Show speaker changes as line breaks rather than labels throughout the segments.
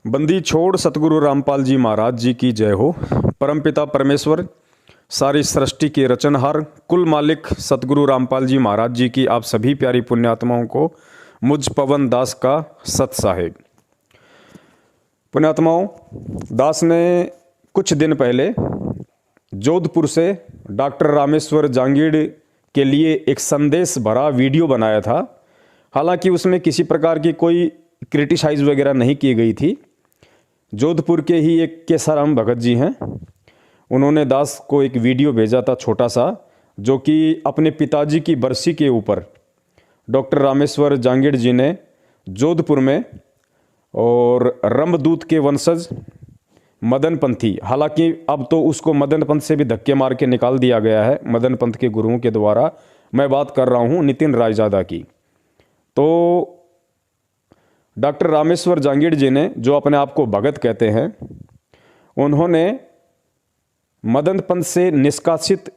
बंदी छोड़ सतगुरु रामपाल जी महाराज जी की जय हो। परमपिता परमेश्वर, सारी सृष्टि के रचनहार, कुल मालिक सतगुरु रामपाल जी महाराज जी की आप सभी प्यारी पुण्यात्माओं को मुझ पवन दास का सत साहेब। पुण्यात्माओं, दास ने कुछ दिन पहले जोधपुर से डॉक्टर रामेश्वर जांगीड़ के लिए एक संदेश भरा वीडियो बनाया था। हालांकि उसमें किसी प्रकार की कोई क्रिटिसाइज वगैरह नहीं की गई थी। जोधपुर के ही एक केसाराम भगत जी हैं, उन्होंने दास को एक वीडियो भेजा था छोटा सा, जो कि अपने पिताजी की बरसी के ऊपर डॉक्टर रामेश्वर जांगीड़ जी ने जोधपुर में और रंभदूत के वंशज मदन पंथी, हालांकि अब तो उसको मदन पंथ से भी धक्के मार के निकाल दिया गया है मदन पंथ के गुरुओं के द्वारा। मैं बात कर रहा हूँ नितिन रायजादा की। तो डॉक्टर रामेश्वर जांगीड़ जी ने, जो अपने आप को भगत कहते हैं, उन्होंने मदन पंथ से निष्कासित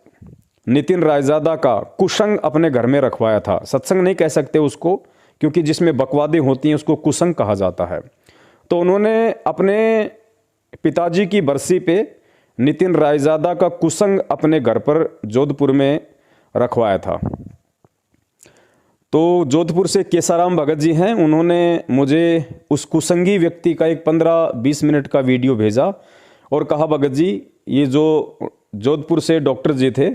नितिन रायजादा का कुसंग अपने घर में रखवाया था। सत्संग नहीं कह सकते उसको, क्योंकि जिसमें बकवादें होती हैं उसको कुसंग कहा जाता है। तो उन्होंने अपने पिताजी की बरसी पे नितिन रायजादा का कुसंग अपने घर पर जोधपुर में रखवाया था। तो जोधपुर से केसाराम भगत जी हैं, उन्होंने मुझे उस कुसंगी व्यक्ति का एक 15-20 मिनट का वीडियो भेजा और कहा, भगत जी, ये जो जोधपुर से डॉक्टर जी थे,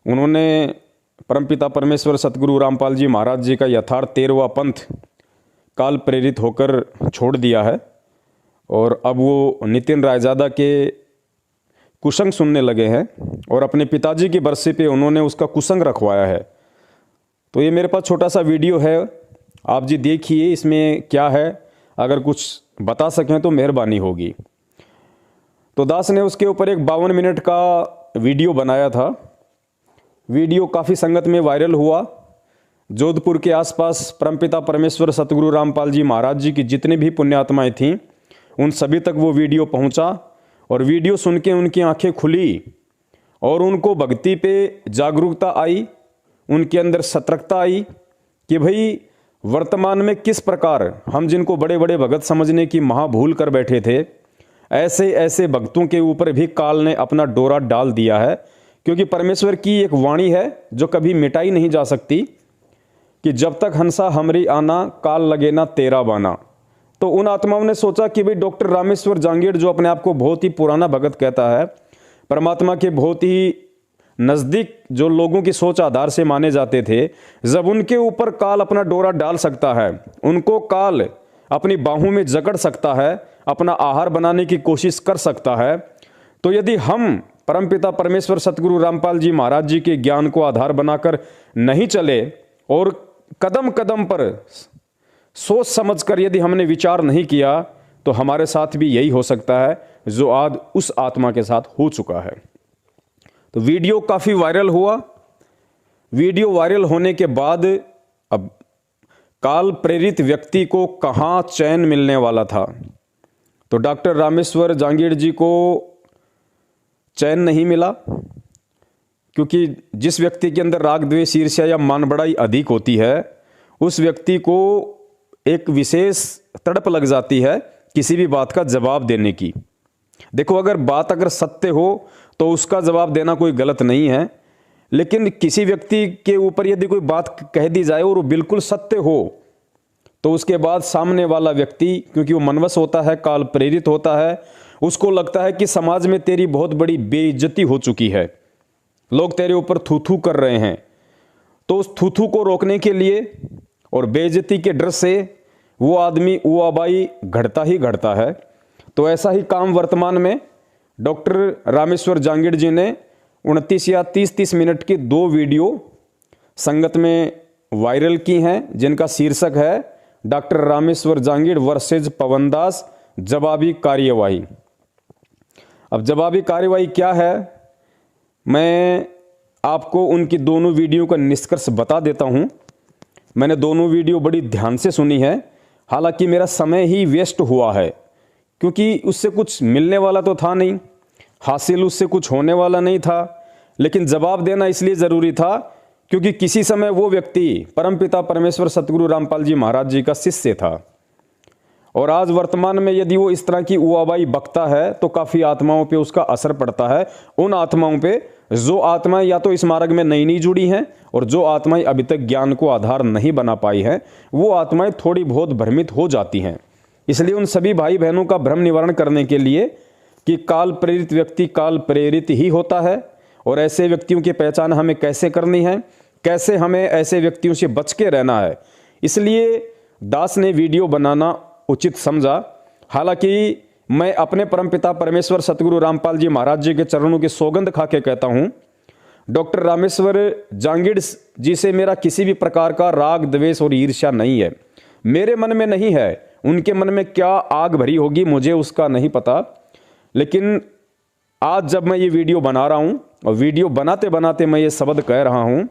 उन्होंने परमपिता परमेश्वर सतगुरु रामपाल जी महाराज जी का यथार्थ 13वां पंथ काल प्रेरित होकर छोड़ दिया है और अब वो नितिन रायजादा के कुसंग सुनने लगे हैं और अपने पिताजी की बरसी पे उन्होंने उसका कुसंग रखवाया है। तो ये मेरे पास छोटा सा वीडियो है, आप जी देखिए इसमें क्या है, अगर कुछ बता सकें तो मेहरबानी होगी। तो दास ने उसके ऊपर एक 52 मिनट का वीडियो बनाया था। वीडियो काफ़ी संगत में वायरल हुआ। जोधपुर के आसपास परमपिता परमेश्वर सतगुरु रामपाल जी महाराज जी की जितनी भी पुण्यात्माएं थीं, उन सभी तक वो वीडियो पहुंचा और वीडियो सुन के उनकी आंखें खुली और उनको भक्ति पे जागरूकता आई, उनके अंदर सतर्कता आई कि भाई वर्तमान में किस प्रकार हम जिनको बड़े बड़े भगत समझने की महाभूल कर बैठे थे, ऐसे ऐसे भक्तों के ऊपर भी काल ने अपना डोरा डाल दिया है। क्योंकि परमेश्वर की एक वाणी है जो कभी मिटाई नहीं जा सकती कि जब तक हंसा हमरी आना, काल लगे ना तेरा बाना। तो उन आत्माओं ने सोचा कि भाई डॉक्टर रामेश्वर जांगीड़, जो अपने आप को बहुत ही पुराना भगत कहता है, परमात्मा के बहुत ही नज़दीक जो लोगों की सोच आधार से माने जाते थे, जब उनके ऊपर काल अपना डोरा डाल सकता है, उनको काल अपनी बाहों में जकड़ सकता है, अपना आहार बनाने की कोशिश कर सकता है, तो यदि हम परमपिता परमेश्वर सतगुरु रामपाल जी महाराज जी के ज्ञान को आधार बनाकर नहीं चले और कदम कदम पर सोच समझकर यदि हमने विचार नहीं किया, तो हमारे साथ भी यही हो सकता है जो आज उस आत्मा के साथ हो चुका है। तो वीडियो काफ़ी वायरल हुआ। वीडियो वायरल होने के बाद अब काल प्रेरित व्यक्ति को कहाँ चैन मिलने वाला था। तो डॉक्टर रामेश्वर जांगीड़ जी को चैन नहीं मिला, क्योंकि जिस व्यक्ति के अंदर राग द्वेष ईर्ष्या या मान बढ़ाई अधिक होती है, उस व्यक्ति को एक विशेष तड़प लग जाती है किसी भी बात का जवाब देने की। देखो, अगर बात सत्य हो तो उसका जवाब देना कोई गलत नहीं है, लेकिन किसी व्यक्ति के ऊपर यदि कोई बात कह दी जाए और वो बिल्कुल सत्य हो, तो उसके बाद सामने वाला व्यक्ति, क्योंकि वो मनवश होता है, काल प्रेरित होता है, उसको लगता है कि समाज में तेरी बहुत बड़ी बेइज्जती हो चुकी है, लोग तेरे ऊपर थू थू कर रहे हैं। तो उस थू थू को रोकने के लिए और बेइज्जती के डर से वो आदमी वो आबाई घड़ता ही घड़ता है। तो ऐसा ही काम वर्तमान में डॉक्टर रामेश्वर जांगीड़ जी ने 29 या 30 मिनट की 2 वीडियो संगत में वायरल की हैं, जिनका शीर्षक है डॉक्टर रामेश्वर जांगीड़ वर्सेज पवन दास, जवाबी कार्यवाही। अब जवाबी कार्यवाही क्या है, मैं आपको उनकी दोनों वीडियो का निष्कर्ष बता देता हूं। मैंने दोनों वीडियो बड़ी ध्यान से सुनी है, हालांकि मेरा समय ही वेस्ट हुआ है, क्योंकि उससे कुछ मिलने वाला तो था नहीं, हासिल उससे कुछ होने वाला नहीं था, लेकिन जवाब देना इसलिए ज़रूरी था क्योंकि किसी समय वो व्यक्ति परमपिता परमेश्वर सतगुरु रामपाल जी महाराज जी का शिष्य था और आज वर्तमान में यदि वो इस तरह की उआबाई बकता है तो काफ़ी आत्माओं पे उसका असर पड़ता है। उन आत्माओं पे जो आत्माएं या तो इस मार्ग में नई नई जुड़ी हैं और जो आत्माएं अभी तक ज्ञान को आधार नहीं बना पाई हैं, वो आत्माएं थोड़ी बहुत भ्रमित हो जाती हैं। इसलिए उन सभी भाई बहनों का भ्रम निवारण करने के लिए कि काल प्रेरित व्यक्ति काल प्रेरित ही होता है और ऐसे व्यक्तियों की पहचान हमें कैसे करनी है, कैसे हमें ऐसे व्यक्तियों से बच के रहना है, इसलिए दास ने वीडियो बनाना उचित समझा। हालांकि मैं अपने परमपिता परमेश्वर सतगुरु रामपाल जी महाराज जी के चरणों की सौगंध खा के कहता हूँ, डॉक्टर रामेश्वर जांगीड़ जी से मेरा किसी भी प्रकार का राग द्वेष और ईर्ष्या नहीं है, मेरे मन में नहीं है। उनके मन में क्या आग भरी होगी मुझे उसका नहीं पता। लेकिन आज जब मैं ये वीडियो बना रहा हूँ और वीडियो बनाते बनाते मैं ये शब्द कह रहा हूँ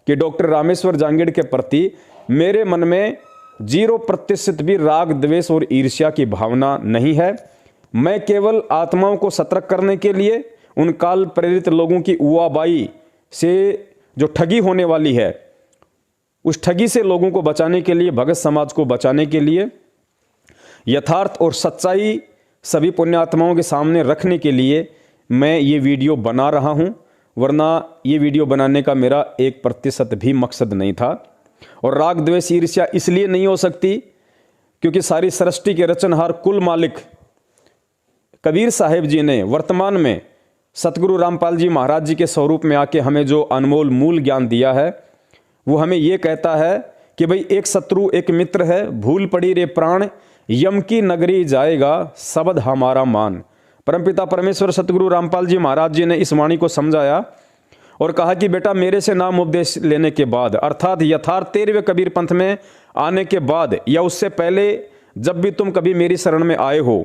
कि डॉक्टर रामेश्वर जांगीड़ के प्रति मेरे मन में 0% भी राग द्वेष और ईर्ष्या की भावना नहीं है। मैं केवल आत्माओं को सतर्क करने के लिए, उन काल प्रेरित लोगों की उआबाई से जो ठगी होने वाली है, उस ठगी से लोगों को बचाने के लिए, भगत समाज को बचाने के लिए, यथार्थ और सच्चाई सभी पुण्यात्माओं के सामने रखने के लिए मैं ये वीडियो बना रहा हूँ। वरना ये वीडियो बनाने का मेरा 1% भी मकसद नहीं था। और राग द्वेष ईर्ष्या इसलिए नहीं हो सकती क्योंकि सारी सृष्टि के रचनहार कुल मालिक कबीर साहेब जी ने वर्तमान में सतगुरु रामपाल जी महाराज जी के स्वरूप में आके हमें जो अनमोल मूल ज्ञान दिया है, वो हमें ये कहता है कि भाई एक शत्रु एक मित्र है, भूल पड़ी रे प्राण, यम की नगरी जाएगा शब्द हमारा मान। परमपिता परमेश्वर सतगुरु रामपाल जी महाराज जी ने इस वाणी को समझाया और कहा कि बेटा मेरे से नाम उपदेश लेने के बाद, अर्थात यथार्थ 13वें कबीर पंथ में आने के बाद या उससे पहले जब भी तुम कभी मेरी शरण में आए हो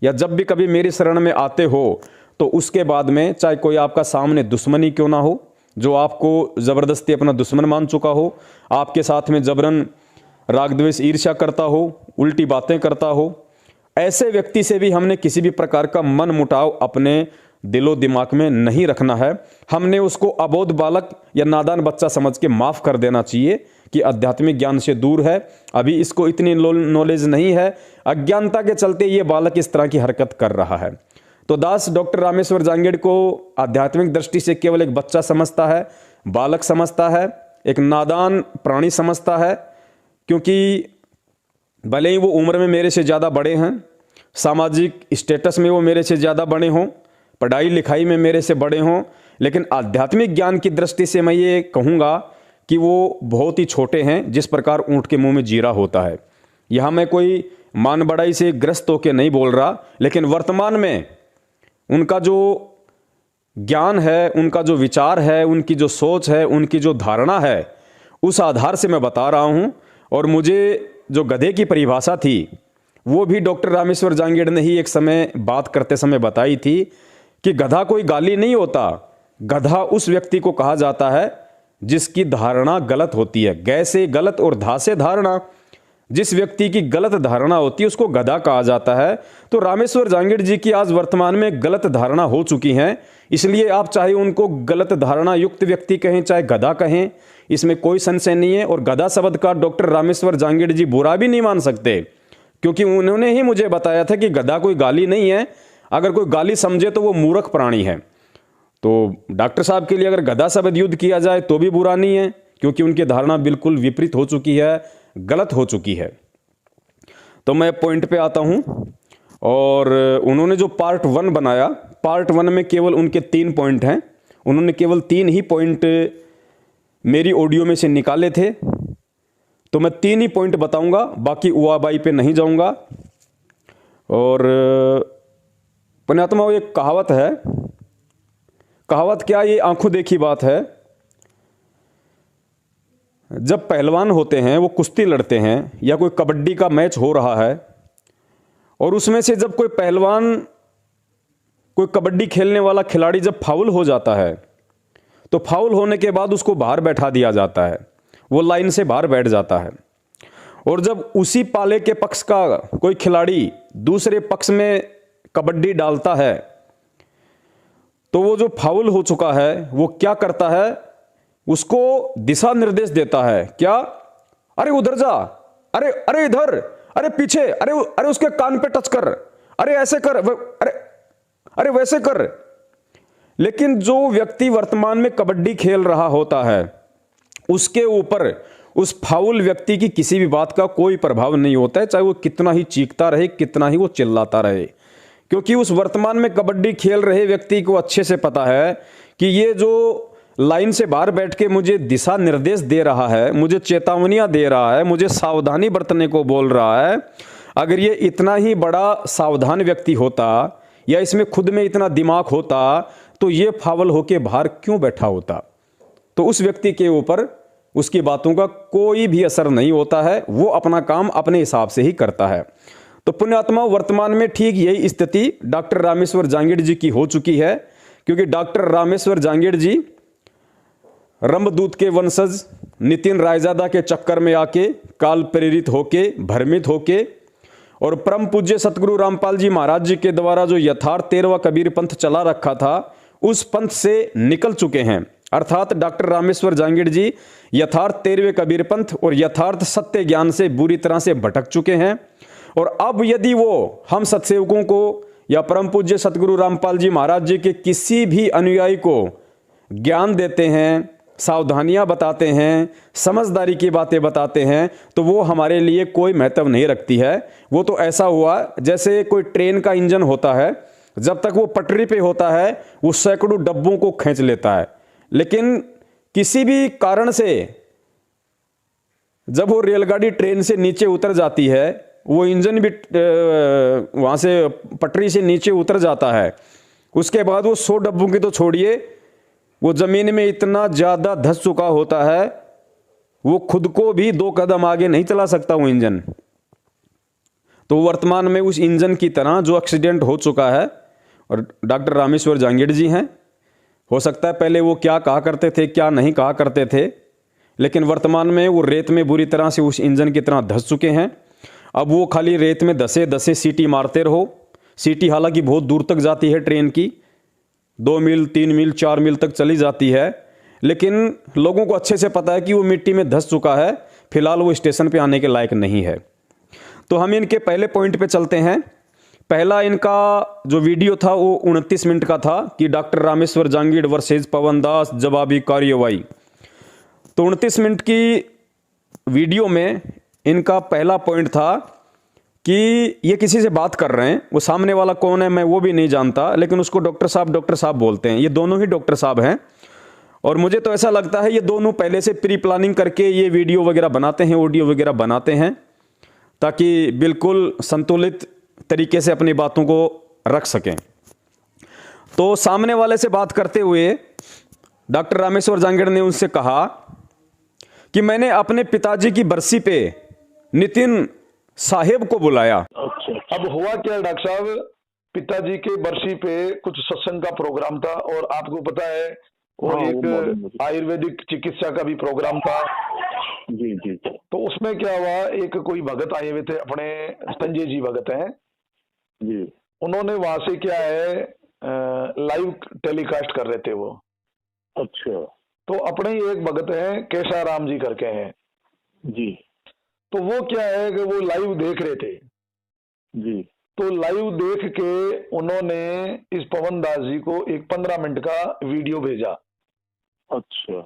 या जब भी कभी मेरी शरण में आते हो, तो उसके बाद में चाहे कोई आपका सामने दुश्मनी क्यों ना हो, जो आपको ज़बरदस्ती अपना दुश्मन मान चुका हो, आपके साथ में जबरन राग द्वेष ईर्ष्या करता हो, उल्टी बातें करता हो, ऐसे व्यक्ति से भी हमने किसी भी प्रकार का मन मुटाव अपने दिलो दिमाग में नहीं रखना है। हमने उसको अबोध बालक या नादान बच्चा समझ के माफ़ कर देना चाहिए कि आध्यात्मिक ज्ञान से दूर है, अभी इसको इतनी नॉलेज नहीं है, अज्ञानता के चलते ये बालक इस तरह की हरकत कर रहा है। तो दास डॉक्टर रामेश्वर जांगीड़ को आध्यात्मिक दृष्टि से केवल एक बच्चा समझता है, बालक समझता है, एक नादान प्राणी समझता है, क्योंकि भले ही वो उम्र में मेरे से ज़्यादा बड़े हैं, सामाजिक स्टेटस में वो मेरे से ज़्यादा बड़े हों, पढ़ाई लिखाई में मेरे से बड़े हों, लेकिन आध्यात्मिक ज्ञान की दृष्टि से मैं ये कहूँगा कि वो बहुत ही छोटे हैं, जिस प्रकार ऊँट के मुंह में जीरा होता है। यहाँ मैं कोई मान बढ़ाई से ग्रस्त होकर नहीं बोल रहा, लेकिन वर्तमान में उनका जो ज्ञान है, उनका जो विचार है, उनकी जो सोच है, उनकी जो धारणा है, उस आधार से मैं बता रहा हूँ। और मुझे जो गधे की परिभाषा थी वो भी डॉक्टर रामेश्वर जांगीड़ ने ही एक समय बात करते समय बताई थी कि गधा कोई गाली नहीं होता, गधा उस व्यक्ति को कहा जाता है जिसकी धारणा गलत होती है। गै से गलत और धा से धारणा, जिस व्यक्ति की गलत धारणा होती है उसको गधा कहा जाता है। तो रामेश्वर जांगीड़ जी की आज वर्तमान में गलत धारणा हो चुकी हैं, इसलिए आप चाहे उनको गलत धारणा युक्त व्यक्ति कहें चाहे गधा कहें, इसमें कोई संशय नहीं है। और गधा शब्द का डॉक्टर रामेश्वर जांगीड़ जी बुरा भी नहीं मान सकते, क्योंकि उन्होंने ही मुझे बताया था कि गधा कोई गाली नहीं है, अगर कोई गाली समझे तो वो मूर्ख प्राणी है। तो डॉक्टर साहब के लिए अगर गधा शब्द युद्ध किया जाए तो भी बुरा नहीं है, क्योंकि उनकी धारणा बिल्कुल विपरीत हो चुकी है, गलत हो चुकी है। तो मैं पॉइंट पे आता हूं। और उन्होंने जो पार्ट 1 बनाया, पार्ट 1 में केवल उनके 3 पॉइंट हैं, उन्होंने केवल 3 ही पॉइंट मेरी ऑडियो में से निकाले थे, तो मैं 3 ही पॉइंट बताऊंगा, बाकी उआबाई पे नहीं जाऊंगा। और पुण्यात्मा एक कहावत है, कहावत क्या, ये आंखों देखी बात है। जब पहलवान होते हैं वो कुश्ती लड़ते हैं या कोई कबड्डी का मैच हो रहा है, और उसमें से जब कोई पहलवान, कोई कबड्डी खेलने वाला खिलाड़ी जब फाउल हो जाता है, तो फाउल होने के बाद उसको बाहर बैठा दिया जाता है, वो लाइन से बाहर बैठ जाता है। और जब उसी पाले के पक्ष का कोई खिलाड़ी दूसरे पक्ष में कबड्डी डालता है, तो वो जो फाउल हो चुका है वो क्या करता है, उसको दिशा निर्देश देता है, क्या, अरे उधर जा, अरे अरे इधर, अरे पीछे, अरे उसके कान पे टच कर, अरे ऐसे कर, अरे वैसे कर। लेकिन जो व्यक्ति वर्तमान में कबड्डी खेल रहा होता है, उसके ऊपर उस फाउल व्यक्ति की किसी भी बात का कोई प्रभाव नहीं होता है, चाहे वो कितना ही चीखता रहे, कितना ही वो चिल्लाता रहे, क्योंकि उस वर्तमान में कबड्डी खेल रहे व्यक्ति को अच्छे से पता है कि ये जो लाइन से बाहर बैठ के मुझे दिशा निर्देश दे रहा है, मुझे चेतावनियां दे रहा है, मुझे सावधानी बरतने को बोल रहा है, अगर ये इतना ही बड़ा सावधान व्यक्ति होता या इसमें खुद में इतना दिमाग होता तो ये फावल होके बाहर क्यों बैठा होता। तो उस व्यक्ति के ऊपर उसकी बातों का कोई भी असर नहीं होता है, वो अपना काम अपने हिसाब से ही करता है। तो पुण्यात्मा, वर्तमान में ठीक यही स्थिति डॉक्टर रामेश्वर जांगीड़ जी की हो चुकी है, क्योंकि डॉक्टर रामेश्वर जांगीड़ जी रंभदूत के वंशज नितिन रायजादा के चक्कर में आके काल प्रेरित होके, भ्रमित होके, और परम पूज्य सतगुरु रामपाल जी महाराज जी के द्वारा जो यथार्थ 13वां कबीर पंथ चला रखा था, उस पंथ से निकल चुके हैं। अर्थात डॉक्टर रामेश्वर जांगीड़ जी यथार्थ 13वें कबीर पंथ और यथार्थ सत्य ज्ञान से बुरी तरह से भटक चुके हैं। और अब यदि वो हम सत्सेवकों को या परम पूज्य सतगुरु रामपाल जी महाराज जी के किसी भी अनुयायी को ज्ञान देते हैं, सावधानियां बताते हैं, समझदारी की बातें बताते हैं, तो वो हमारे लिए कोई महत्व नहीं रखती है। वो तो ऐसा हुआ जैसे कोई ट्रेन का इंजन होता है, जब तक वो पटरी पे होता है वो सैकड़ों डब्बों को खींच लेता है, लेकिन किसी भी कारण से जब वो रेलगाड़ी ट्रेन से नीचे उतर जाती है, वो इंजन भी वहां से पटरी से नीचे उतर जाता है, उसके बाद वो 100 डब्बों की तो छोड़िए, वो जमीन में इतना ज्यादा धंस चुका होता है, वो खुद को भी 2 कदम आगे नहीं चला सकता वो इंजन। तो वर्तमान में उस इंजन की तरह जो एक्सीडेंट हो चुका है, और डॉक्टर रामेश्वर जांगीड़ जी हैं। हो सकता है पहले वो क्या कहा करते थे, क्या नहीं कहा करते थे, लेकिन वर्तमान में वो रेत में बुरी तरह से उस इंजन की तरह धंस चुके हैं। अब वो खाली रेत में धसे धसे सीटी मारते रहो। सीटी हालांकि बहुत दूर तक जाती है, ट्रेन की 2 मील 3 मील 4 मील तक चली जाती है, लेकिन लोगों को अच्छे से पता है कि वो मिट्टी में धंस चुका है, फिलहाल वो स्टेशन पे आने के लायक नहीं है। तो हम इनके पहले पॉइंट पे चलते हैं। पहला इनका जो वीडियो था वो 29 मिनट का था कि डॉक्टर रामेश्वर जांगीड़ वर्सेज पवन दास जवाबी कार्यवाही। तो 29 मिनट की वीडियो में इनका पहला पॉइंट था कि ये किसी से बात कर रहे हैं, वो सामने वाला कौन है मैं वो भी नहीं जानता, लेकिन उसको डॉक्टर साहब बोलते हैं। ये दोनों ही डॉक्टर साहब हैं, और मुझे तो ऐसा लगता है ये दोनों पहले से प्री प्लानिंग करके ये वीडियो वगैरह बनाते हैं, ऑडियो वगैरह बनाते हैं, ताकि बिल्कुल संतुलित तरीके से अपनी बातों को रख सकें। तो सामने वाले से बात करते हुए डॉक्टर रामेश्वर जांगीड़ ने उनसे कहा कि मैंने अपने पिताजी की बरसी पे नितिन साहेब को बुलाया।
अच्छा, अब हुआ क्या डॉक्टर साहब, पिताजी के बरसी पे कुछ सत्संग का प्रोग्राम था, और आपको पता है वो एक आयुर्वेदिक चिकित्सा का भी प्रोग्राम था। जी जी। तो उसमें क्या हुआ, एक कोई भगत आए हुए थे, अपने संजय जी भगत हैं जी, उन्होंने वहां से क्या है लाइव टेलीकास्ट कर रहे थे वो। अच्छा। तो अपने ही एक भगत हैं केशाराम जी करके हैं जी, तो वो क्या है कि वो लाइव देख रहे थे जी। तो लाइव देख के उन्होंने इस पवन दास जी को एक 15 मिनट का वीडियो भेजा। अच्छा।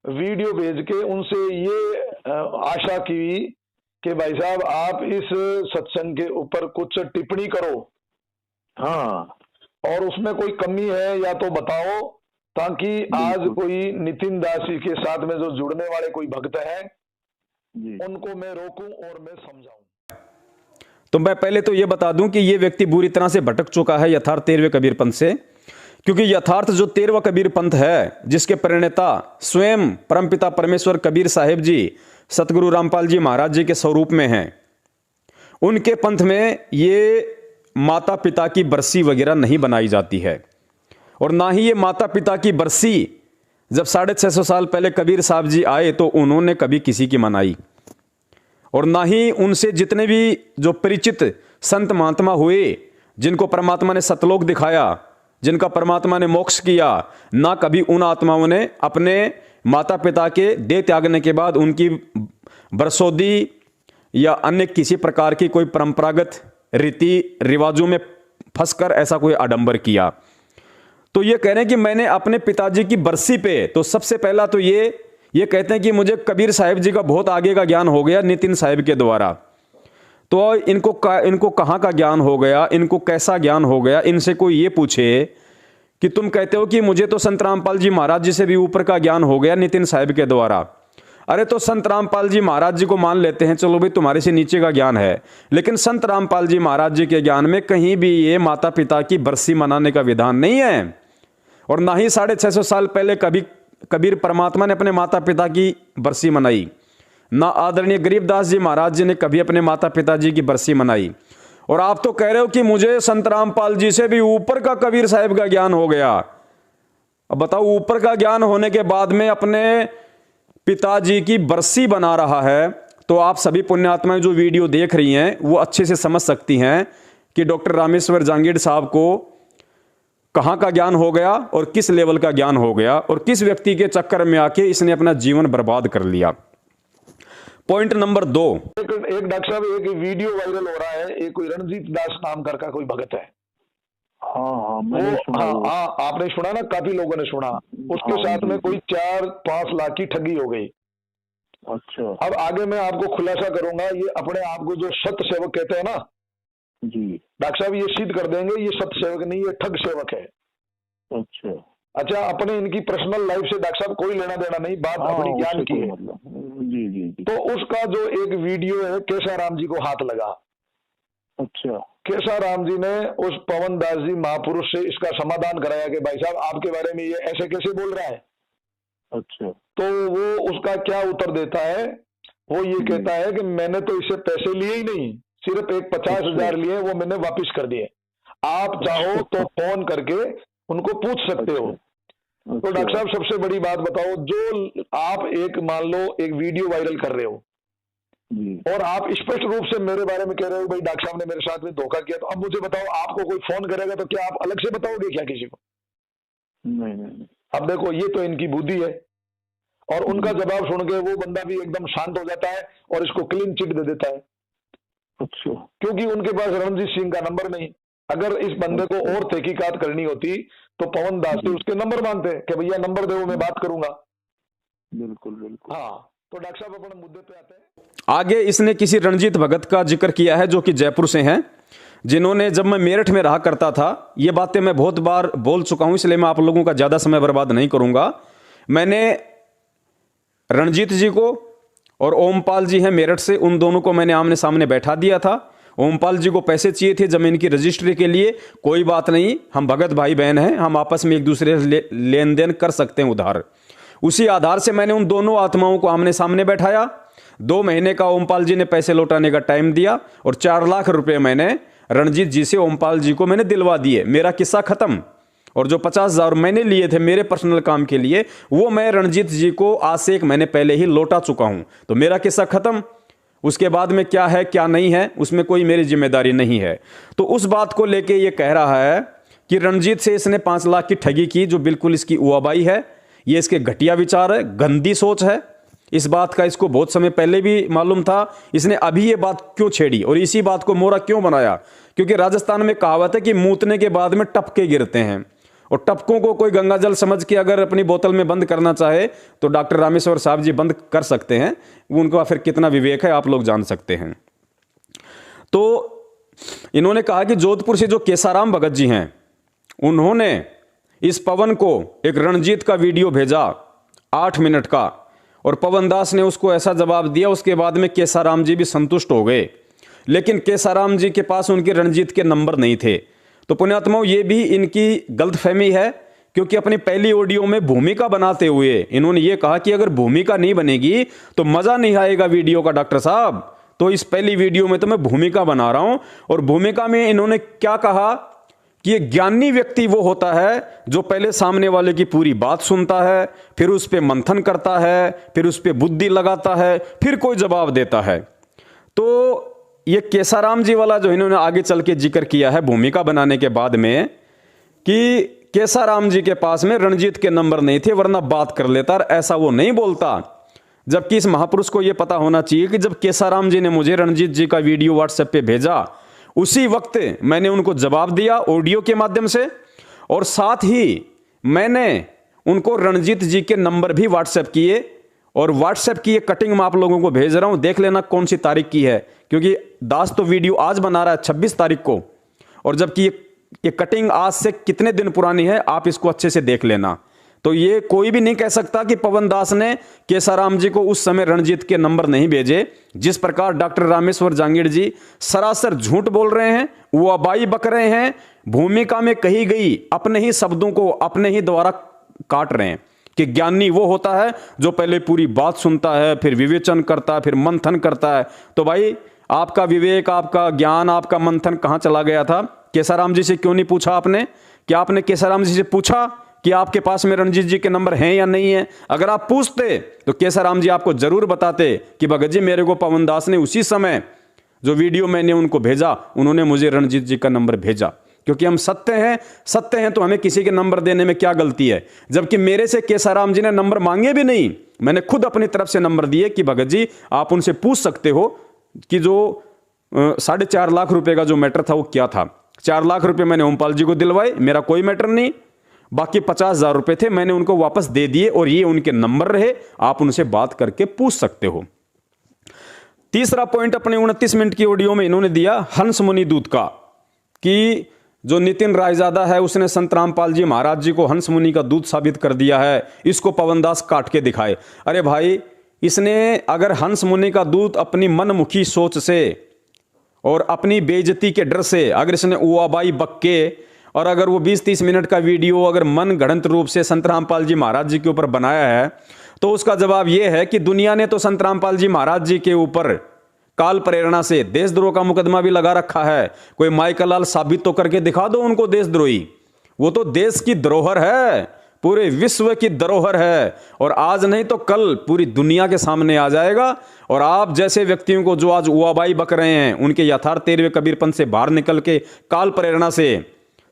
वीडियो भेज के उनसे ये आशा की कि भाई साहब आप इस सत्संग के ऊपर कुछ टिप्पणी करो, हाँ, और उसमें कोई कमी है या तो बताओ, ताकि आज कोई नितिन दास जी के साथ में जो जुड़ने वाले कोई भक्त हैं उनको मैं रोकूं और मैं समझाऊं।
तो मैं पहले तो ये बता दूं कि ये व्यक्ति बुरी तरह से भटक चुका है यथार्थ 13वें कबीर पंथ से, क्योंकि यथार्थ जो 13वां कबीर पंथ है, जिसके प्रणेता स्वयं परमपिता परमेश्वर कबीर साहेब जी सतगुरु रामपाल जी महाराज जी के स्वरूप में हैं, उनके पंथ में ये माता पिता की बरसी वगैरह नहीं बनाई जाती है, और ना ही ये माता पिता की बरसी जब 650 साल पहले कबीर साहब जी आए तो उन्होंने कभी किसी की मनाई, और ना ही उनसे जितने भी जो परिचित संत महात्मा हुए जिनको परमात्मा ने सतलोक दिखाया, जिनका परमात्मा ने मोक्ष किया, ना कभी उन आत्माओं ने अपने माता पिता के देह त्यागने के बाद उनकी बरसोदी या अन्य किसी प्रकार की कोई परंपरागत रीति रिवाजों में फंसकर ऐसा कोई आडंबर किया। तो ये कह रहे हैं कि मैंने अपने पिताजी की बरसी पे, तो सबसे पहला तो ये कहते हैं कि मुझे कबीर साहिब जी का बहुत आगे का ज्ञान हो गया नितिन साहिब के द्वारा। तो इनको कहाँ का ज्ञान हो गया, इनको कैसा ज्ञान हो गया? इनसे कोई ये पूछे कि तुम कहते हो कि मुझे तो संत रामपाल जी महाराज जी से भी ऊपर का ज्ञान हो गया नितिन साहिब के द्वारा। अरे तो संत रामपाल जी महाराज जी को मान लेते हैं, चलो भाई तुम्हारे से नीचे का ज्ञान है, लेकिन संत रामपाल जी महाराज जी के ज्ञान में कहीं भी ये माता पिता की बरसी मनाने का विधान नहीं है, और ना ही 650 साल पहले कभी कबीर परमात्मा ने अपने माता पिता की बरसी मनाई, ना आदरणीय गरीबदास जी महाराज जी ने कभी अपने माता पिता जी की बरसी मनाई। और आप तो कह रहे हो कि मुझे संत रामपाल जी से भी ऊपर का कबीर साहिब का ज्ञान हो गया। अब बताओ, ऊपर का ज्ञान होने के बाद में अपने पिताजी की बरसी बना रहा है, तो आप सभी पुण्यात्माएं जो वीडियो देख रही हैं वो अच्छे से समझ सकती हैं कि डॉक्टर रामेश्वर जांगीड़ साहब को कहां का ज्ञान हो गया और किस लेवल का ज्ञान हो गया, और किस व्यक्ति के चक्कर में आके इसने अपना जीवन बर्बाद कर लिया। पॉइंट नंबर 2,
एक डॉक्टर साहब, एक वीडियो वायरल हो रहा है, एक कोई रणजीत दास नाम का कोई भगत है।
हाँ, मैंने सुना।
आपने सुना ना, काफी लोगों ने सुना। उसके साथ में कोई 4-5 लाख की ठगी हो गई।
अच्छा।
अब आगे मैं आपको खुलासा करूंगा, ये अपने आप को जो सत्य सेवक कहते हैं ना
जी,
डॉक्टर साहब, ये सिद्ध कर देंगे ये सत्य सेवक नहीं, ये ठग सेवक है। अच्छा, अपने इनकी पर्सनल लाइफ से डॉक्टर साहब कोई लेना देना नहीं, बात अपनी ज्ञान की है।
जी जी जी।
तो उसका जो एक वीडियो है, केसाराम जी को हाथ लगा।
अच्छा।
केसाराम जी ने उस पवन दास जी महापुरुष से इसका समाधान कराया कि भाई साहब आपके बारे में ये ऐसे कैसे बोल रहा है।
अच्छा।
तो वो उसका क्या उत्तर देता है, वो ये कहता है कि मैंने तो इससे पैसे लिए ही नहीं, सिर्फ एक 50,000 लिए, वो मैंने वापिस कर दिए। आप चाहो तो फोन करके उनको पूछ सकते हो। तो डॉक्टर साहब, सबसे बड़ी बात बताओ, जो आप एक मान लो एक वीडियो वायरल कर रहे हो और आप स्पष्ट रूप से मेरे बारे में कह रहे हो भाई डॉक्टर साहब ने मेरे साथ में धोखा किया, तो अब मुझे बताओ, आपको कोई फोन करेगा तो क्या आप अलग से बताओगे क्या किसी को?
नहीं।
अब देखो, ये तो इनकी बुद्धि है, और उनका जवाब सुन के वो बंदा भी एकदम शांत हो जाता है और इसको क्लीन चिट दे देता है।
अच्छा।
क्योंकि उनके पास रणजीत सिंह का नंबर नहीं। अगर इस बंदे को और तहकीकात करनी होती तो पवन दास से उसके नंबर मांगते कि भैया नंबर दो, मैं बात करूंगा।
बिल्कुल बिल्कुल।
हाँ, तो डॉक्टर साहब अपने मुद्दे पे आते हैं।
आगे इसने किसी रणजीत भगत का जिक्र किया है जो कि जयपुर से हैं, जिन्होंने, जब मैं मेरठ में रहा करता था, ये बातें मैं बहुत बार बोल चुका हूं, इसलिए मैं आप लोगों का ज़्यादा समय बर्बाद नहीं करूंगा। मैंने रणजीत जी को और ओमपाल जी हैं मेरठ से, उन दोनों को मैंने आमने सामने बैठा दिया था। ओमपाल जी को पैसे चाहिए थे जमीन की रजिस्ट्री के लिए, कोई बात नहीं, हम भगत भाई बहन हैं, हम आपस में एक दूसरे से लेन देन कर सकते हैं उधार। उसी आधार से मैंने उन दोनों आत्माओं को आमने सामने बैठाया। 2 महीने का ओमपाल जी ने पैसे लौटाने का टाइम दिया, और 4 लाख रुपए मैंने रणजीत जी से ओमपाल जी को मैंने दिलवा दिए। मेरा किस्सा खत्म। और जो 50,000 मैंने लिए थे मेरे पर्सनल काम के लिए, वो मैं रणजीत जी को आज से 1 महीने पहले ही लौटा चुका हूं। तो मेरा किस्सा खत्म। उसके बाद में क्या है क्या नहीं है, उसमें कोई मेरी जिम्मेदारी नहीं है। तो उस बात को लेके ये कह रहा है कि रणजीत से इसने 5 लाख की ठगी की, जो बिल्कुल इसकी उआबाई है, ये इसके घटिया विचार है, गंदी सोच है। इस बात का इसको बहुत समय पहले भी मालूम था। इसने अभी ये बात क्यों छेड़ी और इसी बात को मोहरा क्यों बनाया? क्योंकि राजस्थान में कहावत है कि मूतने के बाद में टपके गिरते हैं, और टपकों को कोई गंगा जल समझ के अगर अपनी बोतल में बंद करना चाहे तो डॉक्टर रामेश्वर साहब जी बंद कर सकते हैं। उनका फिर कितना विवेक है आप लोग जान सकते हैं। तो इन्होंने कहा कि जोधपुर से जो केसाराम भगत जी हैं, उन्होंने इस पवन को एक रणजीत का वीडियो भेजा 8 मिनट का, और पवन दास ने उसको ऐसा जवाब दिया। उसके बाद में केसाराम जी भी संतुष्ट हो गए, लेकिन केसाराम जी के पास उनके रणजीत के नंबर नहीं थे। तो पुण्यात्माओं, ये भी इनकी गलतफहमी है, क्योंकि अपनी पहली ऑडियो में भूमिका बनाते हुए इन्होंने ये कहा कि अगर भूमिका नहीं बनेगी तो मजा नहीं आएगा वीडियो का डॉक्टर साहब। तो इस पहली वीडियो में तो मैं भूमिका बना रहा हूं, और भूमिका में इन्होंने क्या कहा कि एक ज्ञानी व्यक्ति वो होता है जो पहले सामने वाले की पूरी बात सुनता है, फिर उस पर मंथन करता है, फिर उस पर बुद्धि लगाता है, फिर कोई जवाब देता है। तो ये केसाराम जी वाला जो इन्होंने आगे चल के जिक्र किया है भूमिका बनाने के बाद में, कि केसाराम जी के पास में रणजीत के नंबर नहीं थे वरना बात कर लेता, और ऐसा वो नहीं बोलता। जबकि इस महापुरुष को यह पता होना चाहिए कि जब केसाराम जी ने मुझे रणजीत जी का वीडियो व्हाट्सएप पे भेजा, उसी वक्त मैंने उनको जवाब दिया ऑडियो के माध्यम से, और साथ ही मैंने उनको रणजीत जी के नंबर भी व्हाट्सएप किए, और व्हाट्सएप की ये कटिंग मैं आप लोगों को भेज रहा हूं, देख लेना कौन सी तारीख की है, क्योंकि दास तो वीडियो आज बना रहा है 26 तारीख को, और जबकि ये कटिंग आज से कितने दिन पुरानी है आप इसको अच्छे से देख लेना। तो ये कोई भी नहीं कह सकता कि पवन दास ने केसाराम जी को उस समय रणजीत के नंबर नहीं भेजे। जिस प्रकार डॉक्टर रामेश्वर जांगीड़ जी सरासर झूठ बोल रहे हैं, वो अबाई बक रहे हैं, भूमिका में कही गई अपने ही शब्दों को अपने ही द्वारा काट रहे हैं कि ज्ञानी वो होता है जो पहले पूरी बात सुनता है, फिर विवेचन करता है, फिर मंथन करता है। तो भाई आपका विवेक, आपका ज्ञान, आपका मंथन कहां चला गया था? केसाराम जी से क्यों नहीं पूछा आपने? क्या आपने केसाराम जी से पूछा कि आपके पास में रणजीत जी के नंबर हैं या नहीं है? अगर आप पूछते तो केसाराम जी आपको जरूर बताते कि भगत जी मेरे को पवन दास ने उसी समय जो वीडियो मैंने उनको भेजा, उन्होंने मुझे रणजीत जी का नंबर भेजा, क्योंकि हम सत्य हैं तो हमें किसी के नंबर देने में क्या गलती है? जबकि मेरे से केसाराम जी ने नंबर मांगे भी नहीं, मैंने खुद अपनी तरफ से नंबर दिए कि भगत जी आप उनसे पूछ सकते हो कि जो 4.5 लाख रुपए का जो मैटर था वो क्या था। 4 लाख रुपए मैंने ओमपाल जी को दिलवाए, मेरा कोई मैटर नहीं, बाकी 50,000 रुपए थे मैंने उनको वापस दे दिए, और ये उनके नंबर रहे, आप उनसे बात करके पूछ सकते हो। तीसरा पॉइंट अपने 29 मिनट की ऑडियो में इन्होंने दिया हंस मुनि दूत का, कि जो नितिन रायजादा है उसने संत रामपाल जी महाराज जी को हंस मुनि का दूत साबित कर दिया है, इसको पवन दास काट के दिखाए। अरे भाई, इसने अगर हंस मुनि का दूत अपनी मनमुखी सोच से और अपनी बेइज्जती के डर से अगर इसने उआबाई बक्के और अगर वो 20-30 मिनट का वीडियो अगर मन गढ़ंत रूप से संत रामपाल जी महाराज जी के ऊपर बनाया है, तो उसका जवाब यह है कि दुनिया ने तो संत रामपाल जी महाराज जी के ऊपर काल प्रेरणा से देशद्रोह का मुकदमा भी लगा रखा है। कोई माइकलाल साबित तो करके दिखा दो उनको देशद्रोही। वो तो देश की धरोहर है, पूरे विश्व की धरोहर है, और आज नहीं तो कल पूरी दुनिया के सामने आ जाएगा। और आप जैसे व्यक्तियों को जो आज उआबाई बक रहे हैं, उनके यथार्थ 13वें कबीरपंथ से बाहर निकल के काल प्रेरणा से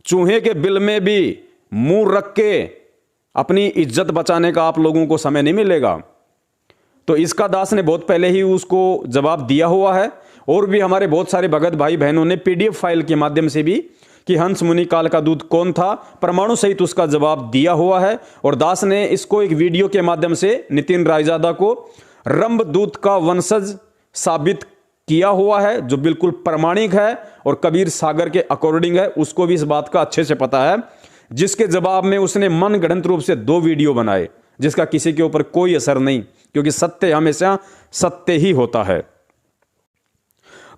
चूहे के बिल में भी मुंह रख के अपनी इज्जत बचाने का आप लोगों को समय नहीं मिलेगा। तो इसका दास ने बहुत पहले ही उसको जवाब दिया हुआ है, और भी हमारे बहुत सारे भगत भाई बहनों ने पीडीएफ फाइल के माध्यम से भी कि हंस मुनि काल का दूत कौन था, परमाणु सहित उसका जवाब दिया हुआ है। और दास ने इसको एक वीडियो के माध्यम से नितिन रायजादा को रंभ दूत का वंशज साबित किया हुआ है, जो बिल्कुल प्रमाणिक है और कबीर सागर के अकॉर्डिंग है। उसको भी इस बात का अच्छे से पता है, जिसके जवाब में उसने मन गढ़ंत रूप से 2 वीडियो बनाए, जिसका किसी के ऊपर कोई असर नहीं, क्योंकि सत्य हमेशा सत्य ही होता है।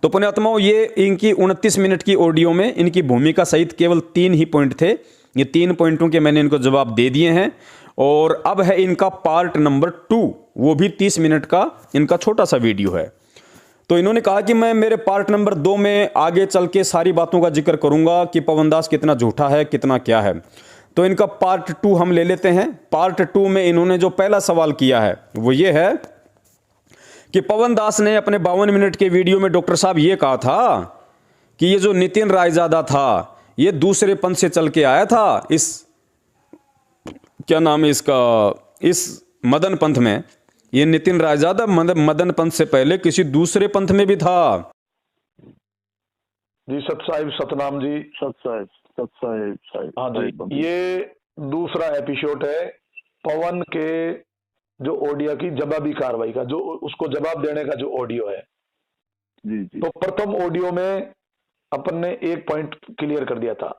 तो पुण्यात्माओं, ये इनकी 29 मिनट की ऑडियो में इनकी भूमिका सहित केवल 3 ही पॉइंट थे। ये 3 पॉइंटों के मैंने इनको जवाब दे दिए हैं, और अब है इनका पार्ट नंबर 2, वो भी 30 मिनट का इनका छोटा सा वीडियो है। तो इन्होंने कहा कि मैं मेरे पार्ट नंबर 2 में आगे चल के सारी बातों का जिक्र करूंगा कि पवन दास कितना झूठा है, कितना क्या है। तो इनका पार्ट 2 हम ले लेते हैं। पार्ट 2 में इन्होंने जो पहला सवाल किया है वो ये है कि पवन दास ने अपने 52 मिनट के वीडियो में डॉक्टर साहब ये कहा था कि ये जो नितिन रायजादा था ये दूसरे पंथ से चल के आया था, इस क्या नाम है इसका, इस मदन पंथ में। ये नितिन रायजादा मदन पंथ से पहले किसी दूसरे पंथ में भी था।
जी सत साहिब सतनाम जी।
सत साहिब
हाँ जी, ये दूसरा एपिसोड है पवन के जो ऑडियो की जवाबी कार्रवाई का, जो उसको जवाब देने का जो ऑडियो है।
जी जी।
तो प्रथम ऑडियो में अपन ने एक पॉइंट क्लियर कर दिया था।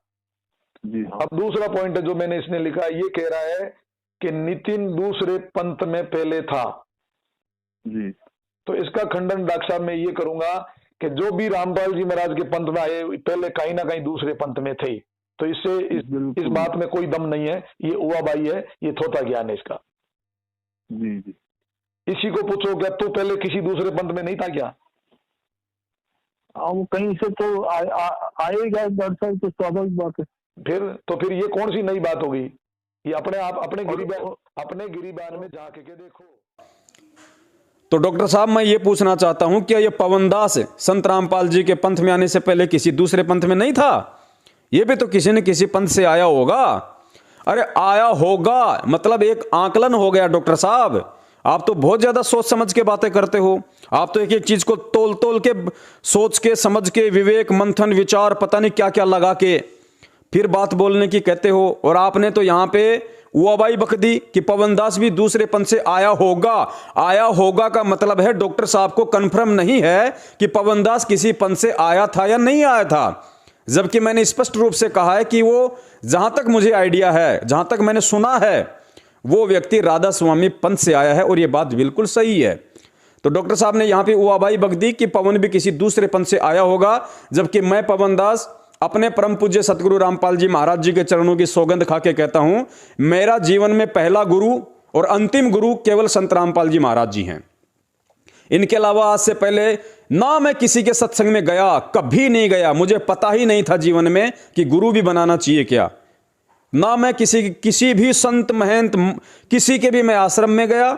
जी हाँ।
अब दूसरा पॉइंट जो मैंने इसने लिखा, ये कह रहा है कि नितिन दूसरे पंथ में पहले था।
जी।
तो इसका खंडन डॉक्टर साहब मैं ये करूंगा कि जो भी रामपाल जी महाराज के पंथ में आए पहले कहीं ना कहीं दूसरे पंथ में थे। तो इससे इस बात में कोई दम नहीं है, ये उआबाई है, ये थोथा ज्ञान है इसका।
जी जी।
इसी को पूछो क्या तू पहले किसी दूसरे पंथ में नहीं था क्या?
वो कहीं से तो आएगा डॉक्टर साहब, तो स्वाभाविक बात है।
फिर ये कौन सी नई बात होगी? ये अपने आप अपने गिरिबान में जाके के देखो।
तो डॉक्टर साहब मैं ये पूछना चाहता हूं, क्या ये पवन दास संत रामपाल जी के पंथ में आने से पहले किसी दूसरे पंथ में नहीं था? ये भी तो किसी न किसी पंथ से आया होगा। अरे आया होगा मतलब एक आकलन हो गया डॉक्टर साहब। आप तो बहुत ज्यादा सोच समझ के बातें करते हो। आप तो एक एक चीज को तोल तोल के, सोच के, समझ के, विवेक मंथन विचार पता नहीं क्या क्या लगा के फिर बात बोलने की कहते हो। और आपने तो यहां पे उआबाई बक दी कि पवन दास भी दूसरे पंथ से आया होगा। आया होगा का मतलब है डॉक्टर साहब को कंफर्म नहीं है कि पवन दास किसी पंथ से आया था या नहीं आया था, जबकि मैंने स्पष्ट रूप से कहा है कि वो, जहां तक मुझे आइडिया है, जहां तक मैंने सुना है, वो व्यक्ति राधा स्वामी पंथ से आया है और ये बात बिल्कुल सही है। तो डॉक्टर साहब ने यहां पे उआबाई बक दी कि पवन भी किसी दूसरे पंथ से आया होगा, जबकि मैं पवन दास अपने परम पूज्य सतगुरु रामपाल जी महाराज जी के चरणों की सौगंध खा के कहता हूं, मेरा जीवन में पहला गुरु और अंतिम गुरु केवल संत रामपाल जी महाराज जी हैं। इनके अलावा आज से पहले ना मैं किसी के सत्संग में गया, कभी नहीं गया। मुझे पता ही नहीं था जीवन में कि गुरु भी बनाना चाहिए क्या। ना मैं किसी भी संत महंत किसी के भी मैं आश्रम में गया,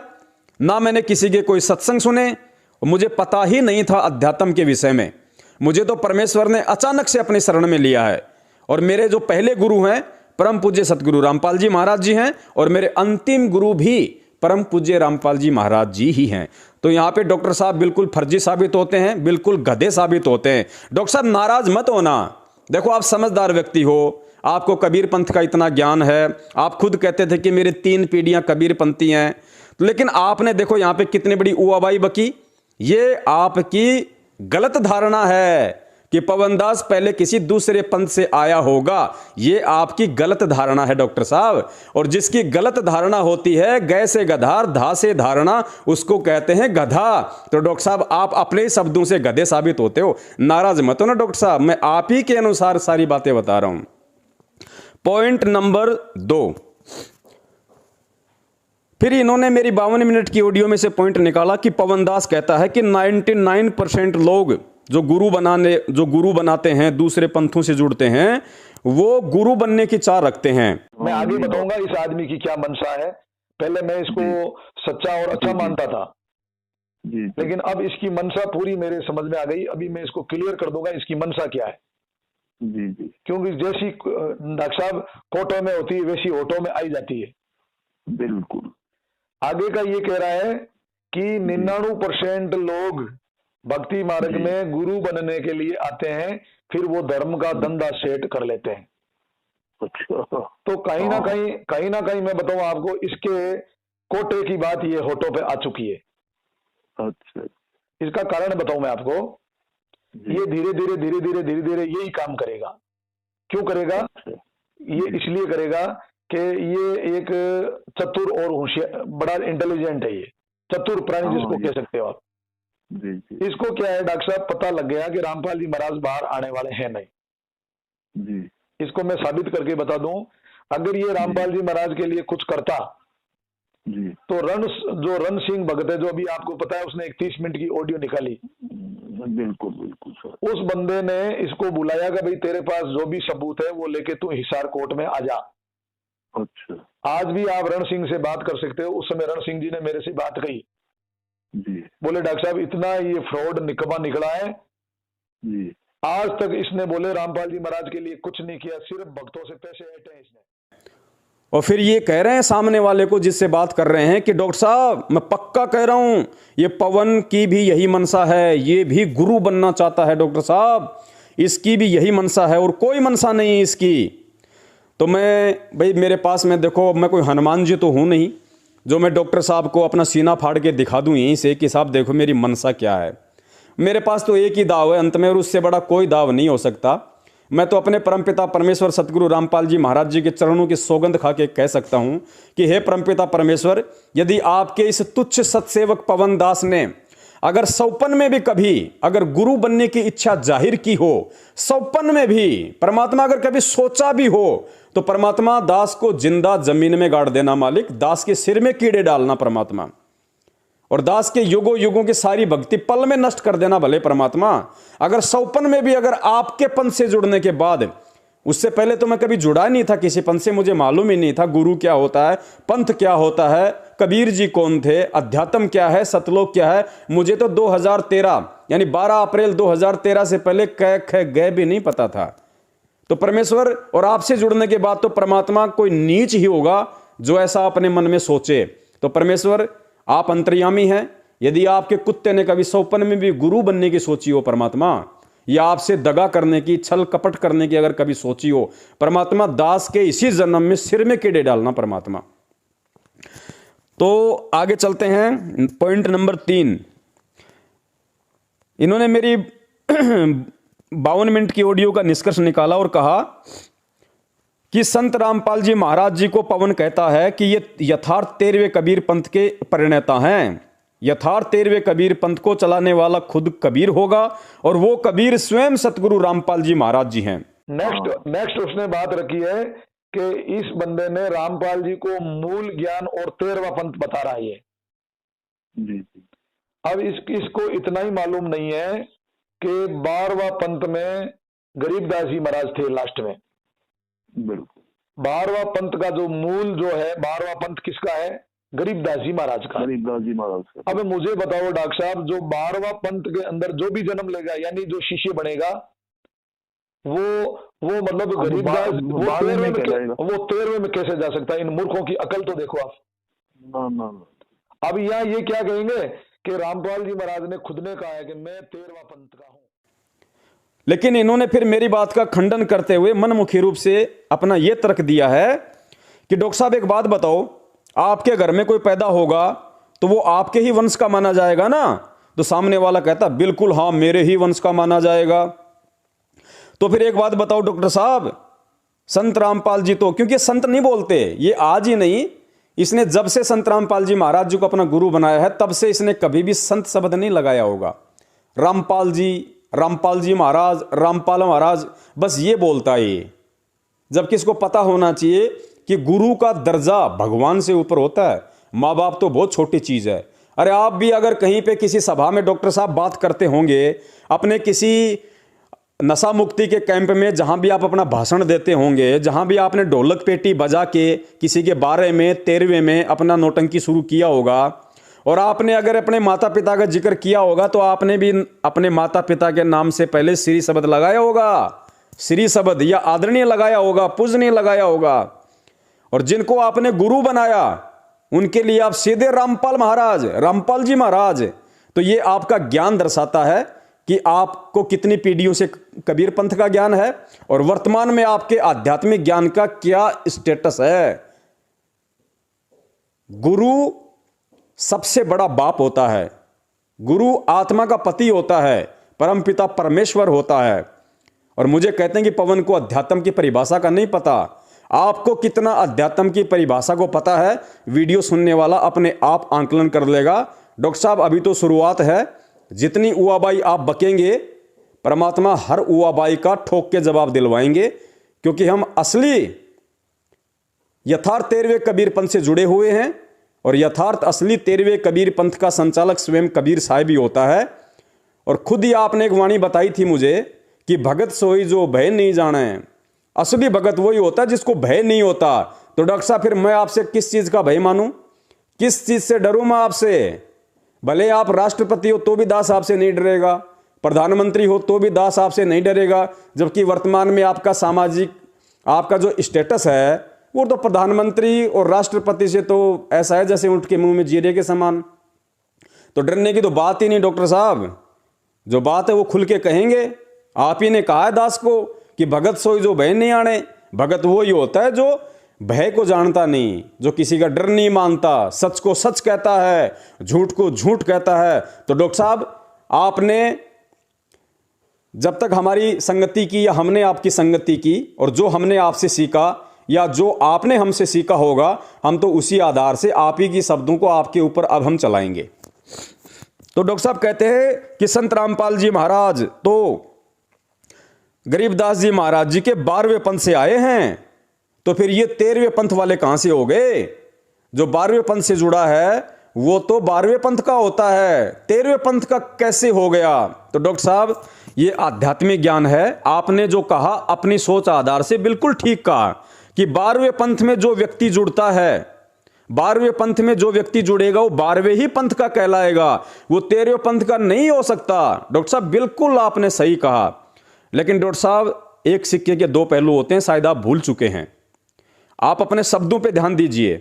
ना मैंने किसी के कोई सत्संग सुने। मुझे पता ही नहीं था अध्यात्म के विषय में। मुझे तो परमेश्वर ने अचानक से अपने शरण में लिया है। और मेरे जो पहले गुरु हैं परम पूज्य सतगुरु रामपाल जी महाराज जी हैं, और मेरे अंतिम गुरु भी परम पूज्य रामपाल जी महाराज जी ही हैं। तो यहां पे डॉक्टर साहब बिल्कुल फर्जी साबित होते हैं, बिल्कुल गधे साबित होते हैं। डॉक्टर साहब नाराज मत होना। देखो आप समझदार व्यक्ति हो, आपको कबीर पंथ का इतना ज्ञान है। आप खुद कहते थे कि मेरी 3 पीढ़ियां कबीर पंथी हैं, लेकिन आपने देखो यहां पे कितनी बड़ी उआबाई बकी। ये आपकी गलत धारणा है कि पवन दास पहले किसी दूसरे पंथ से आया होगा। ये आपकी गलत धारणा है डॉक्टर साहब। और जिसकी गलत धारणा होती है, गै से गधार, धा से धारणा, उसको कहते हैं गधा। तो डॉक्टर साहब आप अपने ही शब्दों से गधे साबित होते हो। नाराज मत हो ना डॉक्टर साहब, मैं आप ही के अनुसार सारी बातें बता रहा हूं। पॉइंट नंबर 2, फिर इन्होंने मेरी 52 मिनट की ऑडियो में से पॉइंट निकाला कि पवन दास कहता है कि 99% लोग जो गुरु बनाते हैं, दूसरे पंथों से जुड़ते हैं, वो गुरु बनने की चाह रखते हैं।
मैं आगे बताऊंगा इस आदमी की क्या मंशा है। पहले मैं इसको सच्चा और अच्छा मानता था, लेकिन अब इसकी मंशा पूरी मेरे समझ में आ गई। अभी मैं इसको क्लियर कर दूंगा इसकी मंशा क्या है।
जी जी,
क्योंकि जैसी डॉक्टर साहब कोटो में होती है वैसी ऑटो में आई जाती है।
बिल्कुल।
आगे का ये कह रहा है कि 99% लोग भक्ति मार्ग में गुरु बनने के लिए आते हैं, फिर वो धर्म का धंधा सेट कर लेते हैं।
अच्छा,
तो कहीं ना कहीं मैं बताऊं आपको, इसके कोटे की बात ये होठों पे आ चुकी है।
अच्छा,
इसका कारण बताऊं मैं आपको। ये धीरे धीरे यही काम करेगा। क्यों करेगा? ये इसलिए करेगा कि ये एक चतुर और होशियार, बड़ा इंटेलिजेंट है। ये चतुर प्राणी जिसको कह सकते हो आप। इसको क्या है डॉक्टर साहब, पता लग गया कि रामपाल जी महाराज बाहर आने वाले हैं नहीं जी। इसको मैं साबित करके बता दूं, अगर ये रामपाल जी महाराज के लिए कुछ करता जी, तो रण सिंह भगत है, जो अभी आपको पता है, उसने एक 30 मिनट की ऑडियो निकाली।
बिल्कुल बिल्कुल सर।
उस बंदे ने इसको बुलाया कि भाई तेरे पास जो भी सबूत है वो लेके तू हिसार कोर्ट में आ जा।
अच्छा, आज
भी आप रण सिंह से बात कर सकते हो। उस समय रण सिंह जी ने मेरे से बात कही जी। बोले डॉक्टर साहब इतना ये फ्रॉड निकम्मा निकला है जी, आज तक इसने बोले रामपाल जी महाराज के लिए कुछ नहीं किया, सिर्फ भक्तों से पैसे ऐंठे हैं इसने।
और फिर ये कह रहे हैं सामने वाले को जिससे बात कर रहे हैं कि डॉक्टर साहब मैं पक्का कह रहा हूं, ये पवन की भी यही मनसा है, ये भी गुरु बनना चाहता है डॉक्टर साहब, इसकी भी यही मनसा है और कोई मनसा नहीं है इसकी। तो मैं भाई मेरे पास में देखो, मैं कोई हनुमान जी तो हूं नहीं जो मैं डॉक्टर साहब को अपना सीना फाड़ के दिखा दूं यहीं से कि साहब देखो मेरी मनसा क्या है। मेरे पास तो एक ही दाव है अंत में, और उससे बड़ा कोई दाव नहीं हो सकता। मैं तो अपने परमपिता परमेश्वर सतगुरु रामपाल जी महाराज जी के चरणों की सौगंध खा के कह सकता हूं कि हे परमपिता परमेश्वर, यदि आपके इस तुच्छ सत्सेवक पवन दास ने अगर सौपन में भी कभी अगर गुरु बनने की इच्छा जाहिर की हो, सौपन में भी परमात्मा अगर कभी सोचा भी हो, तो परमात्मा दास को जिंदा जमीन में गाड़ देना मालिक, दास के सिर में कीड़े डालना परमात्मा, और दास के युगों युगों की सारी भक्ति पल में नष्ट कर देना भले परमात्मा। अगर सौपन में भी अगर आपके पंथ से जुड़ने के बाद, उससे पहले तो मैं कभी जुड़ा नहीं था किसी पंथ से, मुझे मालूम ही नहीं था गुरु क्या होता है, पंथ क्या होता है, कबीर जी कौन थे, अध्यात्म क्या है, सतलोक क्या है। मुझे तो 2013 यानी 12 अप्रैल 2013 से पहले गए भी नहीं पता था। तो परमेश्वर और आपसे जुड़ने के बाद तो परमात्मा कोई नीच ही होगा जो ऐसा अपने मन में सोचे। तो परमेश्वर आप अंतर्यामी हैं। यदि आपके कुत्ते ने कभी सौपन में भी गुरु बनने की सोची हो परमात्मा, या आपसे दगा करने की, छल कपट करने की अगर कभी सोची हो परमात्मा, दास के इसी जन्म में सिर में कीड़े डालना परमात्मा। तो आगे चलते हैं, पॉइंट नंबर 3। इन्होंने मेरी 52 मिनट की ऑडियो का निष्कर्ष निकाला और कहा कि संत रामपाल जी महाराज जी को पवन कहता है कि ये यथार्थ 13वें कबीर पंथ के प्रणेता हैं। यथार्थ 13वें कबीर पंथ को चलाने वाला खुद कबीर होगा और वो कबीर स्वयं सतगुरु रामपाल जी महाराज जी हैं।
नेक्स्ट उसने बात रखी है कि इस बंदे ने रामपाल जी को मूल ज्ञान और 13वां पंथ बता रहा है।
जी।
अब इसको इतना ही मालूम नहीं है कि 12वां पंथ में गरीबदास जी महाराज थे लास्ट में।
बिल्कुल।
12वां पंथ का जो मूल जो है, 12वां पंथ किसका है? गरीबदास जी महाराज का।
गरीबदास जी महाराज का।
अब मुझे बताओ डॉक्टर साहब, जो 12वां पंथ के अंदर जो भी जन्म लेगा, यानी जो शिष्य बनेगा, वो मतलब गरीबदास वो 13वें में कैसे जा सकता है? इन मूर्खों की अकल तो देखो आप।
ना।
अब यहाँ ये क्या कहेंगे कि रामपाल जी महाराज ने खुद ने कहा है कि मैं 13वां पंथ का हूं।
लेकिन इन्होंने फिर मेरी बात का खंडन करते हुए मनमुखी रूप से अपना यह तर्क दिया है कि डॉक्टर साहब एक बात बताओ, आपके घर में कोई पैदा होगा तो वो आपके ही वंश का माना जाएगा ना? तो सामने वाला कहता बिल्कुल हाँ, मेरे ही वंश का माना जाएगा। तो फिर एक बात बताओ डॉक्टर साहब, संत रामपाल जी तो, क्योंकि संत नहीं बोलते, ये आज ही नहीं, इसने जब से संत रामपाल जी महाराज जी को अपना गुरु बनाया है तब से इसने कभी भी संत शब्द नहीं लगाया होगा। रामपाल जी महाराज, रामपाल महाराज, बस ये बोलता है। जबकि इसको पता होना चाहिए कि गुरु का दर्जा भगवान से ऊपर होता है। माँ बाप तो बहुत छोटी चीज है। अरे आप भी अगर कहीं पे किसी सभा में डॉक्टर साहब बात करते होंगे, अपने किसी नशा मुक्ति के कैंप में जहां भी आप अपना भाषण देते होंगे, जहां भी आपने ढोलक पेटी बजा के किसी के बारे में 13वें में अपना नौटंकी शुरू किया होगा, और आपने अगर अपने माता पिता का जिक्र किया होगा तो आपने भी अपने माता पिता के नाम से पहले श्री शब्द लगाया होगा, श्री शब्द या आदरणीय लगाया होगा, पूजनीय लगाया होगा। और जिनको आपने गुरु बनाया उनके लिए आप सीधे रामपाल महाराज, रामपाल जी महाराज। तो ये आपका ज्ञान दर्शाता है कि आपको कितनी पीढ़ियों से कबीर पंथ का ज्ञान है और वर्तमान में आपके आध्यात्मिक ज्ञान का क्या स्टेटस है। गुरु सबसे बड़ा बाप होता है, गुरु आत्मा का पति होता है, परमपिता परमेश्वर होता है। और मुझे कहते हैं कि पवन को अध्यात्म की परिभाषा का नहीं पता। आपको कितना अध्यात्म की परिभाषा को पता है, वीडियो सुनने वाला अपने आप आंकलन कर लेगा। डॉक्टर साहब अभी तो शुरुआत है, जितनी उआबाई आप बकेंगे परमात्मा हर उआबाई का ठोक के जवाब दिलवाएंगे, क्योंकि हम असली यथार्थ 13वें कबीर पंथ से जुड़े हुए हैं। और यथार्थ असली 13वें कबीर पंथ का संचालक स्वयं कबीर साहिब ही होता है। और खुद ही आपने एक वाणी बताई थी मुझे कि भगत सोई जो भय नहीं जाने। असली भगत वही होता है जिसको भय नहीं होता। तो डॉक्टर साहब फिर मैं आपसे किस चीज का भय मानूं, किस चीज से डरूं मैं आपसे? भले आप राष्ट्रपति हो तो भी दास आपसे नहीं डरेगा, प्रधानमंत्री हो तो भी दास आपसे नहीं डरेगा। जबकि वर्तमान में आपका सामाजिक, आपका जो स्टेटस है वो तो प्रधानमंत्री और राष्ट्रपति से तो ऐसा है जैसे ऊंट के मुंह में जीरे के समान। तो डरने की तो बात ही नहीं डॉक्टर साहब, जो बात है वो खुल के कहेंगे। आप ही ने कहा है दास को कि भगत सोई जो भय नहीं आने। भगत वो ही होता है जो भय को जानता नहीं, जो किसी का डर नहीं मानता, सच को सच कहता है, झूठ को झूठ कहता है। तो डॉक्टर साहब आपने जब तक हमारी संगति की या हमने आपकी संगति की, और जो हमने आपसे सीखा या जो आपने हमसे सीखा होगा, हम तो उसी आधार से आप ही की शब्दों को आपके ऊपर अब हम चलाएंगे। तो डॉक्टर साहब कहते हैं कि संत रामपाल जी महाराज तो गरीबदास जी महाराज जी के 12वें पंथ से आए हैं। तो फिर ये 13वें पंथ वाले कहां से हो गए? जो 12वें पंथ से जुड़ा है वो तो 12वें पंथ का होता है, 13वें पंथ का कैसे हो गया? तो डॉक्टर साहब ये आध्यात्मिक ज्ञान है। आपने जो कहा अपनी सोच आधार से बिल्कुल ठीक कहा कि 12वें पंथ में जो व्यक्ति जुड़ता है, 12वें पंथ में जो व्यक्ति जुड़ेगा वो 12वें ही पंथ का कहलाएगा, वो 13वें पंथ का नहीं हो सकता। डॉक्टर साहब बिल्कुल आपने सही कहा। लेकिन डॉक्टर साहब एक सिक्के के दो पहलू होते हैं, शायद आप भूल चुके हैं। आप अपने शब्दों पे ध्यान दीजिए।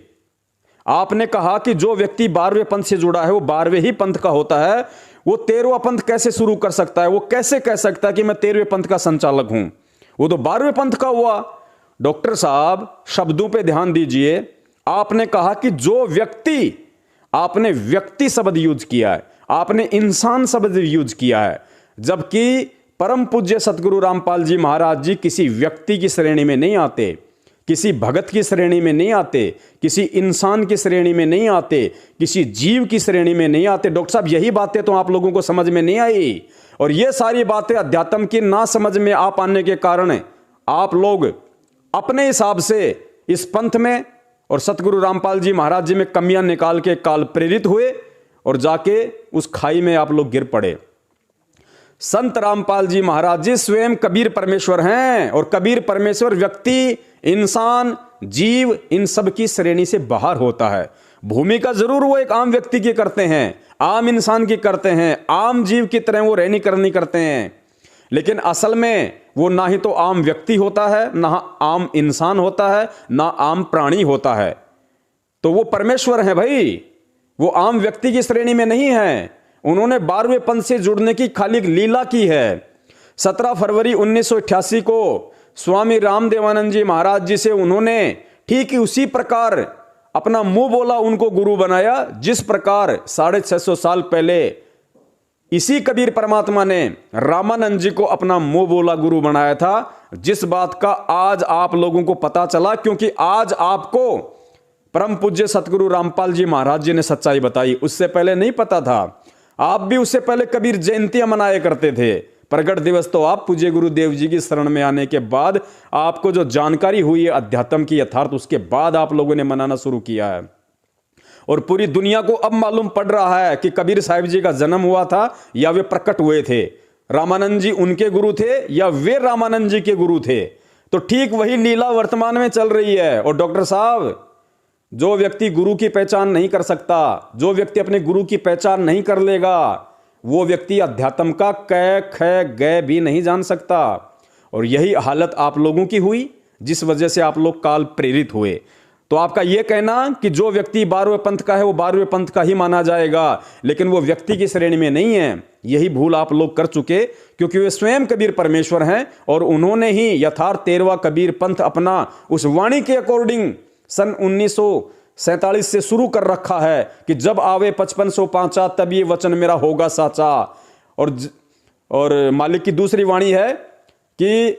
आपने कहा कि जो व्यक्ति 12वें पंथ से जुड़ा है वो 12वें ही पंथ का होता है, वो 13वां पंथ कैसे शुरू कर सकता है? वो कैसे कह सकता है कि मैं 13वें पंथ का संचालक हूं? वो तो 12वें पंथ का हुआ। डॉक्टर साहब, शब्दों पे ध्यान दीजिए। आपने कहा कि जो व्यक्ति, आपने व्यक्ति शब्द यूज किया है, आपने इंसान शब्द यूज किया है, जबकि परम पूज्य सतगुरु रामपाल जी महाराज जी किसी व्यक्ति की श्रेणी में नहीं आते, किसी भगत की श्रेणी में नहीं आते, किसी इंसान की श्रेणी में नहीं आते, किसी जीव की श्रेणी में नहीं आते। डॉक्टर साहब, यही बातें तो आप लोगों को समझ में नहीं आई, और ये सारी बातें अध्यात्म की ना समझ में आ पाने के कारण आप लोग अपने हिसाब से इस पंथ में और सतगुरु रामपाल जी महाराज जी में कमियां निकाल के काल प्रेरित हुए और जाके उस खाई में आप लोग गिर पड़े। संत रामपाल जी महाराज जी स्वयं कबीर परमेश्वर हैं, और कबीर परमेश्वर व्यक्ति, इंसान, जीव, इन सब की श्रेणी से बाहर होता है। भूमिका जरूर वो एक आम व्यक्ति की करते हैं, आम इंसान की करते हैं, आम जीव की तरह वो रहनी करनी करते हैं, लेकिन असल में वो ना ही तो आम व्यक्ति होता है, ना आम इंसान होता है, ना आम प्राणी होता है। तो वो परमेश्वर है भाई, वो आम व्यक्ति की श्रेणी में नहीं है। उन्होंने 12वें पंथ से जुड़ने की खाली एक लीला की है। 17 फरवरी 1988 को स्वामी रामदेवानंद जी महाराज जी से उन्होंने ठीक उसी प्रकार अपना मुंह बोला उनको गुरु बनाया, जिस प्रकार 650 साल पहले इसी कबीर परमात्मा ने रामानंद जी को अपना मुंह बोला गुरु बनाया था। जिस बात का आज आप लोगों को पता चला, क्योंकि आज आपको परम पूज्य सतगुरु रामपाल जी महाराज जी ने सच्चाई बताई, उससे पहले नहीं पता था। आप भी उससे पहले कबीर जयंतियां मनाया करते थे, प्रगट दिवस तो आप पूज्य गुरुदेव जी की शरण में आने के बाद आपको जो जानकारी हुई है अध्यात्म की यथार्थ, उसके बाद आप लोगों ने मनाना शुरू किया है। और पूरी दुनिया को अब मालूम पड़ रहा है कि कबीर साहिब जी का जन्म हुआ था या वे प्रकट हुए थे, रामानंद जी उनके गुरु थे या वे रामानंद जी के गुरु थे। तो ठीक वही लीला वर्तमान में चल रही है। और डॉक्टर साहब, जो व्यक्ति गुरु की पहचान नहीं कर सकता, जो व्यक्ति अपने गुरु की पहचान नहीं कर लेगा, वो व्यक्ति अध्यात्म का कै ख गै भी नहीं जान सकता। और यही हालत आप लोगों की हुई, जिस वजह से आप लोग काल प्रेरित हुए। तो आपका यह कहना कि जो व्यक्ति 12वें पंथ का है वो 12वें पंथ का ही माना जाएगा, लेकिन वो व्यक्ति की श्रेणी में नहीं है, यही भूल आप लोग कर चुके, क्योंकि वे स्वयं कबीर परमेश्वर हैं और उन्होंने ही यथार्थ 13वां कबीर पंथ अपना उस वाणी के अकॉर्डिंग सन 1947 से शुरू कर रखा है कि जब आवे 5505 तब ये वचन मेरा होगा साचा। और मालिक की दूसरी वाणी है कि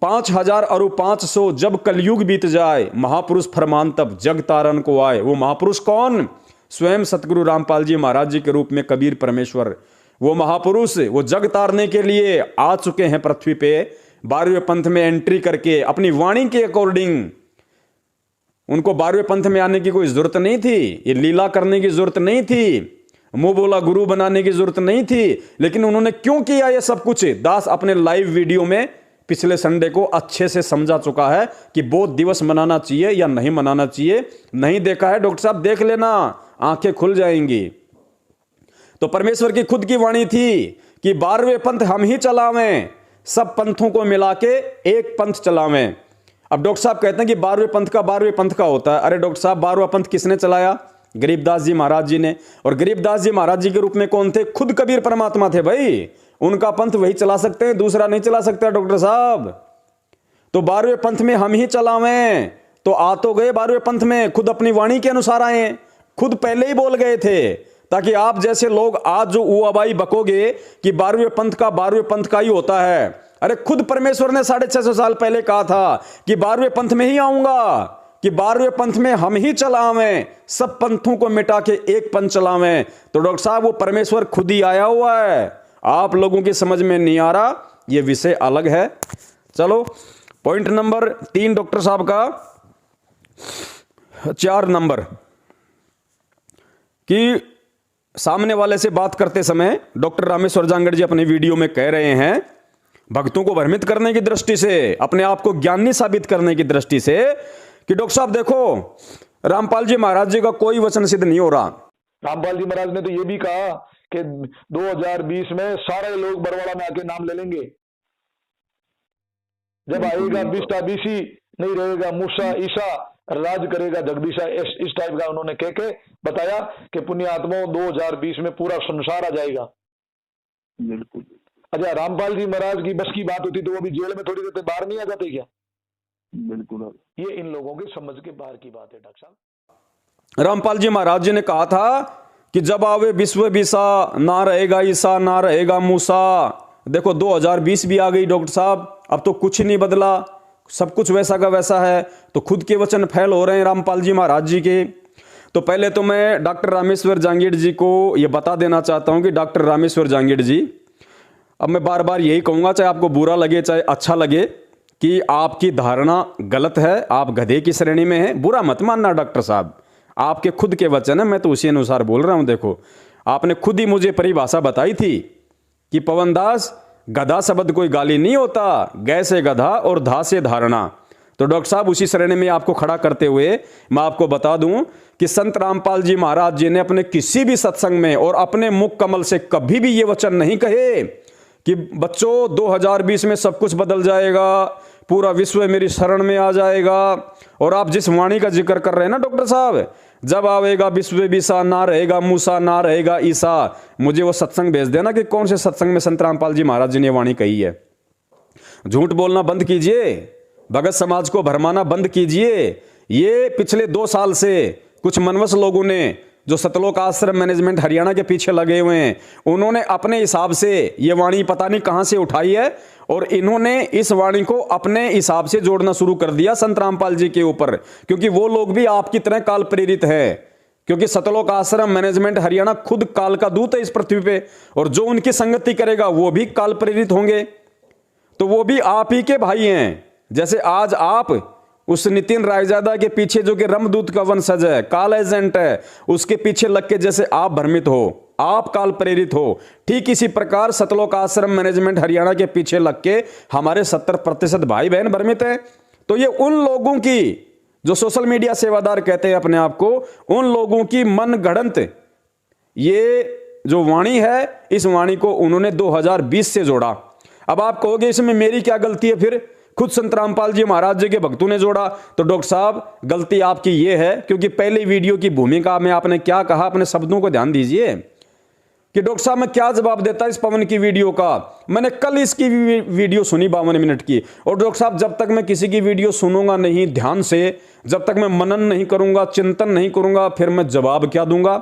5000 और 500 जब कलयुग बीत जाए, महापुरुष फरमान तब जग तारन को आए। वो महापुरुष कौन? स्वयं सतगुरु रामपाल जी महाराज जी के रूप में कबीर परमेश्वर, वो महापुरुष, वो जग तारने के लिए आ चुके हैं पृथ्वी पे, 12वें पंथ में एंट्री करके अपनी वाणी के अकॉर्डिंग। उनको 12वें पंथ में आने की कोई जरूरत नहीं थी, ये लीला करने की जरूरत नहीं थी, मुंह बोला गुरु बनाने की जरूरत नहीं थी। लेकिन उन्होंने क्यों किया ये सब कुछ, दास अपने लाइव वीडियो में पिछले संडे को अच्छे से समझा चुका है कि बोध दिवस मनाना चाहिए या नहीं मनाना चाहिए। नहीं देखा है डॉक्टर साहब, देख लेना, आंखें खुल जाएंगी। तो परमेश्वर की खुद की वाणी थी कि 12वें पंथ हम ही चलावें, सब पंथों को मिला के एक पंथ चलावें। अब डॉक्टर साहब कहते हैं कि 12वें पंथ का 12वें पंथ का होता है। अरे डॉक्टर साहब, 12वां पंथ किसने चलाया? गरीबदास जी महाराज जी ने। और गरीबदास जी महाराज जी के रूप में कौन थे? खुद कबीर परमात्मा थे भाई। उनका पंथ वही चला सकते हैं, दूसरा नहीं चला सकता डॉक्टर साहब। तो 12वें पंथ में हम ही चलावें, तो आ तो गए 12वें पंथ में, खुद अपनी वाणी के अनुसार आए, खुद पहले ही बोल गए थे, ताकि आप जैसे लोग आज जो उबाई बकोगे कि 12वें पंथ का 12वें पंथ का ही होता है। अरे खुद परमेश्वर ने 650 साल पहले कहा था कि 12वें पंथ में ही आऊंगा, कि 12वें पंथ में हम ही चलावें, सब पंथों को मिटा के एक पंथ चलावें। तो डॉक्टर साहब, वो परमेश्वर खुद ही आया हुआ है, आप लोगों की समझ में नहीं आ रहा, ये विषय अलग है। चलो पॉइंट नंबर 3 डॉक्टर साहब का 4 नंबर, कि सामने वाले से बात करते समय डॉक्टर रामेश्वर जांगड़ जी अपने वीडियो में कह रहे हैं, भक्तों को भ्रमित करने की दृष्टि से, अपने आप को ज्ञानी साबित करने की दृष्टि से, कि डॉक्टर साहब देखो, रामपाल जी महाराज जी का कोई वचन सिद्ध नहीं हो रहा।
रामपाल जी महाराज ने तो ये भी कहा कि 2020 में सारे लोग बरवाड़ा में आके नाम ले लेंगे, जब आएगा 20 बीसी नहीं रहेगा, मूसा ईसा राज करेगा जगदीशा, इस टाइप का उन्होंने कह के बताया कि पुण्यात्माओं 2020 में पूरा संसार आ जाएगा।
बिल्कुल।
अच्छा, रामपाल जी महाराज की बस की बात होती तो वो भी जेल में थोड़ी देर बाहर नहीं आ जाते क्या?
बिल्कुल।
ये इन लोगों की समझ के बाहर की बात है डॉक्टर साहब।
रामपाल जी महाराज जी ने कहा था कि जब आवे विश्व विसा, ना रहेगा ईसा ना रहेगा मूसा। देखो 2020 भी आ गई डॉक्टर साहब, अब तो कुछ नहीं बदला, सब कुछ वैसा का वैसा है। तो खुद के वचन फैल हो रहे हैं रामपाल जी महाराज जी के। तो पहले तो मैं डॉक्टर रामेश्वर जांगीड़ जी को यह बता देना चाहता हूं कि डॉक्टर रामेश्वर जांगीड़ जी, अब मैं बार बार यही कहूंगा, चाहे आपको बुरा लगे चाहे अच्छा लगे, कि आपकी धारणा गलत है, आप गधे की श्रेणी में हैं। बुरा मत मानना डॉक्टर साहब, आपके खुद के वचन है, मैं तो उसी अनुसार बोल रहा हूं। देखो, आपने खुद ही मुझे परिभाषा बताई थी कि पवन दास, गधा शब्द कोई गाली नहीं होता, गै से गधा और धा से धारणा। तो डॉक्टर साहब उसी श्रेणी में आपको खड़ा करते हुए मैं आपको बता दूं कि संत रामपाल जी महाराज जी ने अपने किसी भी सत्संग में और अपने मुख कमल से कभी भी ये वचन नहीं कहे कि बच्चों 2020 में सब कुछ बदल जाएगा, पूरा विश्व मेरी शरण में आ जाएगा। और आप जिस वाणी का जिक्र कर रहे हैं ना डॉक्टर साहब, जब आवेगा विश्व विसा, ना रहेगा मूसा ना रहेगा ईसा, मुझे वो सत्संग भेज देना कि कौन से सत्संग में संत रामपाल जी महाराज जी ने वाणी कही है। झूठ बोलना बंद कीजिए, भगत समाज को भरमाना बंद कीजिए। ये पिछले 2 साल से कुछ मनवस लोगों ने जो सतलोक आश्रम मैनेजमेंट हरियाणा के पीछे लगे हुए हैं, उन्होंने अपने हिसाब से ये वाणी पता नहीं कहां से उठाई है और इन्होंने इस वाणी को अपने हिसाब से जोड़ना शुरू कर दिया संत रामपाल जी के ऊपर, क्योंकि वो लोग भी आपकी तरह काल प्रेरित है। क्योंकि सतलोक आश्रम मैनेजमेंट हरियाणा खुद काल का दूत है इस पृथ्वी पे, और जो उनकी संगति करेगा वो भी काल प्रेरित होंगे। तो वो भी आप ही के भाई हैं। जैसे आज आप उस नितिन रायजादा के पीछे, जो कि रमदूत का वंशज है, काल एजेंट है, उसके पीछे लग के जैसे आप भ्रमित हो, आप काल प्रेरित हो, ठीक इसी प्रकार सतलोक आश्रम मैनेजमेंट हरियाणा के पीछे लग के हमारे 70% भाई बहन भ्रमित हैं। तो ये उन लोगों की, जो सोशल मीडिया सेवादार कहते हैं अपने आप को, उन लोगों की मन गढ़ंत ये जो वाणी है, इस वाणी को उन्होंने 2020 से जोड़ा। अब आप कहोगे इसमें मेरी क्या गलती है? फिर खुद संत रामपाल जी महाराज जी के भक्तों ने जोड़ा। तो डॉक्टर साहब गलती आपकी ये है, क्योंकि पहली वीडियो की भूमिका में आपने क्या कहा, अपने शब्दों को ध्यान दीजिए कि डॉक्टर साहब मैं क्या जवाब देता इस पवन की वीडियो का। मैंने कल इसकी वीडियो सुनी 52 मिनट की, और डॉक्टर साहब जब तक मैं किसी की वीडियो सुनूंगा नहीं ध्यान से, जब तक मैं मनन नहीं करूंगा, चिंतन नहीं करूंगा, फिर मैं जवाब क्या दूंगा?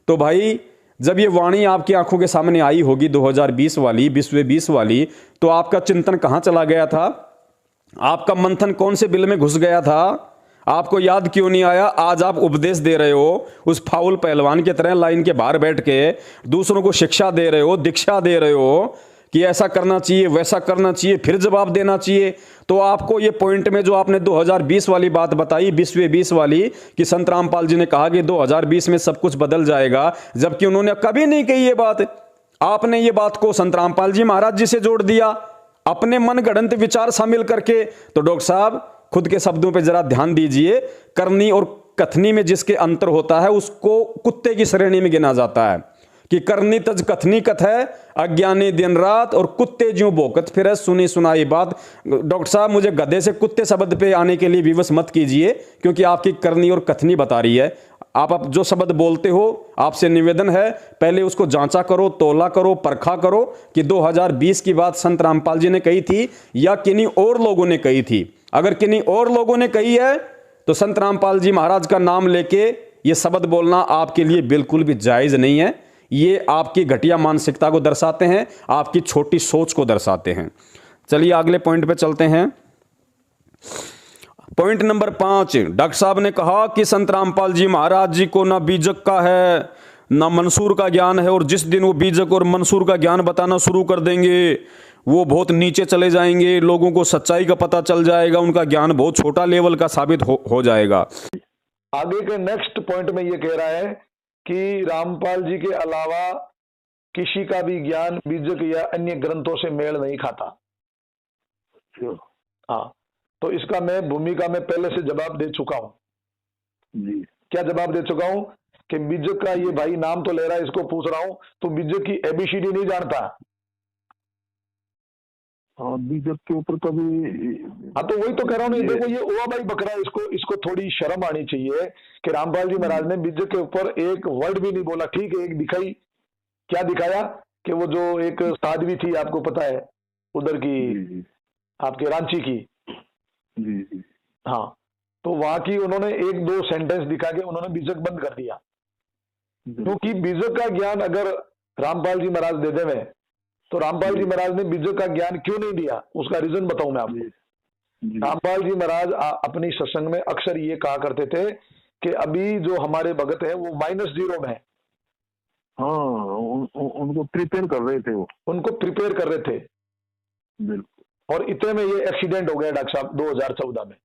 तो भाई जब ये वाणी आपकी आंखों के सामने आई होगी 2020 वाली, विश्व 20 वाली, तो आपका चिंतन कहां चला गया था? आपका मंथन कौन से बिल में घुस गया था? आपको याद क्यों नहीं आया? आज आप उपदेश दे रहे हो उस फाउल पहलवान की तरह, लाइन के बाहर बैठ के दूसरों को शिक्षा दे रहे हो, दीक्षा दे रहे हो कि ऐसा करना चाहिए, वैसा करना चाहिए, फिर जवाब देना चाहिए। तो आपको ये पॉइंट में जो आपने 2020 वाली बात बताई, विश्व 20 वाली, कि संत रामपाल जी ने कहा कि 2020 में सब कुछ बदल जाएगा, जबकि उन्होंने कभी नहीं कही ये बात। आपने ये बात को संत रामपाल जी महाराज जी से जोड़ दिया, अपने मन गढ़ंत विचार शामिल करके। तो डॉक्टर साहब खुद के शब्दों पे जरा ध्यान दीजिए। करनी और कथनी में जिसके अंतर होता है उसको कुत्ते की श्रेणी में गिना जाता है कि करनी तज कथनी कथ है, अज्ञानी दिन रात और कुत्ते ज्यों भोकत फिर है, सुनी सुनाई बात। डॉक्टर साहब मुझे गधे से कुत्ते शब्द पे आने के लिए विवश मत कीजिए, क्योंकि आपकी करनी और कथनी बता रही है। आप जो शब्द बोलते हो, आपसे निवेदन है पहले उसको जांचा करो, तोला करो, परखा करो कि 2020 की बात संत रामपाल जी ने कही थी या किन्हीं और लोगों ने कही थी। अगर किन्हीं और लोगों ने कही है तो संत रामपाल जी महाराज का नाम लेके ये शब्द बोलना आपके लिए बिल्कुल भी जायज नहीं है। ये आपकी घटिया मानसिकता को दर्शाते हैं, आपकी छोटी सोच को दर्शाते हैं। चलिए अगले पॉइंट पे चलते हैं। पॉइंट नंबर 5, डॉक्टर साहब ने कहा कि संत रामपाल जी महाराज जी को ना बीजक का है ना मंसूर का ज्ञान है, और जिस दिन वो बीजक और मंसूर का ज्ञान बताना शुरू कर देंगे वो बहुत नीचे चले जाएंगे, लोगों को सच्चाई का पता चल जाएगा, उनका ज्ञान बहुत छोटा लेवल का साबित हो जाएगा।
आगे के नेक्स्ट पॉइंट में ये कह रहा है कि रामपाल जी के अलावा किसी का भी ज्ञान बीजक या अन्य ग्रंथों से मेल नहीं खाता। हाँ, तो इसका मैं भूमिका में पहले से जवाब दे चुका हूं जी। क्या जवाब दे चुका हूं कि बीजक का ये भाई नाम तो ले रहा है, इसको पूछ रहा हूं तो बीजक की एबीसीडी नहीं जानता।
हाँ, बीजक के ऊपर कभी।
हाँ, तो वही तो कह रहा हूँ। देखो ये ओवा भाई बकरा, इसको थोड़ी शर्म आनी चाहिए कि रामपाल जी महाराज ने बीजक के ऊपर एक वर्ड भी नहीं बोला। ठीक है, एक दिखाई, क्या दिखाया कि वो जो एक साध्वी थी, आपको पता है उधर की, आपके रांची की,
जी।
हाँ, तो वहां की उन्होंने एक दो सेंटेंस दिखा के उन्होंने बीजक बंद कर दिया। क्योंकि बीजक का ज्ञान अगर रामपाल जी महाराज दे देवे तो रामपाल जी महाराज ने बीजक का ज्ञान क्यों नहीं दिया, उसका रीजन बताऊं मैं आपको। रामपाल जी महाराज अपनी सत्संग में अक्सर ये कहा करते थे कि अभी जो हमारे भगत है वो -0 में है।
हाँ, उनको प्रिपेयर कर रहे थे, वो
उनको प्रिपेयर कर रहे थे।
बिल्कुल।
और इतने में ये एक्सीडेंट हो गया डॉक्टर साहब 2014 में।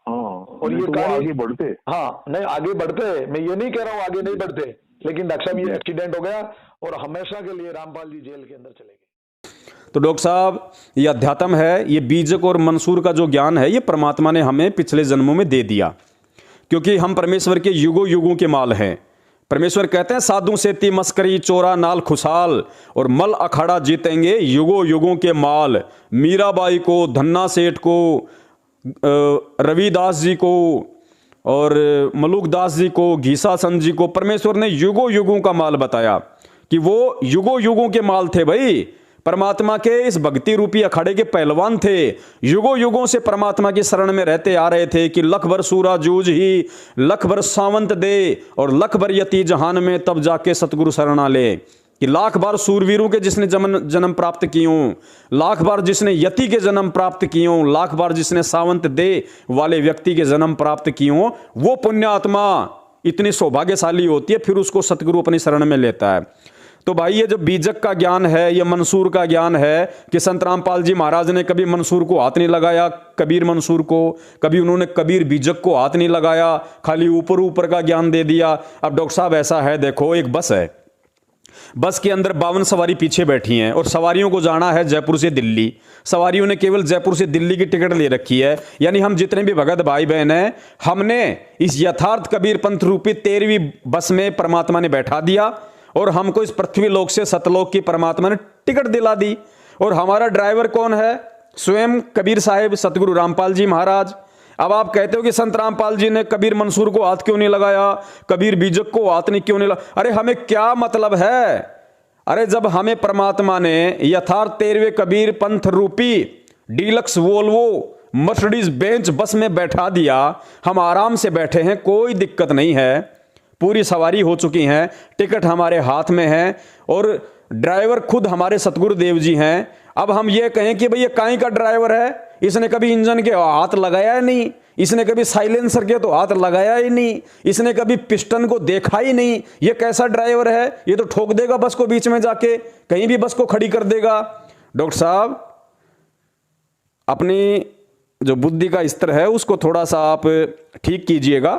हाँ,
और ये
तो आगे बढ़ते।
हाँ, नहीं आगे बढ़ते, मैं ये नहीं कह रहा हूँ आगे नहीं बढ़ते, लेकिन डॉक्टर साहब ये एक्सीडेंट हो गया और हमेशा के लिए रामपाल जी जेल के अंदर चले गए।
तो डॉक्टर साहब, ये अध्यात्म है, ये बीजक और मंसूर का जो ज्ञान है, ये परमात्मा ने हमें पिछले जन्मों में दे दिया, क्योंकि हम परमेश्वर के युगों युगों के माल हैं। परमेश्वर कहते हैं, साधु सेती मस्करी चोरा नाल खुशहाल और मल अखाड़ा जीतेंगे युगों युगों के माल। मीराबाई को, धन्ना सेठ को, रविदास जी को और मलुकदास जी को, घीसा संत जी को परमेश्वर ने युगों युगों का माल बताया कि वो युगों युगों के माल थे भाई। परमात्मा के इस भक्ति रूपी अखाड़े के पहलवान थे, युगों युगों से परमात्मा की शरण में रहते आ रहे थे कि लख भर सूरा जूझ ही लख भर सावंत दे और लख भर यति जहान में तब जाके सतगुरु शरणा ले। कि लाख बार सूरवीरों के जिसने जन्म प्राप्त कियों, लाख बार जिसने यति के जन्म प्राप्त कियों, लाख बार जिसने सावंत दे वाले व्यक्ति के जन्म प्राप्त कियों, वो पुण्य आत्मा इतनी सौभाग्यशाली होती है, फिर उसको सतगुरु अपनी शरण में लेता है। तो भाई ये जो बीजक का ज्ञान है, ये मंसूर का ज्ञान है कि संत रामपाल जी महाराज ने कभी मंसूर को हाथ नहीं लगाया, कबीर मंसूर को, कभी उन्होंने कबीर बीजक को हाथ नहीं लगाया, खाली ऊपर ऊपर का ज्ञान दे दिया। अब डॉक्टर साहब ऐसा है, देखो एक बस है, बस के अंदर 52 सवारी पीछे बैठी हैं और सवारियों को जाना है जयपुर से दिल्ली। सवारियों ने केवल जयपुर से दिल्ली की टिकट ले रखी है। यानी हम जितने भी भगत भाई बहन हैं, हमने इस यथार्थ कबीर पंथ रूपी 13वीं बस में परमात्मा ने बैठा दिया और हमको इस पृथ्वी लोक से सतलोक की परमात्मा ने टिकट दिला दी। और हमारा ड्राइवर कौन है? स्वयं कबीर साहिब सतगुरु रामपाल जी महाराज। अब आप कहते हो कि संत रामपाल जी ने कबीर मंसूर को हाथ क्यों नहीं लगाया, कबीर बीजक को हाथ नहीं क्यों नहीं लगाया? अरे हमें क्या मतलब है? अरे जब हमें परमात्मा ने यथार्थ 13वें कबीर पंथ रूपी डीलक्स वोल्वो मर्सिडीज बेंच बस में बैठा दिया, हम आराम से बैठे हैं, कोई दिक्कत नहीं है, पूरी सवारी हो चुकी है, टिकट हमारे हाथ में है और ड्राइवर खुद हमारे सतगुरु देव जी हैं। अब हम ये कहें कि भाई ये काहे का ड्राइवर है, इसने कभी इंजन के हाथ लगाया नहीं, इसने कभी साइलेंसर के तो हाथ लगाया ही नहीं, इसने कभी पिस्टन को देखा ही नहीं, ये कैसा ड्राइवर है? ये तो ठोक देगा बस को बीच में जाके, कहीं भी बस को खड़ी कर देगा। डॉक्टर साहब, अपनी जो बुद्धि का स्तर है उसको थोड़ा सा आप ठीक कीजिएगा,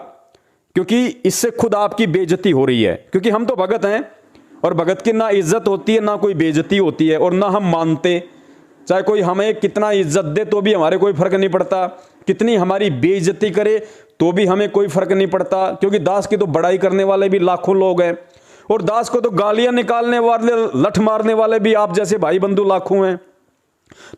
क्योंकि इससे खुद आपकी बेइज्जती हो रही है। क्योंकि हम तो भगत हैं और भगत की ना इज्जत होती है, ना कोई बेइज्जती होती है और ना हम मानते। चाहे कोई हमें कितना इज्जत दे तो भी हमारे कोई फर्क नहीं पड़ता, कितनी हमारी बेइज्जती करे तो भी हमें कोई फर्क नहीं पड़ता, क्योंकि दास की तो बड़ाई करने वाले भी लाखों लोग हैं और दास को तो गालियां निकालने वाले, लठ मारने वाले भी आप जैसे भाई बंधु लाखों हैं।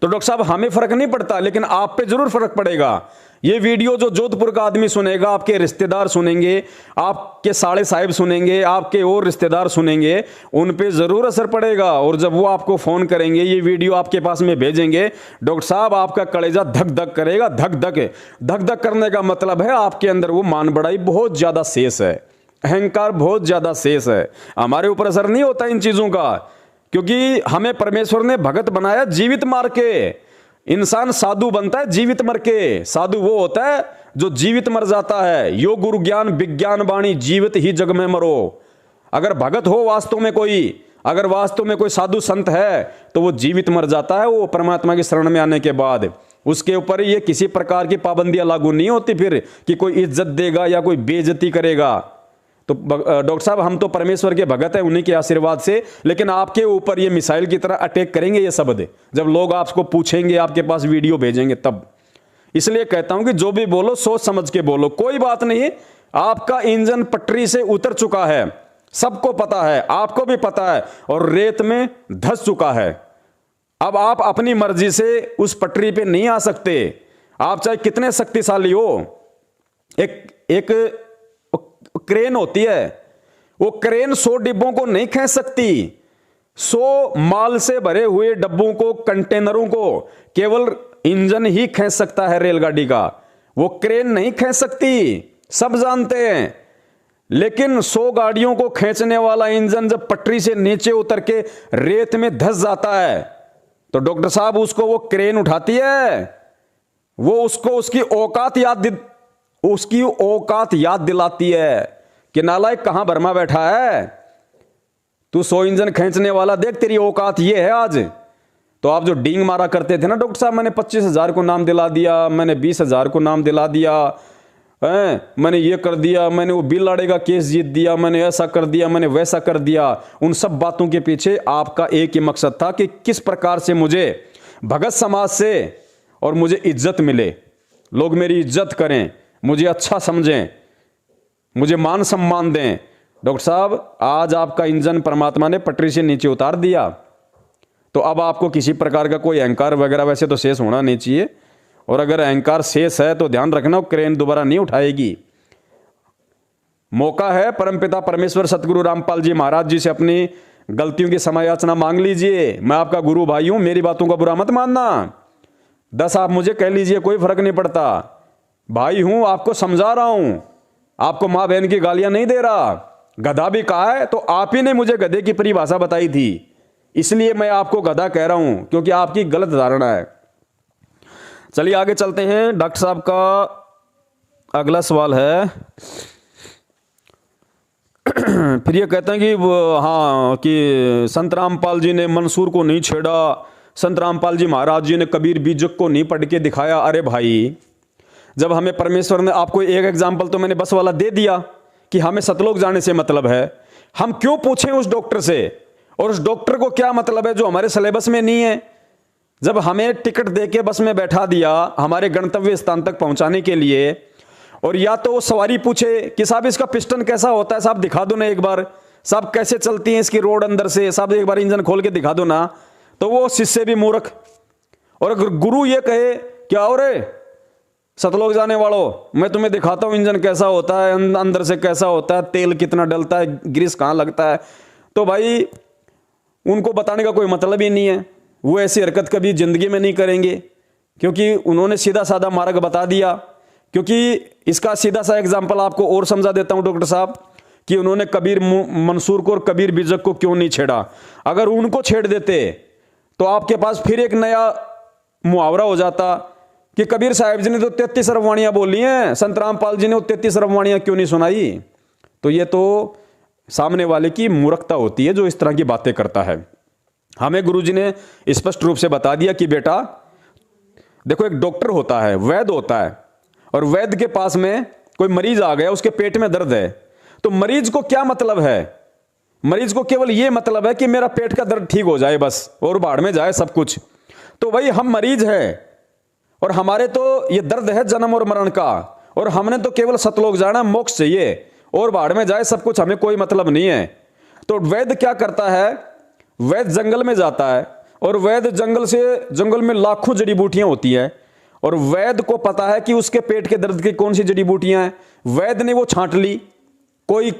तो डॉक्टर साहब, हमें फर्क नहीं पड़ता, लेकिन आप पे जरूर फर्क पड़ेगा। ये वीडियो जो जोधपुर का आदमी सुनेगा, आपके रिश्तेदार सुनेंगे, आपके साले साहिब सुनेंगे, आपके और रिश्तेदार सुनेंगे, उन पे जरूर असर पड़ेगा। और जब वो आपको फोन करेंगे, ये वीडियो आपके पास में भेजेंगे, डॉक्टर साहब आपका कलेजा धक धक करेगा। धक धक धक धक करने का मतलब है आपके अंदर वो मान बढ़ाई बहुत ज्यादा शेष है, अहंकार बहुत ज्यादा शेष है। हमारे ऊपर असर नहीं होता इन चीजों का, क्योंकि हमें परमेश्वर ने भगत बनाया जीवित मार के। इंसान साधु बनता है जीवित मर के। साधु वो होता है जो जीवित मर जाता है। यो गुरु ज्ञान विज्ञान वाणी जीवित ही जग में मरो। अगर भगत हो वास्तव में कोई, अगर वास्तव में कोई साधु संत है तो वो जीवित मर जाता है। वो परमात्मा की शरण में आने के बाद उसके ऊपर ये किसी प्रकार की पाबंदियां लागू नहीं होती फिर कि कोई इज्जत देगा या कोई बेइज्जती करेगा। तो डॉक्टर साहब, हम तो परमेश्वर के भगत हैं उन्हीं के आशीर्वाद से, लेकिन आपके ऊपर ये मिसाइल की तरह अटैक करेंगे ये शब्द जब लोग आपको पूछेंगे, आपके पास वीडियो भेजेंगे तब। इसलिए कहता हूं कि जो भी बोलो सोच समझ के बोलो। कोई बात नहीं, आपका इंजन पटरी से उतर चुका है, सबको पता है, आपको भी पता है, और रेत में धंस चुका है। अब आप अपनी मर्जी से उस पटरी पे नहीं आ सकते, आप चाहे कितने शक्तिशाली हो। एक क्रेन होती है, वो क्रेन 100 डिब्बों को नहीं खींच सकती। 100 माल से भरे हुए डब्बों को, कंटेनरों को केवल इंजन ही खींच सकता है रेलगाड़ी का, वो क्रेन नहीं खींच सकती, सब जानते हैं। लेकिन 100 गाड़ियों को खींचने वाला इंजन जब पटरी से नीचे उतर के रेत में धंस जाता है तो डॉक्टर साहब उसको वो क्रेन उठाती है, वो उसको उसकी औकात याद दिलाती है कि नालायक कहां भरमा बैठा है, तू 100 इंजन खींचने वाला, देख तेरी औकात ये है आज। तो आप जो डींग मारा करते थे ना डॉक्टर साहब, मैंने 25,000 को नाम दिला दिया, मैंने 20,000 को नाम दिला दिया, मैंने ये कर दिया, मैंने वो बिल लाड़े का केस जीत दिया, मैंने ऐसा कर दिया, मैंने वैसा कर दिया, उन सब बातों के पीछे आपका एक ही मकसद था कि किस प्रकार से मुझे भगत समाज से और मुझे इज्जत मिले, लोग मेरी इज्जत करें, मुझे अच्छा समझें, मुझे मान सम्मान दें। डॉक्टर साहब आज आपका इंजन परमात्मा ने पटरी से नीचे उतार दिया, तो अब आपको किसी प्रकार का कोई अहंकार वगैरह वैसे तो शेष होना नहीं चाहिए, और अगर अहंकार शेष है तो ध्यान रखना क्रेन दोबारा नहीं उठाएगी। मौका है, परमपिता परमेश्वर सतगुरु रामपाल जी महाराज जी से अपनी गलतियों की क्षमायाचना मांग लीजिए। मैं आपका गुरु भाई हूं, मेरी बातों का बुरा मत मानना। 10 आप मुझे कह लीजिए, कोई फर्क नहीं पड़ता, भाई हूं, आपको समझा रहा हूं, आपको मां बहन की गालियां नहीं दे रहा। गधा भी कहा है तो आप ही ने मुझे गधे की परिभाषा बताई थी, इसलिए मैं आपको गधा कह रहा हूं, क्योंकि आपकी गलत धारणा है। चलिए आगे चलते हैं। डॉक्टर साहब का अगला सवाल है फिर ये कहते हैं कि हाँ कि संत रामपाल जी ने मंसूर को नहीं छेड़ा, संत रामपाल जी महाराज जी ने कबीर बीजक को नहीं पढ़ के दिखाया। अरे भाई, जब हमें परमेश्वर ने, आपको एक एग्जाम्पल तो मैंने बस वाला दे दिया कि हमें सतलोक जाने से मतलब है, हम क्यों पूछें उस डॉक्टर से, और उस डॉक्टर को क्या मतलब है जो हमारे सिलेबस में नहीं है। जब हमें टिकट देके बस में बैठा दिया हमारे गंतव्य स्थान तक पहुंचाने के लिए, और या तो वो सवारी पूछे कि साहब इसका पिस्टन कैसा होता है, साहब दिखा दो ना एक बार, साहब कैसे चलती है इसकी रोड अंदर से, साहब एक बार इंजन खोल के दिखा दो ना, तो वो शिष्य भी मूर्ख। और अगर गुरु ये कहे क्या हो रे सतलोक जाने वालों, मैं तुम्हें दिखाता हूं इंजन कैसा होता है, अंदर से कैसा होता है, तेल कितना डलता है, ग्रीस कहां लगता है, तो भाई उनको बताने का कोई मतलब ही नहीं है। वो ऐसी हरकत कभी जिंदगी में नहीं करेंगे, क्योंकि उन्होंने सीधा साधा मार्ग बता दिया। क्योंकि इसका सीधा सा एग्जाम्पल आपको और समझा देता हूं डॉक्टर साहब, कि उन्होंने कबीर मंसूर को और कबीर बीजक को क्यों नहीं छेड़ा। अगर उनको छेड़ देते तो आपके पास फिर एक नया मुहावरा हो जाता कि कबीर साहिब जी ने तो 33 अरबवाणियां बोली हैं, संत रामपाल जी ने 33 अरबवाणियां क्यों नहीं सुनाई। तो ये तो सामने वाले की मूर्खता होती है जो इस तरह की बातें करता है। हमें गुरुजी ने स्पष्ट रूप से बता दिया कि बेटा देखो, एक डॉक्टर होता है, वैद्य होता है, और वैद्य के पास में कोई मरीज आ गया, उसके पेट में दर्द है, तो मरीज को क्या मतलब है, मरीज को केवल यह मतलब है कि मेरा पेट का दर्द ठीक हो जाए बस, और बाढ़ में जाए सब कुछ। तो भाई हम मरीज हैं और हमारे तो ये दर्द है जन्म और मरण का, और हमने तो केवल सतलोक जाना, मोक्ष चाहिए, और बाढ़ में जाए सब कुछ, हमें कोई मतलब नहीं है। तो वैद्य क्या करता है, वैद्य जंगल में जाता है, और वैद्य जंगल में लाखों जड़ी बूटियां होती हैं, और वैद्य को पता है कि उसके पेट के दर्द की कौन सी जड़ी बूटियां हैं। वैद्य ने वो छांट ली, कोई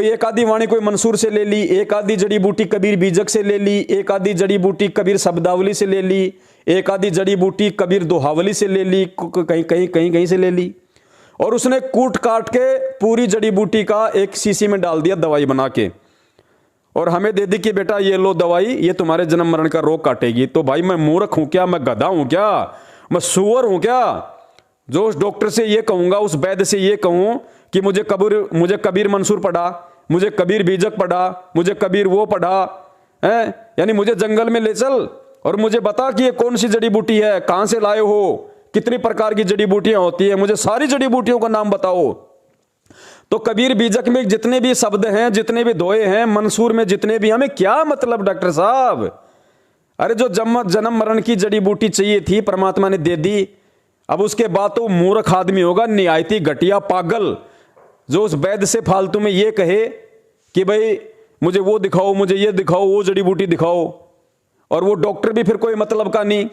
एक आधी वाणी कोई मंसूर से ले ली, एक आधी जड़ी बूटी कबीर बीजक से ले ली, एक आधी जड़ी बूटी कबीर शब्दावली से ले ली, एक आधी जड़ी बूटी कबीर दोहावली से ले ली, कहीं से ले ली, और उसने कूट काट के पूरी जड़ी बूटी का एक शीशी में डाल दिया दवाई बना के, और हमें दे दी कि बेटा ये लो दवाई, ये तुम्हारे जन्म मरण का रोग काटेगी। तो भाई मैं मूर्ख हूं क्या, मैं गधा हूं क्या, मैं सुअर हूं क्या, जो उस डॉक्टर से ये कहूंगा, उस वैद्य से ये कहूं कि मुझे कबीर मंसूर पढ़ा, मुझे कबीर बीजक पढ़ा, मुझे कबीर वो पढ़ा है, यानी मुझे जंगल में ले चल और मुझे बता कि ये कौन सी जड़ी बूटी है, कहां से लाए हो, कितनी प्रकार की जड़ी बूटियां होती है, मुझे सारी जड़ी बूटियों का नाम बताओ। तो कबीर बीजक में जितने भी शब्द हैं, जितने भी दोए हैं, मंसूर में जितने भी, हमें क्या मतलब डॉक्टर साहब। अरे जो जन्म मरण की जड़ी बूटी चाहिए थी परमात्मा ने दे दी। अब उसके बाद तो मूर्ख आदमी होगा, निहायती घटिया पागल, जो उस वैद्य से फालतू में ये कहे कि भाई मुझे वो दिखाओ, मुझे ये दिखाओ, वो जड़ी बूटी दिखाओ। और वो डॉक्टर भी फिर कोई मतलब का नहीं,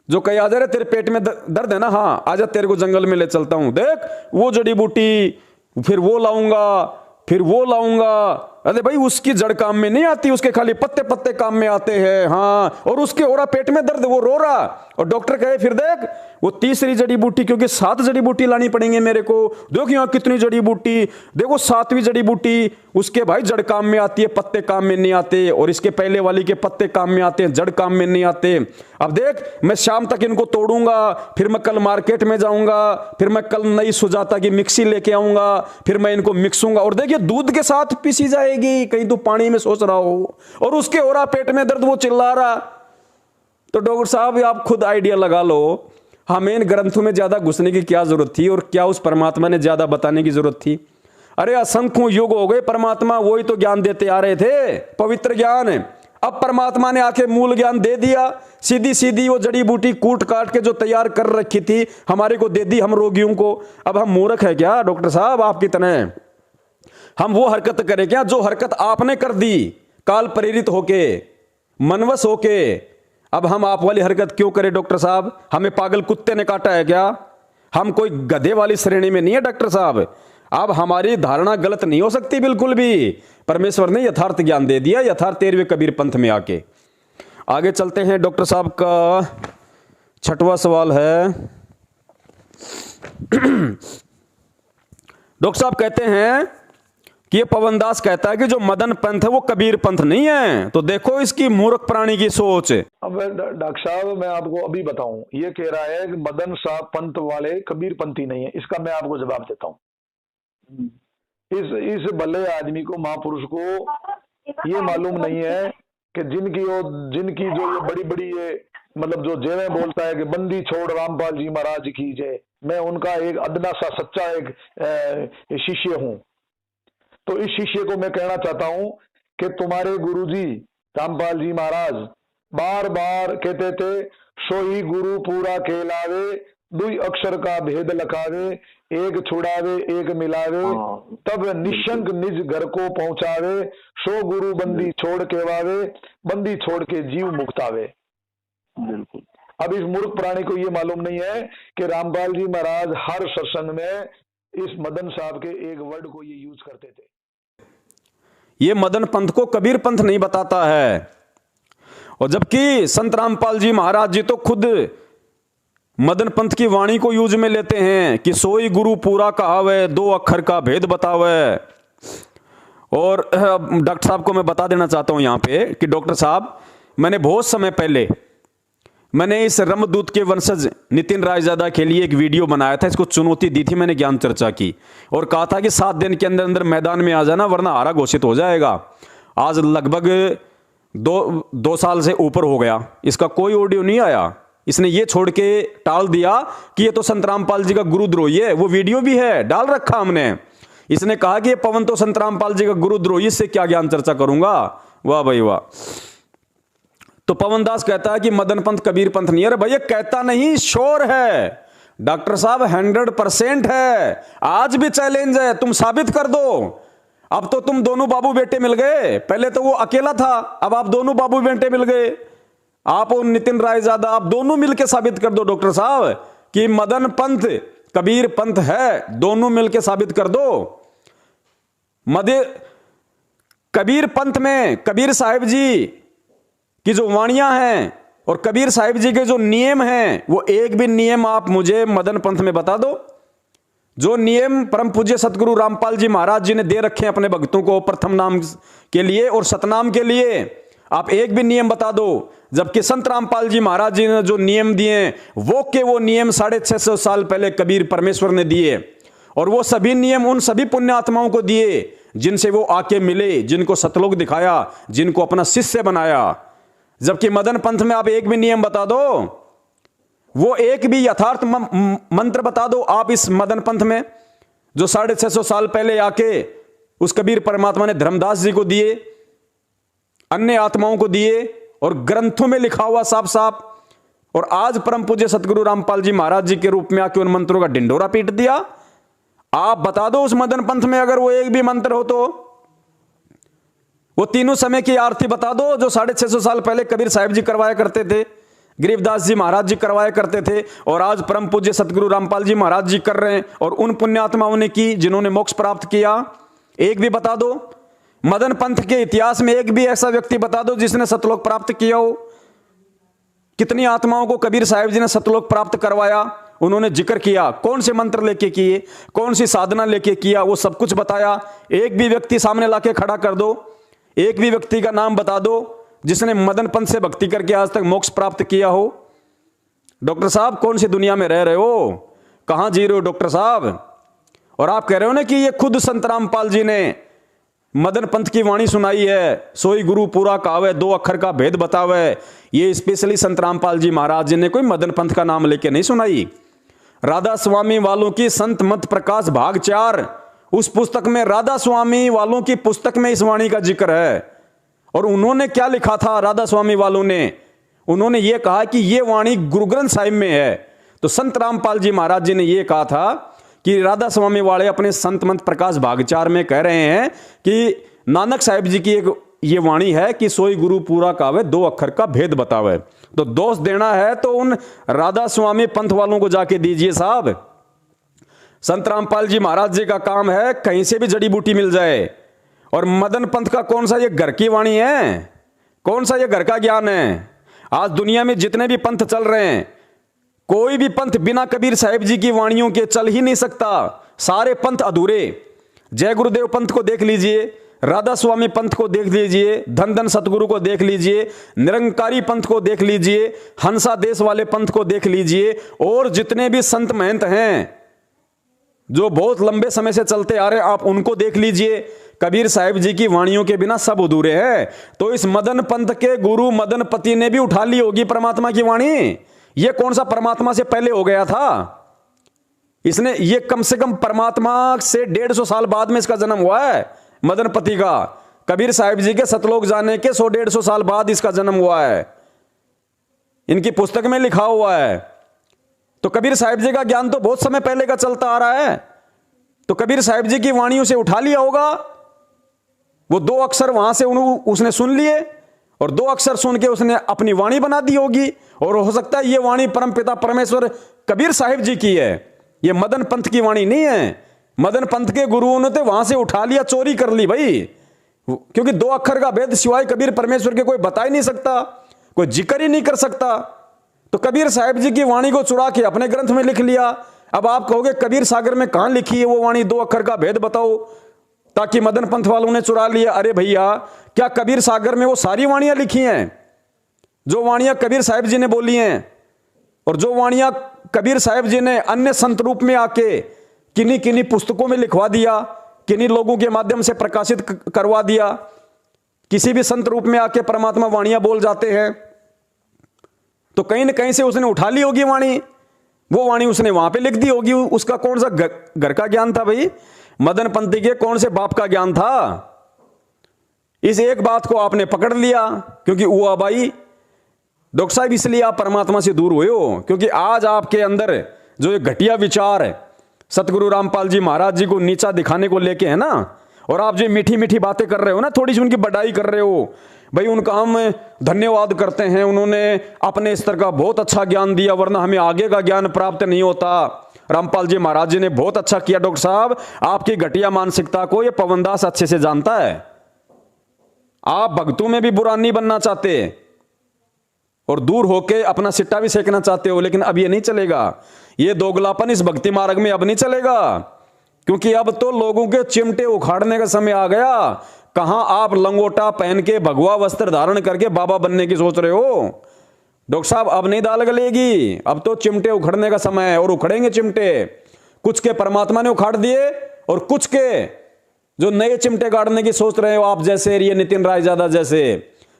जो कहे आ जा रे तेरे पेट में दर्द है ना, हाँ आजा तेरे को जंगल में ले चलता हूं, देख वो जड़ी बूटी, फिर वो लाऊंगा, फिर वो लाऊंगा। अरे भाई उसकी जड़ काम में नहीं आती, उसके खाली पत्ते पत्ते काम में आते हैं। हाँ, और उसके हो रहा पेट में दर्द, वो रो रहा, और डॉक्टर कहे फिर देख वो तीसरी जड़ी बूटी, क्योंकि 7 जड़ी बूटी लानी पड़ेंगे मेरे को, देखो यहाँ कितनी जड़ी बूटी, देखो 7वीं जड़ी बूटी, उसके भाई जड़ काम में आती है, पत्ते काम में नहीं आते, और इसके पहले वाली के पत्ते काम में आते हैं, जड़ काम में नहीं आते। अब देख मैं शाम तक इनको तोड़ूंगा, फिर मैं कल मार्केट में जाऊंगा, फिर मैं कल नई सुजाता की मिक्सी लेके आऊंगा, फिर मैं इनको मिक्सूंगा, और देखिए दूध के साथ पीसी जाएगी, कहीं तो पानी में सोच रहा हो, और उसके हो रहा पेट में दर्द, वो चिल्ला रहा। तो डॉक्टर साहब आप खुद आइडिया लगा लो, हमें इन ग्रंथों में ज्यादा घुसने की क्या जरूरत थी, और क्या उस परमात्मा ने ज्यादा बताने की जरूरत थी। अरे असंख्यों युग हो गए, परमात्मा वही तो ज्ञान देते आ रहे थे, पवित्र ज्ञान। अब परमात्मा ने आके मूल ज्ञान दे दिया, सीधी सीधी वो जड़ी बूटी कूट काट के जो तैयार कर रखी थी हमारे को दे दी, हम रोगियों को। अब हम मूर्ख है क्या डॉक्टर साहब आप कितने, हम वो हरकत करें क्या जो हरकत आपने कर दी, काल प्रेरित होके, मनवश होके। अब हम आप वाली हरकत क्यों करें डॉक्टर साहब, हमें पागल कुत्ते ने काटा है क्या, हम कोई गधे वाली श्रेणी में नहीं है डॉक्टर साहब। अब हमारी धारणा गलत नहीं हो सकती बिल्कुल भी, परमेश्वर ने यथार्थ ज्ञान दे दिया, यथार्थ 13वें कबीर पंथ में आके। आगे चलते हैं, डॉक्टर साहब का 6वां सवाल है। डॉक्टर साहब कहते हैं कि ये पवनदास कहता है कि जो मदन पंथ है वो कबीर पंथ नहीं है, तो देखो इसकी मूर्ख प्राणी की सोच।
अब डॉक्टर साहब मैं आपको अभी बताऊं, ये कह रहा है कि मदन साहब पंथ वाले कबीर पंथी नहीं है, इसका मैं आपको जवाब देता हूं। इस भले आदमी को, महापुरुष को ये मालूम नहीं है कि जिनकी जो ये बड़ी बड़ी ये मतलब जो जेवें बोलता है कि बंदी छोड़ रामपाल जी महाराज की जय, मैं उनका एक अदना सा सच्चा एक शिष्य हूं। तो इस शिष्य को मैं कहना चाहता हूं कि तुम्हारे गुरुजी रामपाल जी महाराज बार बार कहते थे, सोई गुरु पूरा कहलावे, 2 अक्षर का भेद लखावे, एक छुड़ावे एक मिलावे, तब निशंक निज घर को पहुंचावे, सो गुरु बंदी छोड़ के वावे, बंदी छोड़ के जीव मुक्तावे।
बिल्कुल।
अब इस मूर्ख प्राणी को ये मालूम नहीं है कि रामपाल जी महाराज हर सत्संग में इस मदन साहब के एक वर्ड को ये यूज करते थे।
ये मदन पंथ को कबीर पंथ नहीं बताता है, और जबकि संत रामपाल जी महाराज जी तो खुद मदन पंथ की वाणी को यूज में लेते हैं कि सोई गुरु पूरा कहावे, 2 अक्षर का भेद बतावे। और डॉक्टर साहब को मैं बता देना चाहता हूं यहां पे कि डॉक्टर साहब मैंने बहुत समय पहले मैंने इस रमदूत के वंशज नितिन रायजादा के लिए एक वीडियो बनाया था, इसको चुनौती दी थी मैंने, ज्ञान चर्चा की, और कहा था कि 7 दिन के अंदर अंदर मैदान में आ जाना वरना हारा घोषित हो जाएगा। आज लगभग 2 साल से ऊपर हो गया, इसका कोई ऑडियो नहीं आया। इसने ये छोड़ के टाल दिया कि ये तो संत रामपाल जी का गुरुद्रोही है, वो वीडियो भी है डाल रखा हमने। इसने कहा कि ये पवन तो संत रामपाल जी का गुरुद्रोही, इससे क्या ज्ञान चर्चा करूंगा। वाह भाई वाह। तो पवनदास कहता है कि मदन पंथ कबीर पंथ नहीं है। अरे भैया कहता नहीं, श्योर है डॉक्टर साहब, 100% है। आज भी चैलेंज है, तुम साबित कर दो। अब तो तुम दोनों बाबू बेटे मिल गए, पहले तो वो अकेला था, अब आप दोनों बाबू बेटे मिल गए, आप और नितिन रायजादा, आप दोनों मिलकर साबित कर दो डॉक्टर साहब कि मदन पंथ कबीर पंथ है, दोनों मिलकर साबित कर दो। कबीर पंथ में कबीर साहिब जी की जो वाणियां हैं और कबीर साहिब जी के जो नियम हैं, वो एक भी नियम आप मुझे मदन पंथ में बता दो। जो नियम परम पूज्य सतगुरु रामपाल जी महाराज जी ने दे रखे हैं अपने भक्तों को प्रथम नाम के लिए और सतनाम के लिए, आप एक भी नियम बता दो। जबकि संत रामपाल जी महाराज जी ने जो नियम दिए वो नियम 650 साल पहले कबीर परमेश्वर ने दिए, और वो सभी नियम उन सभी पुण्य आत्माओं को दिए जिनसे वो आके मिले, जिनको सतलोक दिखाया, जिनको अपना शिष्य बनाया। जबकि मदन पंथ में आप एक भी नियम बता दो, वो एक भी यथार्थ मंत्र बता दो आप इस मदन पंथ में, जो 650 साल पहले आके उस कबीर परमात्मा ने धर्मदास जी को दिए, अन्य आत्माओं को दिए, और ग्रंथों में लिखा हुआ साफ साफ, और आज परम पूज्य सतगुरु रामपाल जी महाराज जी के रूप में आके उन मंत्रों का ढिंडोरा पीट दिया। आप बता दो उस मदन पंथ में अगर वो एक भी मंत्र हो तो, वो तीनों समय की आरती बता दो जो 650 साल पहले कबीर साहिब जी करवाया करते थे, गरीबदास जी महाराज जी करवाया करते थे, और आज परम पूज्य सतगुरु रामपाल जी महाराज जी कर रहे हैं, और उन पुण्यात्माओं ने की जिन्होंने मोक्ष प्राप्त किया। एक भी बता दो। मदन पंथ के इतिहास में एक भी ऐसा व्यक्ति बता दो जिसने सतलोक प्राप्त किया हो। कितनी आत्माओं को कबीर साहिब जी ने सतलोक प्राप्त करवाया, उन्होंने जिक्र किया, कौन से मंत्र लेके किए, कौन सी साधना लेके किया, वो सब कुछ बताया। एक भी व्यक्ति सामने लाके खड़ा कर दो, एक भी व्यक्ति का नाम बता दो जिसने मदन पंथ से भक्ति करके आज तक मोक्ष प्राप्त किया हो। डॉक्टर साहब कौन सी दुनिया में रह रहे हो, कहां जी रहे हो डॉक्टर साहब? और आप कह रहे हो ना कि ये खुद संत रामपाल जी ने मदन पंथ की वाणी सुनाई है, सोई गुरु पूरा कावे, 2 अक्षर का भेद बतावे। ये स्पेशली संत रामपाल जी महाराज जी ने कोई मदन पंथ का नाम लेके नहीं सुनाई। राधा स्वामी वालों की संत मत प्रकाश भाग 4, उस पुस्तक में राधा स्वामी वालों की पुस्तक में इस वाणी का जिक्र है। और उन्होंने क्या लिखा था राधा स्वामी वालों ने? उन्होंने ये कहा कि ये वाणी गुरु ग्रंथ साहिब में है। तो संत रामपाल जी महाराज जी ने ये कहा था कि राधा स्वामी वाले अपने संत मंत प्रकाश भाग 4 में कह रहे हैं कि नानक साहिब जी की एक ये वाणी है कि सोई गुरु पूरा कावे, 2 अक्षर का भेद बतावे। तो दोष देना है तो उन राधा स्वामी पंथ वालों को जाके दीजिए साहब। संत रामपाल जी महाराज जी का काम है कहीं से भी जड़ी बूटी मिल जाए। और मदन पंथ का कौन सा ये घर की वाणी है, कौन सा ये घर का ज्ञान है? आज दुनिया में जितने भी पंथ चल रहे हैं, कोई भी पंथ बिना कबीर साहिब जी की वाणियों के चल ही नहीं सकता। सारे पंथ अधूरे। जय गुरुदेव पंथ को देख लीजिए, राधा स्वामी पंथ को देख लीजिए, धन धन सतगुरु को देख लीजिए, निरंकारी पंथ को देख लीजिए, हंसा देश वाले पंथ को देख लीजिए, और जितने भी संत महंत हैं जो बहुत लंबे समय से चलते आ रहे हैं आप उनको देख लीजिए। कबीर साहिब जी की वाणियों के बिना सब अधूरे हैं। तो इस मदन पंथ के गुरु मदन पति ने भी उठा ली होगी परमात्मा की वाणी। ये कौन सा परमात्मा से पहले हो गया था? इसने ये कम से कम परमात्मा से 150 साल बाद में इसका जन्म हुआ है मदन पति का। कबीर साहिब जी के सतलोक जाने के 100-150 साल बाद इसका जन्म हुआ है, इनकी पुस्तक में लिखा हुआ है। तो कबीर साहिब जी का ज्ञान तो बहुत समय पहले का चलता आ रहा है। तो कबीर साहिब जी की वाणियों से उठा लिया होगा। वो 2 अक्षर वहां से उसने सुन लिए और 2 अक्षर सुन के उसने अपनी वाणी बना दी होगी। और हो सकता है ये वाणी परमपिता परमेश्वर कबीर साहिब जी की है, ये मदन पंथ की वाणी नहीं है। मदन पंथ के गुरुओं ने तो वहां से उठा लिया, चोरी कर ली भाई, क्योंकि 2 अक्षर का भेद सिवाय कबीर परमेश्वर के कोई बता ही नहीं सकता, कोई जिक्र ही नहीं कर सकता। तो कबीर साहिब जी की वाणी को चुरा के अपने ग्रंथ में लिख लिया। अब आप कहोगे कबीर सागर में कहां लिखी है वो वाणी, 2 अक्षर का भेद बताओ, ताकि मदन पंथ वालों ने चुरा लिया। अरे भैया, क्या कबीर सागर में वो सारी वाणियां लिखी हैं जो वाणियां कबीर साहिब जी ने बोली हैं? और जो वाणियां कबीर साहिब जी ने अन्य संत रूप में आके किन्हीं किन्हीं पुस्तकों में लिखवा दिया, किन्हीं लोगों के माध्यम से प्रकाशित करवा दिया, किसी भी संत रूप में आके परमात्मा वाणियां बोल जाते हैं, तो कहीं ना कहीं से उसने उठा ली होगी वाणी। वो वाणी उसने वहां पे लिख दी होगी। उसका कौन सा घर का ज्ञान था भाई? मदन पंथी के कौन से बाप का ज्ञान था? इस एक बात को आपने पकड़ लिया क्योंकि हुआ भाई। डॉक्टर साहब इसलिए आप परमात्मा से दूर हुए हो क्योंकि आज आपके अंदर जो एक घटिया विचार है सतगुरु रामपाल जी महाराज जी को नीचा दिखाने को लेके है ना, और आप जो मीठी मीठी बातें कर रहे हो ना, थोड़ी सी उनकी बड़ाई कर रहे हो भाई, उनका हम धन्यवाद करते हैं, उन्होंने अपने स्तर का बहुत अच्छा ज्ञान दिया, वरना हमें आगे का ज्ञान प्राप्त नहीं होता। रामपाल जी महाराज जी ने बहुत अच्छा किया। डॉक्टर साहब, आपकी घटिया मानसिकता को ये पवनदास अच्छे से जानता है। आप भक्तों में भी बुरा नहीं बनना चाहते और दूर होके अपना सिट्टा भी सेकना चाहते हो, लेकिन अब ये नहीं चलेगा। ये दोगलापन इस भक्ति मार्ग में अब नहीं चलेगा, क्योंकि अब तो लोगों के चिमटे उखाड़ने का समय आ गया। कहां आप लंगोटा पहन के भगवा वस्त्र धारण करके बाबा बनने की सोच रहे हो? डॉक्टर साहब, अब नहीं दाल गलेगी, अब तो चिमटे उखड़ने का समय है और उखड़ेंगे चिमटे। कुछ के परमात्मा ने उखाड़ दिए और कुछ के जो नए चिमटे गाड़ने की सोच रहे हो आप जैसे, ये नितिन राय ज्यादा जैसे,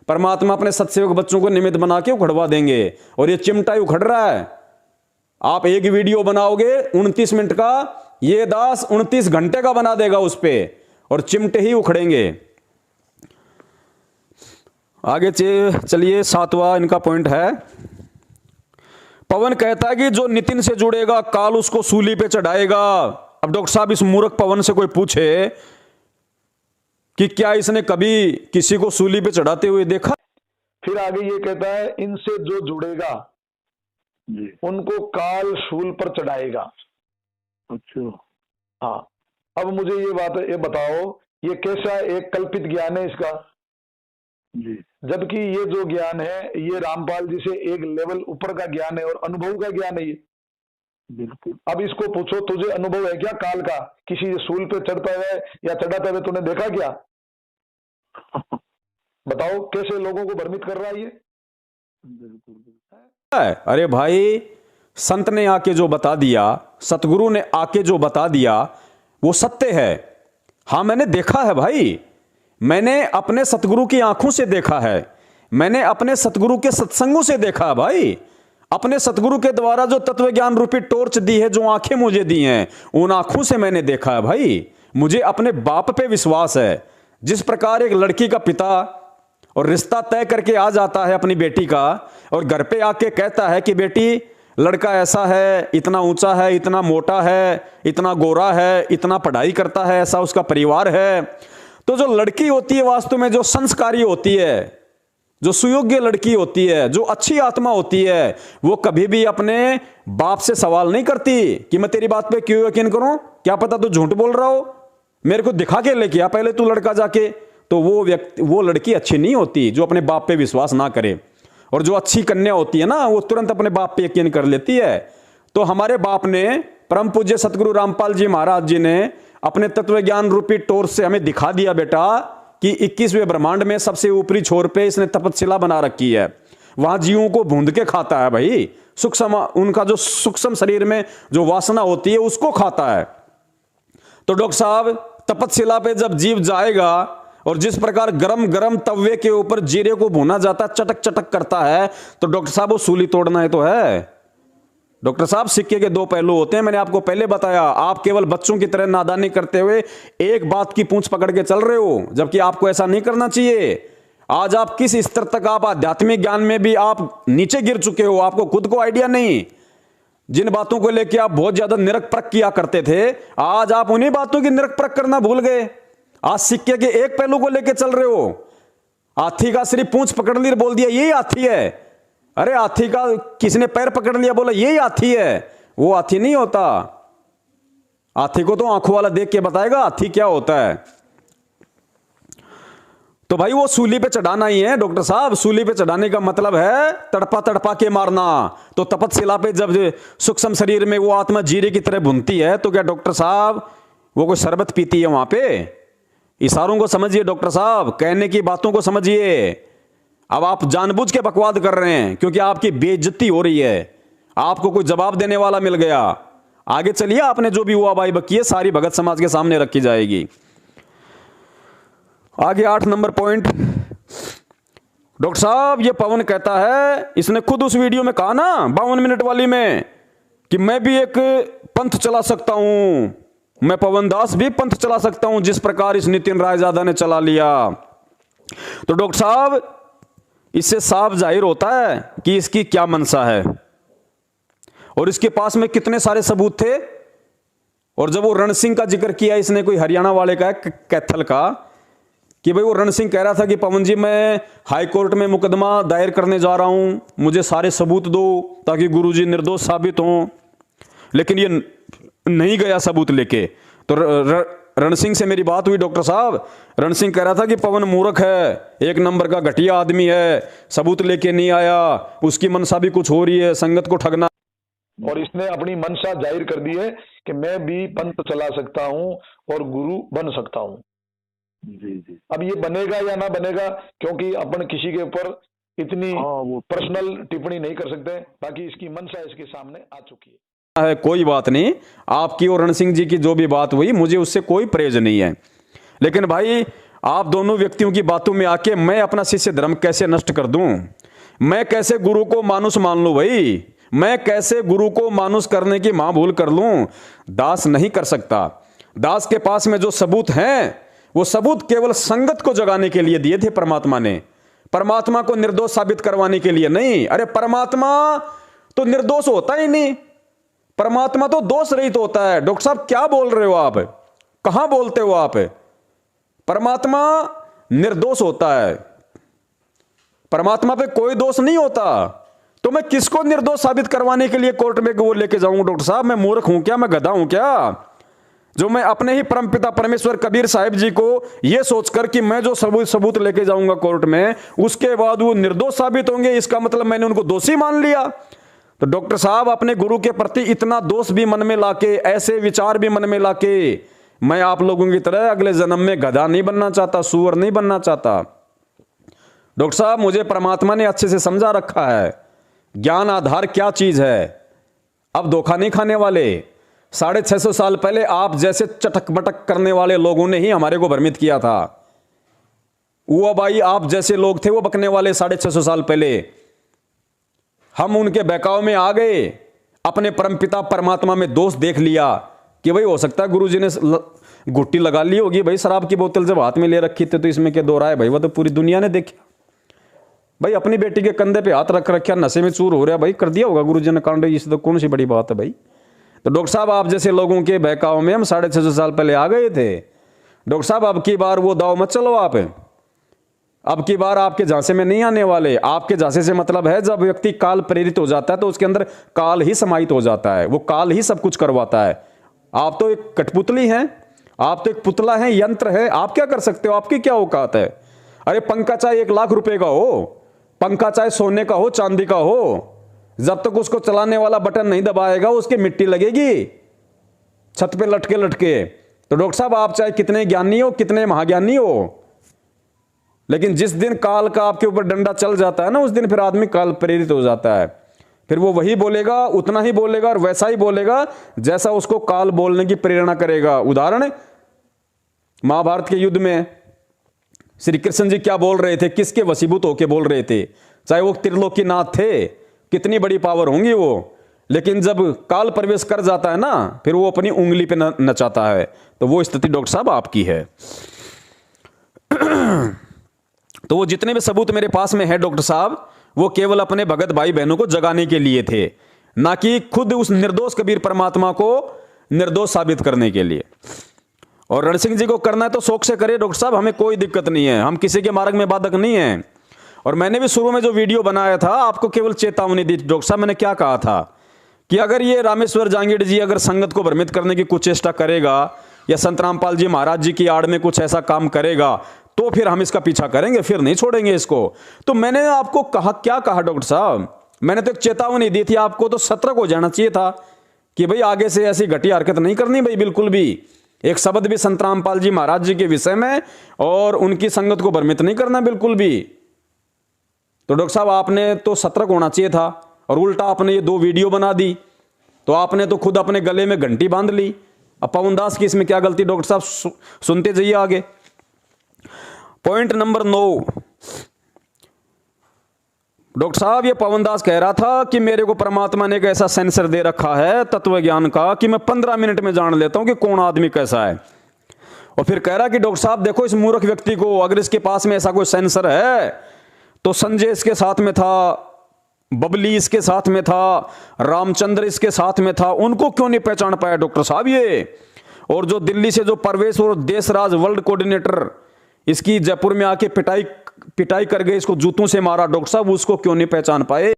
परमात्मा अपने सत्सेवक बच्चों को निमित्त बना के उखड़वा देंगे और ये चिमटा ही उखड़ रहा है। आप एक वीडियो बनाओगे 29 मिनट का, ये दास 29 घंटे का बना देगा उस पे, और चिमटे ही उखड़ेंगे। आगे चलिए, 7वां इनका पॉइंट है। पवन कहता है कि जो नितिन से जुड़ेगा काल उसको सूली पे चढ़ाएगा। अब डॉक्टर साहब, इस मूर्ख पवन से कोई पूछे कि क्या इसने कभी किसी को सूली पे चढ़ाते हुए देखा?
फिर आगे ये कहता है इनसे जो जुड़ेगा
जी।
उनको काल शूल पर चढ़ाएगा।
अच्छा।
हाँ, अब मुझे ये बताओ, ये कैसा एक कल्पित ज्ञान है इसका?
जी।
जबकि ये जो ज्ञान है ये रामपाल जी से एक लेवल ऊपर का ज्ञान है और अनुभव का ज्ञान है ये।
बिल्कुल।
अब इसको पूछो, तुझे अनुभव है क्या काल का? किसी सूल पे चढ़ता हुआ या चढ़ाते हुए तूने देखा क्या? बताओ कैसे लोगों को भ्रमित कर रहा है ये।
बिल्कुल।
अरे भाई, संत ने आके जो बता दिया, सतगुरु ने आके जो बता दिया, वो सत्य है। हाँ, मैंने देखा है भाई, मैंने अपने सतगुरु की आंखों से देखा है, मैंने अपने सतगुरु के सत्संगों से देखा है भाई। अपने सतगुरु के द्वारा जो तत्व ज्ञान रूपी टॉर्च दी है, जो आंखें मुझे दी हैं, उन आंखों से मैंने देखा है भाई। मुझे अपने बाप पे विश्वास है। जिस प्रकार एक लड़की का पिता और रिश्ता तय करके आ जाता है अपनी बेटी का, और घर पे आके कहता है कि बेटी लड़का ऐसा है, इतना ऊंचा है, इतना मोटा है, इतना गोरा है, इतना पढ़ाई करता है, ऐसा उसका परिवार है। तो जो लड़की होती है वास्तव में जो संस्कारी होती है, जो सुयोग्य लड़की होती है, जो अच्छी आत्मा होती है, वो कभी भी अपने बाप से सवाल नहीं करती कि मैं तेरी बात पे क्यों यकीन करूं, क्या पता तू झूठ बोल रहा हो, मेरे को दिखा के लेके आ पहले तू लड़का जाके। तो वो लड़की अच्छी नहीं होती जो अपने बाप पे विश्वास ना करे। और जो अच्छी कन्या होती है ना, वो तुरंत अपने बाप पे यकीन कर लेती है। तो हमारे बाप ने, परम पूज्य सतगुरु रामपाल जी महाराज जी ने अपने तत्व ज्ञान रूपी टोर से हमें दिखा दिया बेटा कि 21वें ब्रह्मांड में सबसे ऊपरी छोर पे इसने तपस्शिला बना रखी है। वहां जीवों को भूंद के खाता है भाई, सूक्ष्म, उनका जो सूक्ष्म शरीर में जो वासना होती है उसको खाता है। तो डॉक्टर साहब, तपस्शिला पे जब जीव जाएगा और जिस प्रकार गरम गरम तवे के ऊपर जीरे को भुना जाता है, चटक चटक करता है, तो डॉक्टर साहब वो सूली तोड़ना ही तो है। डॉक्टर साहब, सिक्के के दो पहलू होते हैं, मैंने आपको पहले बताया। आप केवल बच्चों की तरह नादानी करते हुए एक बात की पूंछ पकड़ के चल रहे हो, जबकि आपको ऐसा नहीं करना चाहिए। आज आप किस स्तर तक आप आध्यात्मिक ज्ञान में भी आप नीचे गिर चुके हो, आपको खुद को आइडिया नहीं। जिन बातों को लेकर आप बहुत ज्यादा निरख परख किया करते थे, आज आप उन्हीं बातों की निरख परख करना भूल गए। आज सिक्के के एक पहलू को लेकर चल रहे हो। हाथी का सिर्फ पूंछ पकड़ ली, बोल दिया यही हाथी है। अरे हाथी का किसी ने पैर पकड़ लिया, बोला यही हाथी है। वो हाथी नहीं होता। हाथी को तो आंखों वाला देख के बताएगा हाथी क्या होता है। तो भाई वो सूली पे चढ़ाना ही है डॉक्टर साहब। सूली पे चढ़ाने का मतलब है तड़पा तड़पा के मारना। तो तपस्शिला पे जब सूक्ष्म शरीर में वो आत्मा जीरे की तरह भुनती है, तो क्या डॉक्टर साहब वो कोई शरबत पीती है वहां पे? इशारों को समझिए डॉक्टर साहब, कहने की बातों को समझिए। अब आप जानबूझ के बकवाद कर रहे हैं क्योंकि आपकी बेइज्जती हो रही है, आपको कोई जवाब देने वाला मिल गया। आगे चलिए, आपने जो भी हुआ भाई बकी है सारी भगत समाज के सामने रखी जाएगी। आगे 8 नंबर पॉइंट, डॉक्टर साहब ये पवन कहता है, इसने खुद उस वीडियो में कहा ना 52 मिनट वाली में, कि मैं भी एक पंथ चला सकता हूं, मैं पवन दास भी पंथ चला सकता हूं जिस प्रकार इस नितिन रायजादा ने चला लिया। तो डॉक्टर साहब इससे साफ जाहिर होता है कि इसकी क्या मनसा है और इसके पास में कितने सारे सबूत थे। और जब वो रण सिंह का जिक्र किया इसने, कोई हरियाणा वाले का कैथल का, कि भाई वो रण सिंह कह रहा था कि पवन जी मैं हाई कोर्ट में मुकदमा दायर करने जा रहा हूं, मुझे सारे सबूत दो ताकि गुरुजी निर्दोष साबित हों। लेकिन ये नहीं गया सबूत लेके। तो रण सिंह से मेरी बात हुई डॉक्टर साहब, रण सिंह कह रहा था कि पवन मूर्ख है, एक नंबर का घटिया आदमी है, सबूत लेके नहीं आया, उसकी मनसा भी कुछ हो रही है, संगत को ठगना।
और इसने अपनी मनसा जाहिर कर दी है कि मैं भी पंथ चला सकता हूं और गुरु बन सकता हूं।
जी जी।
अब ये बनेगा या ना बनेगा, क्योंकि अपन किसी के ऊपर इतनी पर्सनल टिप्पणी नहीं कर सकते, बाकी इसकी मनसा इसके सामने आ चुकी
है। कोई बात नहीं, आपकी और रण सिंह जी की जो भी बात हुई मुझे उससे कोई प्रेज नहीं है। लेकिन भाई आप दोनों व्यक्तियों की बातों में आके मैं अपना शिष्य धर्म कैसे नष्ट कर दूं, मैं कैसे गुरु को मानुष मान लूं भाई, मैं कैसे गुरु को मानुष करने की महाभूल कर लूं। दास नहीं कर सकता। दास के पास में जो सबूत हैं वो सबूत केवल संगत को जगाने के लिए दिए थे परमात्मा ने, परमात्मा को निर्दोष साबित करवाने के लिए नहीं। अरे परमात्मा तो निर्दोष होता ही नहीं, परमात्मा तो दोष रहित होता है। डॉक्टर साहब क्या बोल रहे हो आप, कहां बोलते हो आप? परमात्मा निर्दोष होता है, परमात्मा पे कोई दोष नहीं होता। तो मैं किसको निर्दोष साबित करवाने के लिए कोर्ट में वो लेके जाऊंगा? डॉक्टर साहब, मैं मूर्ख हूं क्या? मैं गधा हूं क्या? जो मैं अपने ही परमपिता परमेश्वर कबीर साहिब जी को यह सोचकर कि मैं जो सबूत लेके जाऊंगा कोर्ट में, उसके बाद वो निर्दोष साबित होंगे, इसका मतलब मैंने उनको दोषी मान लिया। तो डॉक्टर साहब, अपने गुरु के प्रति इतना दोष भी मन में लाके, ऐसे विचार भी मन में लाके, मैं आप लोगों की तरह अगले जन्म में गधा नहीं बनना चाहता, सूअर नहीं बनना चाहता। डॉक्टर साहब, मुझे परमात्मा ने अच्छे से समझा रखा है ज्ञान आधार क्या चीज है। अब धोखा नहीं खाने वाले। 650 साल पहले आप जैसे चटक बटक करने वाले लोगों ने ही हमारे को भ्रमित किया था। वो भाई आप जैसे लोग थे वो बकने वाले 650 साल पहले। हम उनके बहकाव में आ गए, अपने परमपिता परमात्मा में दोष देख लिया कि भाई हो सकता है गुरुजी ने घुट्टी लगा ली होगी भाई, शराब की बोतल जब हाथ में ले रखी थी तो इसमें क्या दो राय भाई, वो तो पूरी दुनिया ने देखा भाई। अपनी बेटी के कंधे पे हाथ रख रखा, नशे में चूर हो रहा भाई, कर दिया होगा गुरुजी ने कांड, इससे तो कौन सी बड़ी बात है भाई। तो डॉक्टर साहब, आप जैसे लोगों के बहकाव में हम 650 साल पहले आ गए थे। डॉक्टर साहब, अब की बार वो दाव मत चलो आप, अब की बार आपके झांसे में नहीं आने वाले। आपके झांसे से मतलब है जब व्यक्ति काल प्रेरित हो जाता है तो उसके अंदर काल ही समाहित हो जाता है, वो काल ही सब कुछ करवाता है। आप तो एक कठपुतली हैं, आप तो एक पुतला है, यंत्र है, आप क्या कर सकते हो? आपकी क्या औकात है? अरे पंखा चाहे 1 लाख रुपए का हो, पंखा चाहे सोने का हो, चांदी का हो, जब तक उसको चलाने वाला बटन नहीं दबाएगा उसकी मिट्टी लगेगी छत पे लटके लटके। तो डॉक्टर साहब, आप चाहे कितने ज्ञानी हो, कितने महाज्ञानी हो, लेकिन जिस दिन काल का आपके ऊपर डंडा चल जाता है ना, उस दिन फिर आदमी काल प्रेरित हो जाता है। फिर वो वही बोलेगा, उतना ही बोलेगा और वैसा ही बोलेगा जैसा उसको काल बोलने की प्रेरणा करेगा। उदाहरण, महाभारत के युद्ध में श्री कृष्ण जी क्या बोल रहे थे, किसके वशीभूत होके बोल रहे थे? चाहे वो त्रिलोकीनाथ थे, कितनी बड़ी पावर होंगी वो, लेकिन जब काल प्रवेश कर जाता है ना, फिर वो अपनी उंगली पे नचाता है। तो वो स्थिति डॉक्टर साहब आपकी है। तो वो जितने भी सबूत मेरे पास में है डॉक्टर साहब, वो केवल अपने भगत भाई बहनों को जगाने के लिए थे, ना कि खुद उस निर्दोष कबीर परमात्मा को निर्दोष साबित करने के लिए। और रण सिंह जी को करना है तो शौक से करे डॉक्टर साहब, हमें कोई दिक्कत नहीं है, हम किसी के मार्ग में बाधक नहीं है। और मैंने भी शुरू में जो वीडियो बनाया था आपको केवल चेतावनी दी डॉक्टर साहब। मैंने क्या कहा था कि अगर ये रामेश्वर जांगीड़ जी अगर संगत को भ्रमित करने की कुछ चेष्टा करेगा या संत रामपाल जी महाराज जी की आड़ में कुछ ऐसा काम करेगा तो फिर हम इसका पीछा करेंगे, फिर नहीं छोड़ेंगे इसको। तो मैंने आपको कहा, क्या कहा डॉक्टर साहब? मैंने तो एक चेतावनी दी थी आपको, तो सतर्क हो जाना चाहिए था कि भाई आगे से ऐसी घटिया हरकत नहीं करनी भाई, बिल्कुल भी। एक शब्द भी संत रामपाल जी महाराज जी के विषय में और उनकी संगत को भ्रमित नहीं करना बिल्कुल भी। तो डॉक्टर साहब, आपने तो सतर्क होना चाहिए था और उल्टा आपने ये 2 वीडियो बना दी। तो आपने तो खुद अपने गले में घंटी बांध ली। अब पवन दास की इसमें क्या गलती डॉक्टर साहब? सुनते जाइए आगे। पॉइंट नंबर 9, डॉक्टर साहब, ये पवन दास कह रहा था कि मेरे को परमात्मा ने एक ऐसा सेंसर दे रखा है तत्व ज्ञान का कि मैं 15 मिनट में जान लेता हूं कि कौन आदमी कैसा है। और फिर कह रहा कि डॉक्टर साहब देखो, इस मूर्ख व्यक्ति को, अगर इसके पास में ऐसा कोई सेंसर है तो संजय इसके साथ में था, बबली इसके साथ में था, रामचंद्र इसके साथ में था, उनको क्यों नहीं पहचान पाया डॉक्टर साहब ये? और जो दिल्ली से जो परवेश और देशराज वर्ल्ड कोऑर्डिनेटर इसकी जयपुर में आके पिटाई कर गए, इसको जूतों से मारा, डॉक्टर साहब उसको क्यों नहीं पहचान पाए?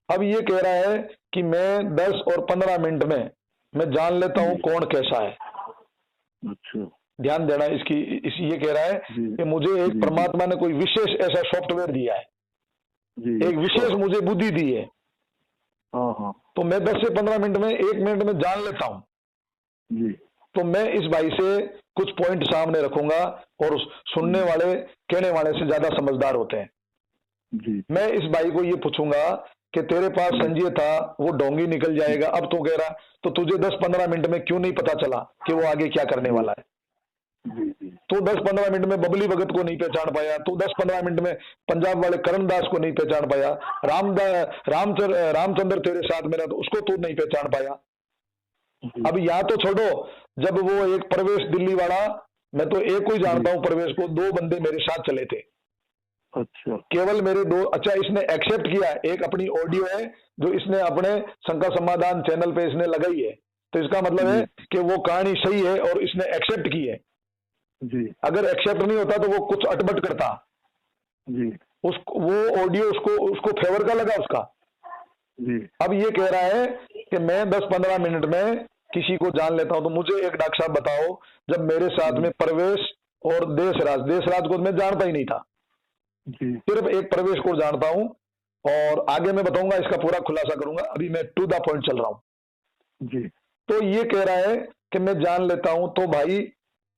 अब ये कह रहा है कि मैं 10 और 15 मिनट में मैं जान लेता हूं कौन कैसा है।
अच्छा,
ध्यान देना इसकी, ये कह रहा है कि मुझे एक परमात्मा ने कोई विशेष ऐसा सॉफ्टवेयर दिया है, एक विशेष मुझे बुद्धि दी है।
हाँ,
तो मैं 10 से 15 मिनट में, 1 मिनट में जान लेता हूं
जी।
तो मैं इस भाई से कुछ पॉइंट सामने रखूंगा और सुनने वाले कहने वाले से ज्यादा समझदार होते हैं
जी।
मैं इस भाई को ये पूछूंगा कि तेरे पास संजय था, वो डोंगी निकल जाएगा, अब तो कह रहा तो तुझे 10-15 मिनट में क्यों नहीं पता चला कि वो आगे क्या करने वाला है? तो 10-15 मिनट में बबली भगत को नहीं पहचान पाया, तो 10-15 मिनट में पंजाब वाले करणदास को नहीं पहचान पाया, रामचंद्र तेरे साथ में तो उसको तू नहीं पहचान पाया। अब या तो छोड़ो, जब वो एक प्रवेश दिल्ली वाला, मैं तो एक को ही जानता हूं प्रवेश को, 2 बंदे मेरे साथ चले थे।
अच्छा,
केवल मेरे 2। अच्छा, इसने एक्सेप्ट किया, एक अपनी ऑडियो है जो इसने अपने शंका समाधान चैनल पे इसने लगाई है, तो इसका मतलब है कि वो कहानी सही है और इसने एक्सेप्ट की है।
जी
अगर एक्सेप्ट नहीं होता तो वो कुछ अटबट करता,
जी
उसको वो ऑडियो उसको फेवर का लगा उसका।
जी
अब ये कह रहा है कि मैं 10-15 मिनट में किसी को जान लेता हूं। तो मुझे एक डॉक्टर साहब बताओ, जब मेरे साथ में प्रवेश और देशराज को मैं जानता ही नहीं था,
जी
सिर्फ एक प्रवेश को जानता हूं, और आगे मैं बताऊंगा, इसका पूरा खुलासा करूंगा, अभी मैं टू द पॉइंट चल रहा हूं।
जी
तो ये कह रहा है कि मैं जान लेता हूं। तो भाई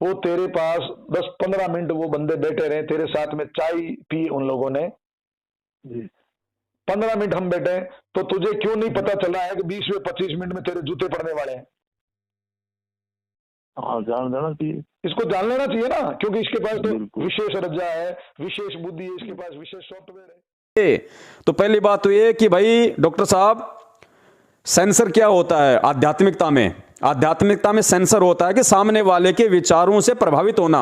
वो तेरे पास 10-15 मिनट वो बंदे बैठे रहे, तेरे साथ में चाय पी उन लोगों ने,
जी
15 मिनट हम बैठे, तो तुझे क्यों नहीं पता चल रहा है कि 20-25 मिनट में तेरे जूते पड़ने वाले हैं?
हाँ, जान लेना चाहिए।
इसको जान लेना चाहिए ना, क्योंकि इसके पास तो
बिल्कुल।
विशेष रज्जा है, विशेष बुद्धि है, इसके पास विशेष सॉफ्टवेयर है।
तो पहली बात तो ये कि भाई डॉक्टर साहब, सेंसर क्या होता है आध्यात्मिकता में? आध्यात्मिकता में सेंसर होता है कि सामने वाले के विचारों से प्रभावित होना,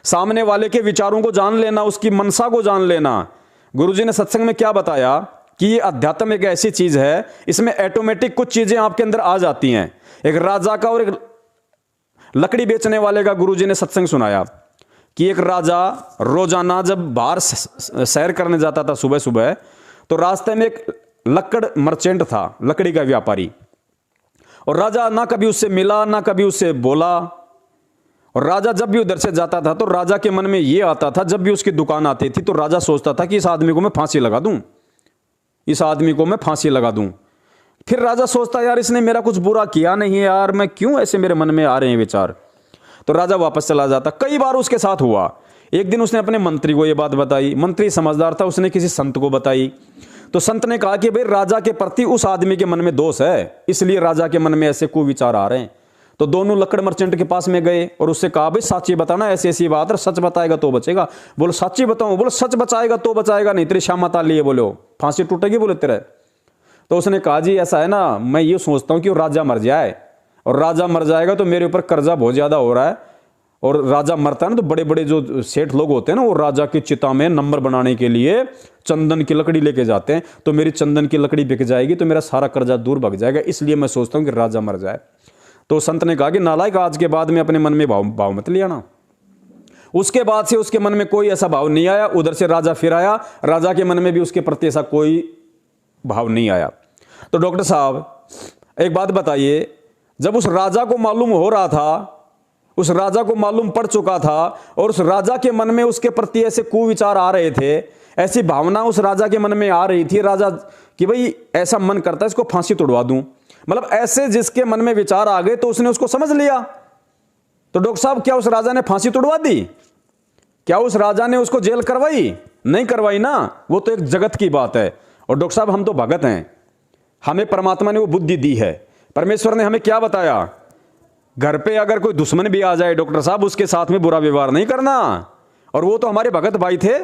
सामने वाले के विचारों को जान लेना, उसकी मनसा को जान लेना। गुरुजी ने सत्संग में क्या बताया कि ये अध्यात्म एक ऐसी चीज है, इसमें ऑटोमेटिक कुछ चीजें आपके अंदर आ जाती हैं। एक राजा का और एक लकड़ी बेचने वाले का गुरुजी ने सत्संग सुनाया कि एक राजा रोजाना जब बाहर सैर करने जाता था सुबह सुबह, तो रास्ते में एक लकड़ मर्चेंट था, लकड़ी का व्यापारी, और राजा ना कभी उससे मिला ना कभी उससे बोला। और राजा जब भी उधर से जाता था तो राजा के मन में यह आता था, जब भी उसकी दुकान आती थी तो राजा सोचता था कि इस आदमी को मैं फांसी लगा दूं, इस आदमी को मैं फांसी लगा दूं। फिर राजा सोचता यार इसने मेरा कुछ बुरा किया नहीं है यार, मैं क्यों ऐसे मेरे मन में आ रहे हैं विचार। तो राजा वापस चला जाता। कई बार उसके साथ हुआ। एक दिन उसने अपने मंत्री को यह बात बताई, मंत्री समझदार था, उसने किसी संत को बताई। तो संत ने कहा कि भाई राजा के प्रति उस आदमी के मन में दोष है, इसलिए राजा के मन में ऐसे कुविचार आ रहे हैं। तो दोनों लकड़ मर्चेंट के पास में गए और उससे कहा भाई सच्ची बताना, ऐसी ऐसी बात है, सच बताएगा तो बचेगा। बोलो सच्ची बताऊं? बोलो सच बचाएगा तो बचाएगा, नहीं तेरी श्यामता लिए बोलो फांसी टूटेगी बोले तेरे। तो उसने कहा जी ऐसा है ना, मैं ये सोचता हूं कि वो राजा मर जाए, और राजा मर जाएगा तो मेरे ऊपर कर्जा बहुत ज्यादा हो रहा है, और राजा मरता है ना तो बड़े बड़े जो सेठ लोग होते हैं ना, वो राजा की चिता में नंबर बनाने के लिए चंदन की लकड़ी लेके जाते हैं, तो मेरी चंदन की लकड़ी बिक जाएगी तो मेरा सारा कर्जा दूर भग जाएगा, इसलिए मैं सोचता हूं कि राजा मर जाए। तो संत ने कहा कि नालायक, आज के बाद में अपने मन में भाव मत ले आना। उसके बाद से उसके मन में कोई ऐसा भाव नहीं आया। उधर से राजा फिर आया, राजा के मन में भी उसके प्रति ऐसा कोई भाव नहीं आया। तो डॉक्टर साहब एक बात बताइए, जब उस राजा को मालूम हो रहा था, उस राजा को मालूम पड़ चुका था, और उस राजा के मन में उसके प्रति ऐसे कुविचार आ रहे थे, ऐसी भावना उस राजा के मन में आ रही थी, राजा कि भाई ऐसा मन करता है इसको फांसी तोड़वा दूं, मतलब ऐसे जिसके मन में विचार आ गए तो उसने उसको समझ लिया। तो डॉक्टर साहब क्या उस राजा ने फांसी तोड़वा दी? क्या उस राजा ने उसको जेल करवाई? नहीं करवाई ना, वो तो एक जगत की बात है। और डॉक्टर साहब हम तो भगत हैं, हमें परमात्मा ने वो बुद्धि दी है। परमेश्वर ने हमें क्या बताया? घर पे अगर कोई दुश्मन भी आ जाए डॉक्टर साहब, उसके साथ में बुरा व्यवहार नहीं करना। और वो तो हमारे भगत भाई थे,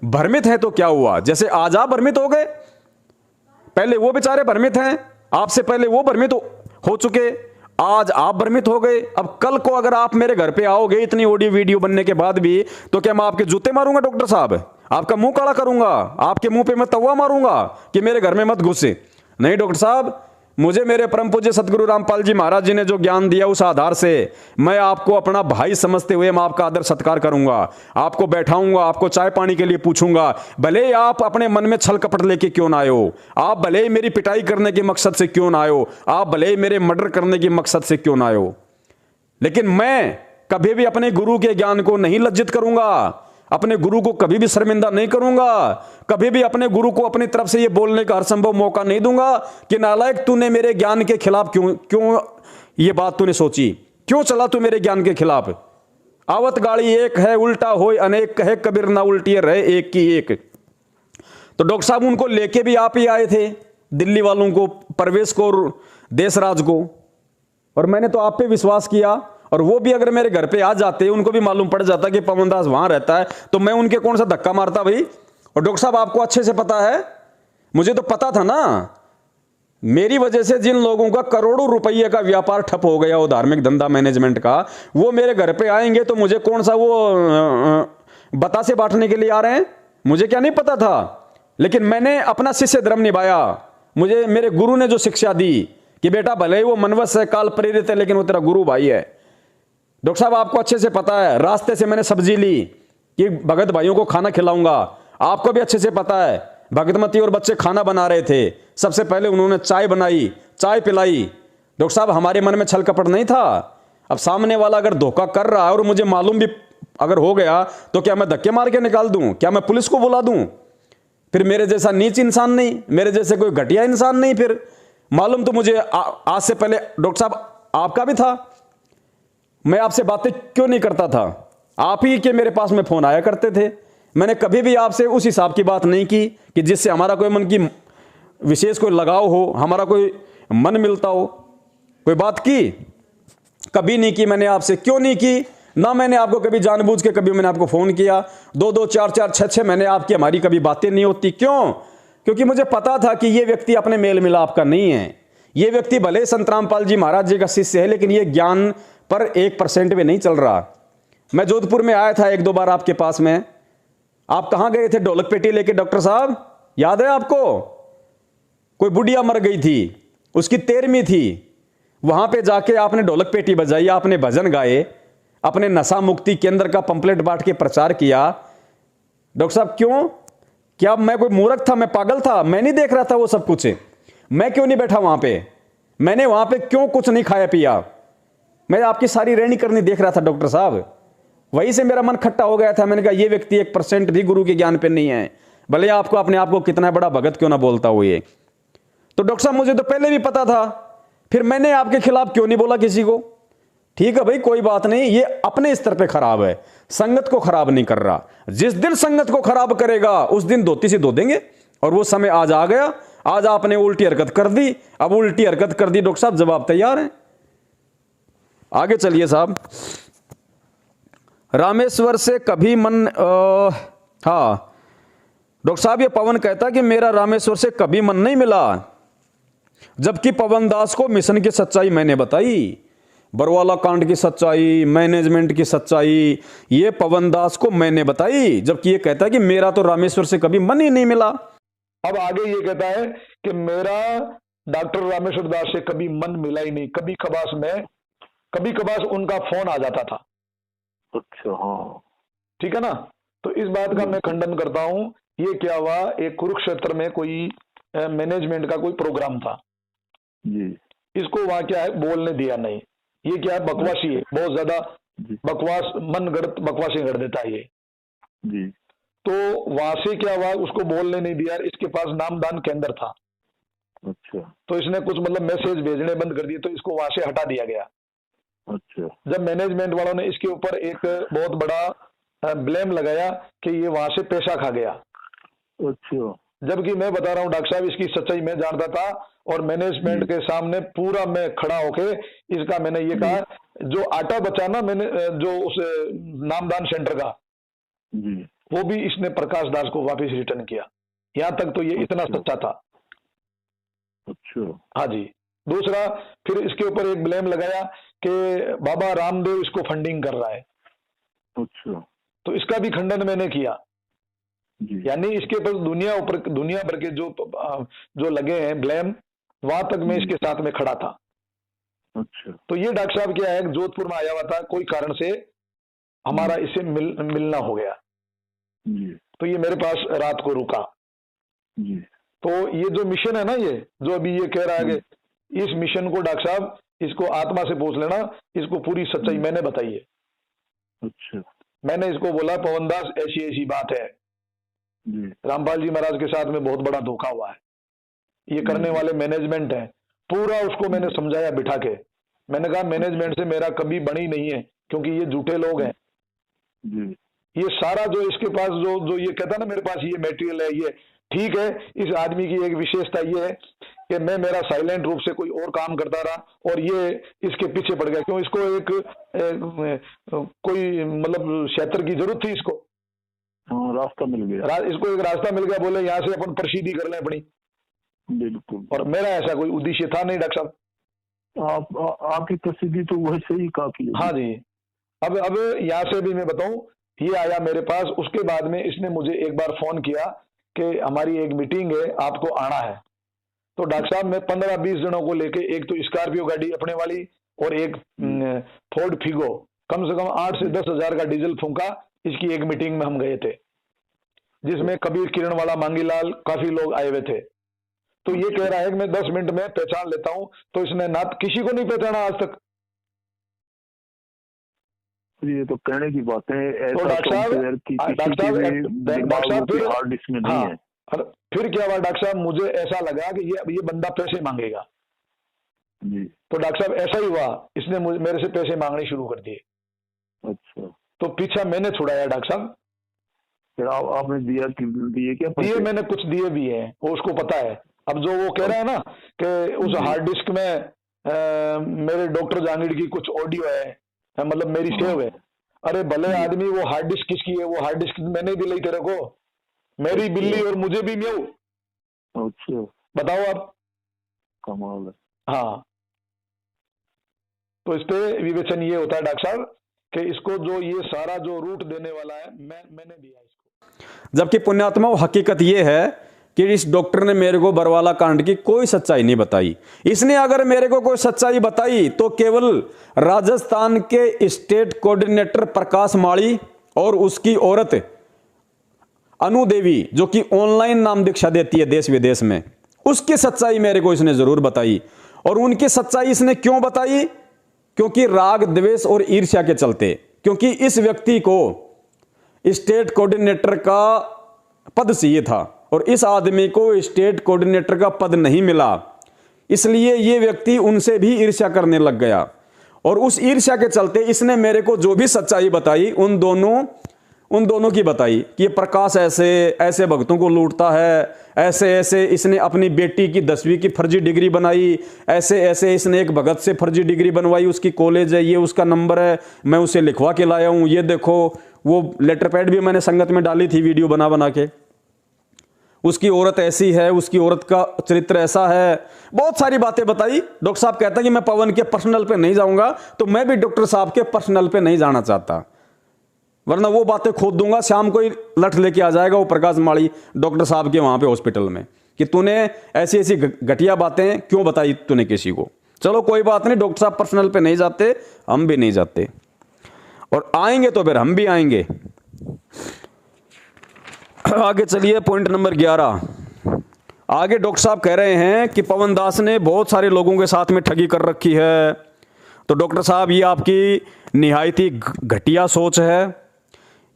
भ्रमित है तो क्या हुआ, जैसे आज आप भ्रमित हो गए, पहले वो बेचारे भ्रमित हैं, आपसे पहले वो भ्रमित हो चुके, आज आप भ्रमित हो गए। अब कल को अगर आप मेरे घर पे आओगे इतनी ऑडियो वीडियो बनने के बाद भी, तो क्या मैं आपके जूते मारूंगा डॉक्टर साहब? आपका मुंह काला करूंगा, आपके मुंह पे मैं तवा मारूंगा कि मेरे घर में मत घुसे? नहीं डॉक्टर साहब, मुझे मेरे परम पूज्य सतगुरु रामपाल जी महाराज जी ने जो ज्ञान दिया उस आधार से मैं आपको अपना भाई समझते हुए मैं आपका आदर सत्कार करूंगा, आपको बैठाऊंगा, आपको चाय पानी के लिए पूछूंगा। भले ही आप अपने मन में छल कपट लेके क्यों ना आए हो, आप भले ही मेरी पिटाई करने के मकसद से क्यों ना आए हो, आप भले ही मेरे मर्डर करने के मकसद से क्यों ना आए हो, लेकिन मैं कभी भी अपने गुरु के ज्ञान को नहीं लज्जित करूंगा, अपने गुरु को कभी भी शर्मिंदा नहीं करूंगा, कभी भी अपने गुरु को अपनी तरफ से यह बोलने का हर संभव मौका नहीं दूंगा कि नालायक तूने मेरे ज्ञान के खिलाफ क्यों ये बात तूने सोची, क्यों चला तू मेरे ज्ञान के खिलाफ। आवत गाड़ी एक है उल्टा होय अनेक, कहे कबीर ना उल्टी रहे एक की एक। तो डॉक्टर साहब उनको लेके भी आप ही आए थे, दिल्ली वालों को, परवेश को और देशराज को, और मैंने तो आप पे विश्वास किया। और वो भी अगर मेरे घर पे आ जाते, उनको भी मालूम पड़ जाता कि पवन दास वहां रहता है, तो मैं उनके कौन सा धक्का मारता भाई। और डॉक्टर साहब आपको अच्छे से पता है, मुझे तो पता था ना, मेरी वजह से जिन लोगों का करोड़ों रुपये का व्यापार ठप हो गया, वो धार्मिक धंधा मैनेजमेंट का, वो मेरे घर पे आएंगे तो मुझे कौन सा वो बतासे बांटने के लिए आ रहे हैं, मुझे क्या नहीं पता था। लेकिन मैंने अपना शिष्य धर्म निभाया। मुझे मेरे गुरु ने जो शिक्षा दी कि बेटा भले ही वो मनवश है, काल प्रेरित है, लेकिन वो तेरा गुरु भाई है। डॉक्टर साहब आपको अच्छे से पता है, रास्ते से मैंने सब्जी ली कि भगत भाइयों को खाना खिलाऊंगा। आपको भी अच्छे से पता है भगतमती और बच्चे खाना बना रहे थे, सबसे पहले उन्होंने चाय बनाई, चाय पिलाई। डॉक्टर साहब हमारे मन में छल कपट नहीं था। अब सामने वाला अगर धोखा कर रहा है और मुझे मालूम भी अगर हो गया तो क्या मैं धक्के मार के निकाल दूं? क्या मैं पुलिस को बुला दूं? फिर मेरे जैसा नीच इंसान नहीं, मेरे जैसे कोई घटिया इंसान नहीं। फिर मालूम तो मुझे आज से पहले डॉक्टर साहब आपका भी था। मैं आपसे बातें क्यों नहीं करता था? आप ही के मेरे पास में फोन आया करते थे। मैंने कभी भी आपसे उस हिसाब की बात नहीं की कि जिससे हमारा कोई मन की विशेष कोई लगाव हो, हमारा कोई मन मिलता हो। कोई बात की? कभी नहीं की मैंने आपसे। क्यों नहीं की? ना मैंने आपको कभी जानबूझ के कभी मैंने आपको फोन किया। 2-2, 4-4, 6-6 महीने आपकी हमारी कभी बातें नहीं होती। क्यों? क्योंकि मुझे पता था कि ये व्यक्ति अपने मेल मिलाप का नहीं है। ये व्यक्ति भले संत रामपाल जी महाराज जी का शिष्य है, लेकिन ये ज्ञान पर 1% भी नहीं चल रहा। मैं जोधपुर में आया था 1-2 बार आपके पास में। आप कहां गए थे ढोलक पेटी लेके डॉक्टर साहब? याद है आपको? कोई बुढ़िया मर गई थी, उसकी 13वीं थी। वहां पे जाके आपने ढोलक पेटी बजाई, आपने भजन गाए, अपने नशा मुक्ति केंद्र का पंपलेट बांट के प्रचार किया। डॉक्टर साहब क्यों? क्या मैं कोई मूर्ख था? मैं पागल था? मैं नहीं देख रहा था वो सब कुछ? मैं क्यों नहीं बैठा वहां पे? मैंने वहां पे क्यों कुछ नहीं खाया पिया? मैं आपकी सारी रहनी करनी देख रहा था डॉक्टर साहब। वहीं से मेरा मन खट्टा हो गया था। मैंने कहा ये व्यक्ति 1% भी गुरु के ज्ञान पे नहीं है, भले आपको अपने आप को कितना बड़ा भगत क्यों ना बोलता हो ये। तो डॉक्टर साहब मुझे तो पहले भी पता था, फिर मैंने आपके खिलाफ क्यों नहीं बोला किसी को? ठीक है भाई, कोई बात नहीं, ये अपने स्तर पे खराब है, संगत को खराब नहीं कर रहा। जिस दिन संगत को खराब करेगा उस दिन धोती से धो देंगे। और वो समय आज आ गया। आज आपने उल्टी हरकत कर दी। अब उल्टी हरकत कर दी डॉक्टर साहब, जवाब तैयार है। आगे चलिए साहब। रामेश्वर से कभी मन हाँ डॉक्टर साहब, ये पवन कहता कि मेरा रामेश्वर से कभी मन नहीं मिला, जबकि पवन दास को मिशन की सच्चाई मैंने बताई। बरवाला कांड की सच्चाई, मैनेजमेंट की सच्चाई, ये पवन दास को मैंने बताई, जबकि ये कहता है कि मेरा तो रामेश्वर से कभी मन ही नहीं मिला।
अब आगे ये कहता है कि मेरा डॉक्टर रामेश्वर दास से कभी मन मिला ही नहीं। कभी कभार उनका फोन आ जाता था।
अच्छा, हाँ,
ठीक है ना। तो इस बात का मैं खंडन करता हूं। ये क्या हुआ, एक कुरुक्षेत्र में कोई मैनेजमेंट का कोई प्रोग्राम था
जी।
इसको वहां क्या है बोलने दिया नहीं। ये क्या है, बकवासी है, बहुत ज्यादा बकवास, मन गढ़ बकवासी गढ़ देता है ये
जी।
तो वहां से क्या हुआ, उसको बोलने नहीं दिया। इसके पास नामदान केंद्र था।
अच्छा,
तो इसने कुछ मतलब मैसेज भेजने बंद कर दिए, तो इसको वहां से हटा दिया गया।
अच्छा,
जब मैनेजमेंट वालों ने इसके ऊपर एक बहुत बड़ा ब्लेम लगाया कि ये वहां से पैसा खा गया।
अच्छा,
जबकि मैं बता रहा हूँ डॉक्टर साहब, इसकी सच्चाई मैं जानता था और मैनेजमेंट के सामने पूरा मैं खड़ा होके इसका मैंने ये कहा, जो आटा बचा ना मैंने जो उस नामदान सेंटर का
जी।
वो भी इसने प्रकाश दास को वापस रिटर्न किया। यहाँ तक तो ये इतना सच्चा था।
अच्छा,
हाँ जी। दूसरा, फिर इसके ऊपर एक ब्लेम लगाया कि बाबा रामदेव इसको फंडिंग कर रहा है।
अच्छा,
तो इसका भी खंडन मैंने किया।
जी।
यानी इसके पास दुनिया भर के जो लगे हैं ब्लेम, वहां तक मैं इसके साथ में खड़ा था।
अच्छा,
तो ये डॉक्टर साहब क्या है, जोधपुर में आया हुआ था, कोई कारण से हमारा इससे मिलना हो गया।
जी।
तो ये मेरे पास रात को रुका।
जी।
तो ये जो मिशन है ना, ये जो अभी ये कह रहा है कि इस मिशन को डॉक्टर साहब इसको आत्मा से पूछ लेना, इसको पूरी सच्चाई मैंने बताई है।
अच्छा,
मैंने इसको बोला पवन दास ऐसी ऐसी बात है,
जी।
रामपाल जी महाराज के साथ में बहुत बड़ा धोखा हुआ है, ये करने वाले मैनेजमेंट है। पूरा उसको मैंने समझाया बिठा के। मैंने कहा मैनेजमेंट से मेरा कभी बनी नहीं है, क्योंकि ये झूठे लोग हैं।
जी।
ये सारा जो इसके पास जो ये कहता ना मेरे पास ये मटेरियल है, ये ठीक है। इस आदमी की एक विशेषता ये है कि मैं मेरा साइलेंट रूप से कोई और काम करता रहा और ये इसके पीछे पड़ गया। क्यों? इसको कोई मतलब क्षेत्र की जरूरत थी इसको।
हाँ, रास्ता मिल गया।
इसको एक रास्ता मिल गया, बोले यहाँ से अपन प्रसिद्धि कर लें अपनी।
बिल्कुल।
और मेरा ऐसा कोई उद्देश्य था नहीं डॉक्टर साहब।
आपकी प्रसिद्धि तो वैसे ही काफी है।
हाँ जी। अब यहाँ से भी मैं बताऊं, ये आया मेरे पास। उसके बाद में इसने मुझे एक बार फोन किया कि हमारी एक मीटिंग है, आपको आना है। तो डॉक्टर साहब मैं 15-20 जनों को लेके, एक तो स्कॉर्पियो गाड़ी अपने वाली और एक फोर्ड फिगो, कम से कम 8 से 10 हजार का डीजल फूंका। इसकी एक मीटिंग में हम गए थे, जिसमें कबीर किरणवाला, मांगीलाल, काफी लोग आए हुए थे। तो ये कह रहा है कि मैं 10 मिनट में पहचान लेता हूं, तो इसने ना किसी को नहीं पहचाना आज तक।
ये तो कहने की बात है।
तो डॉक्टर साहब
हार्ड डिस्क में नहीं है।
फिर क्या हुआ डॉक्टर साहब, मुझे ऐसा लगा कि ये बंदा पैसे मांगेगा
जी।
तो डॉक्टर साहब ऐसा ही हुआ, इसने मेरे से पैसे मांगने शुरू कर दिए।
अच्छा, तो
पीछा मैंने छुड़ाया डॉक्टर साहब।
फिर आपने दिए क्या?
दिए मैंने, कुछ दिए भी हैं, वो उसको पता है। अब जो वो कह रहा है ना कि उस हार्ड डिस्क में मेरे डॉक्टर जहांगीर की कुछ ऑडियो है, मतलब मेरी सेव है। अरे भले आदमी, वो हार्ड डिस्क किसकी है? वो हार्ड डिस्क मैंने दिलाई तेरे को, मेरी बिल्ली और मुझे भी म्याऊ।
अच्छा, बताओ आप, कमाल है।
हाँ, तो इस पे विवेचन ये होता है डॉक्टर साहब कि इसको जो ये सारा जो रूट देने वाला है मैंने दिया इसको।
जबकि पुण्यात्मा हकीकत ये है कि इस डॉक्टर ने मेरे को बरवाला कांड की कोई सच्चाई नहीं बताई। इसने अगर मेरे को कोई सच्चाई बताई तो केवल राजस्थान के स्टेट कोऑर्डिनेटर प्रकाश माड़ी और उसकी औरत अनु देवी, जो कि ऑनलाइन नाम दीक्षा देती है देश विदेश में, उसकी सच्चाई मेरे को इसने जरूर बताई। और उनकी सच्चाई इसने क्यों बताई? क्योंकि राग, द्वेष और ईर्ष्या के चलते। क्योंकि इस व्यक्ति को स्टेट कोऑर्डिनेटर का पद चाहिए था और इस आदमी को स्टेट कोऑर्डिनेटर का पद नहीं मिला, इसलिए ये व्यक्ति उनसे भी ईर्ष्या करने लग गया। और उस ईर्ष्या के चलते इसने मेरे को जो भी सच्चाई बताई उन दोनों की बताई कि ये प्रकाश ऐसे ऐसे भक्तों को लूटता है, ऐसे ऐसे इसने अपनी बेटी की 10वीं की फर्जी डिग्री बनाई, ऐसे ऐसे इसने एक भगत से फर्जी डिग्री बनवाई, उसकी कॉलेज है, ये उसका नंबर है, मैं उसे लिखवा के लाया हूं, ये देखो। वो लेटर पैड भी मैंने संगत में डाली थी वीडियो बना बना के। उसकी औरत ऐसी है, उसकी औरत का चरित्र ऐसा है, बहुत सारी बातें बताई। डॉक्टर साहब कहता है कि मैं पवन के पर्सनल पे नहीं जाऊंगा, तो मैं भी डॉक्टर साहब के पर्सनल पे नहीं जाना चाहता, वरना वो बातें खोद दूंगा। शाम को ही लठ लेके आ जाएगा वो प्रकाश माड़ी डॉक्टर साहब के वहां पे हॉस्पिटल में कि तूने ऐसी ऐसी घटिया बातें क्यों बताई तूने किसी को। चलो कोई बात नहीं, डॉक्टर साहब पर्सनल पे नहीं जाते, हम भी नहीं जाते, और आएंगे तो फिर हम भी आएंगे। आगे चलिए, पॉइंट नंबर 11। आगे डॉक्टर साहब कह रहे हैं कि पवन दास ने बहुत सारे लोगों के साथ में ठगी कर रखी है। तो डॉक्टर साहब ये आपकी निहायत ही घटिया सोच है,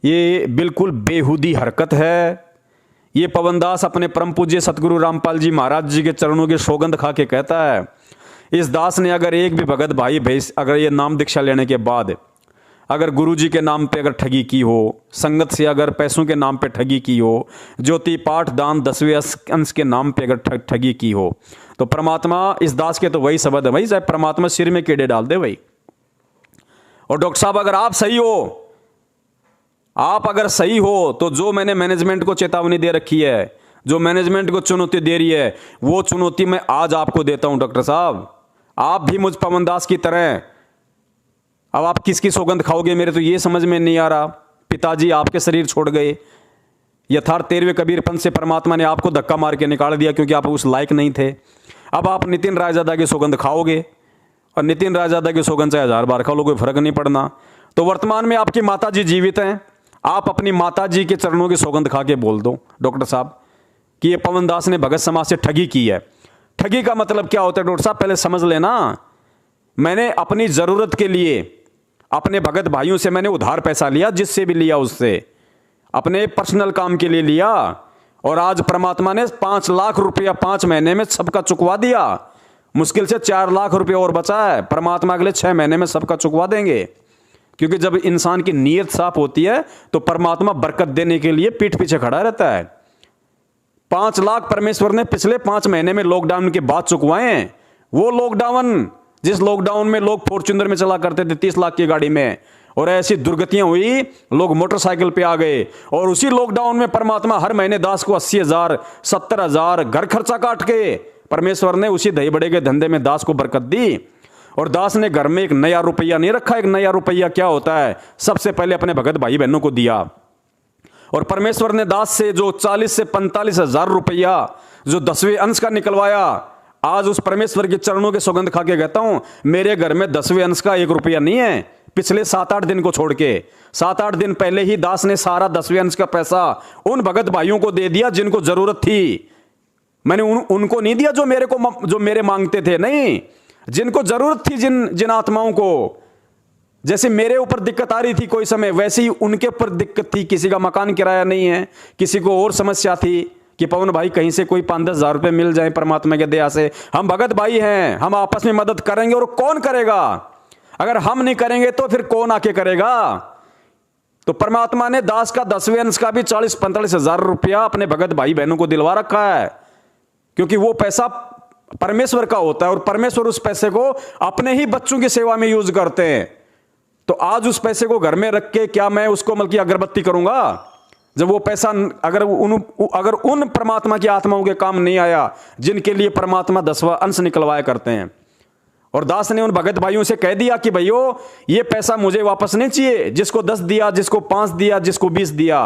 ये बिल्कुल बेहुदी हरकत है। ये पवन दास अपने परम पूज्य सतगुरु रामपाल जी महाराज जी के चरणों की सौगंध खा के कहता है, इस दास ने अगर एक भी भगत भाई अगर ये नाम दीक्षा लेने के बाद अगर गुरु जी के नाम पे अगर ठगी की हो, संगत से अगर पैसों के नाम पे ठगी की हो, ज्योति पाठ दान 10वें अंश के नाम पे अगर ठगी की हो, तो परमात्मा, इस दास के तो वही शब्द है भाई, चाहे परमात्मा सिर में कीड़े डाल दे भाई। और डॉक्टर साहब अगर आप सही हो, आप अगर सही हो, तो जो मैंने मैनेजमेंट को चेतावनी दे रखी है, जो मैनेजमेंट को चुनौती दे रही है, वो चुनौती मैं आज आपको देता हूं डॉक्टर साहब। आप भी मुझ पवन दास की तरह, अब आप किसकी सौगंध खाओगे मेरे तो ये समझ में नहीं आ रहा। पिताजी आपके शरीर छोड़ गए, यथार्थ 13वें कबीर पंथ से परमात्मा ने आपको धक्का मार के निकाल दिया क्योंकि आप उस लायक नहीं थे। अब आप नितिन रायजादा की सौगंध खाओगे, और नितिन रायजादा की सौगंध चाहे 1000 बार खा लो, कोई फर्क नहीं पड़ना। तो वर्तमान में आपकी माता जी जीवित हैं, आप अपनी माता जी के चरणों की सौगंध खा के बोल दो डॉक्टर साहब कि ये पवन दास ने भगत समाज से ठगी की है। ठगी का मतलब क्या होता है डॉक्टर साहब, पहले समझ लेना। मैंने अपनी जरूरत के लिए अपने भगत भाइयों से मैंने उधार पैसा लिया, जिससे भी लिया उससे, अपने पर्सनल काम के लिए लिया, और आज परमात्मा ने 5 लाख रुपया 5 महीने में सबका चुकवा दिया। मुश्किल से 4 लाख रुपया और बचा है, परमात्मा अगले 6 महीने में सबका चुकवा देंगे। क्योंकि जब इंसान की नीयत साफ होती है तो परमात्मा बरकत देने के लिए पीठ पीछे खड़ा रहता है। 5 लाख परमेश्वर ने पिछले 5 महीने में लॉकडाउन के बाद चुकवाए हैं। वो लॉकडाउन, जिस लॉकडाउन में लोग फॉर्च्यूनर में चला करते थे 30 लाख की गाड़ी में, और ऐसी दुर्गतियां हुई, लोग मोटरसाइकिल पे आ गए, और उसी लॉकडाउन में परमात्मा हर महीने दास को 80,000 70,000 घर खर्चा काट के परमेश्वर ने उसी दही बड़े के धंधे में दास को बरकत दी। और दास ने घर में एक नया रुपया नहीं रखा। एक नया रुपया क्या होता है, सबसे पहले अपने भगत भाई बहनों को दिया। और परमेश्वर ने दास से जो 40 से 45 हजार रुपया जो 10वें अंश का निकलवाया, आज उस परमेश्वर के चरणों के सौगंध खा के कहता हूं, मेरे घर में 10वें अंश का 1 रुपया नहीं है, पिछले 7-8 दिन को छोड़ के। 7-8 दिन पहले ही दास ने सारा 10वें अंश का पैसा उन भगत भाइयों को दे दिया जिनको जरूरत थी। मैंने उनको नहीं दिया जो मेरे मांगते थे, नहीं, जिनको जरूरत थी, जिन आत्माओं को। जैसे मेरे ऊपर दिक्कत आ रही थी कोई समय, वैसे ही उनके ऊपर दिक्कत थी। किसी का मकान किराया नहीं है, किसी को और समस्या थी कि पवन भाई कहीं से कोई 5-10 हज़ार रुपये मिल जाए परमात्मा के दया से। हम भगत भाई हैं, हम आपस में मदद करेंगे। और कौन करेगा? अगर हम नहीं करेंगे तो फिर कौन आके करेगा? तो परमात्मा ने दास का 10वें अंश का भी 40-45 हज़ार रुपया अपने भगत भाई बहनों को दिलवा रखा है, क्योंकि वो पैसा परमेश्वर का होता है और परमेश्वर उस पैसे को अपने ही बच्चों की सेवा में यूज करते हैं। तो आज उस पैसे को घर में रख के क्या मैं उसको मतलब अगरबत्ती करूंगा? जब वो पैसा अगर उन परमात्मा की आत्माओं के काम नहीं आया जिनके लिए परमात्मा 10वां अंश निकलवाया करते हैं। और दास ने उन भगत भाइयों से कह दिया कि भैयो ये पैसा मुझे वापस नहीं चाहिए। जिसको 10 दिया, जिसको 5 दिया, जिसको 20 दिया,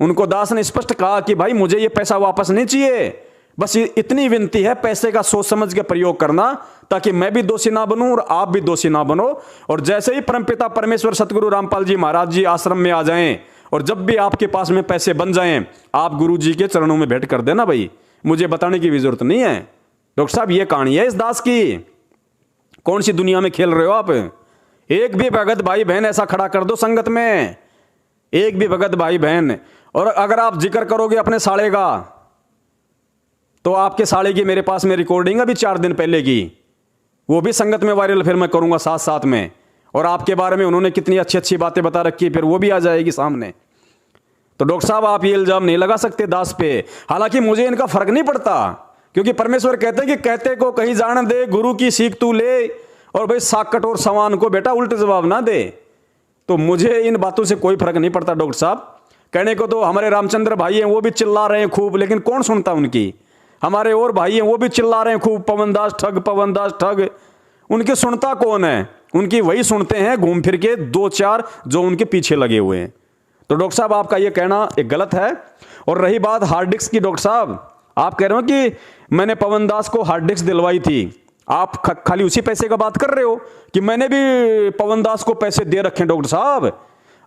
उनको दास ने स्पष्ट कहा कि भाई मुझे ये पैसा वापस नहीं चाहिए। बस इतनी विनती है, पैसे का सोच समझ के प्रयोग करना, ताकि मैं भी दोषी ना बनूं और आप भी दोषी ना बनो। और जैसे ही परमपिता परमेश्वर सतगुरु रामपाल जी महाराज जी आश्रम में आ जाएं और जब भी आपके पास में पैसे बन जाएं, आप गुरु जी के चरणों में भेंट कर देना। भाई मुझे बताने की भी जरूरत नहीं है। डॉक्टर साहब ये कहानी है इस दास की। कौन सी दुनिया में खेल रहे हो आप? एक भी भगत भाई बहन ऐसा खड़ा कर दो संगत में, एक भी भगत भाई बहन। और अगर आप जिक्र करोगे अपने साले का, तो आपके साले की मेरे पास में रिकॉर्डिंग अभी 4 दिन पहले की, वो भी संगत में वायरल फिर मैं करूंगा साथ साथ में। और आपके बारे में उन्होंने कितनी अच्छी अच्छी बातें बता रखी, फिर वो भी आ जाएगी सामने। तो डॉक्टर साहब आप ये इल्जाम नहीं लगा सकते दास पे। हालांकि मुझे इनका फर्क नहीं पड़ता, क्योंकि परमेश्वर कहते हैं कि कहते को कहीं जान दे, गुरु की सीख तू ले, और भाई साकट और सवान को बेटा उल्टे जवाब ना दे। तो मुझे इन बातों से कोई फर्क नहीं पड़ता डॉक्टर साहब। कहने को तो हमारे रामचंद्र भाई हैं, वो भी चिल्ला रहे हैं खूब, लेकिन कौन सुनता उनकी? हमारे और भाई हैं, वो भी चिल्ला रहे हैं खूब, पवनदास ठग, पवनदास ठग। उनकी सुनता कौन है? उनकी वही सुनते हैं घूम फिर के 2-4 जो उनके पीछे लगे हुए हैं। तो डॉक्टर साहब आपका ये कहना एक गलत है। और रही बात हार्ड डिस्क की, डॉक्टर साहब आप कह रहे हो कि मैंने पवनदास को हार्ड डिस्क दिलवाई थी। आप खाली उसी पैसे का बात कर रहे हो कि मैंने भी पवनदास को पैसे दे रखे हैं? डॉक्टर साहब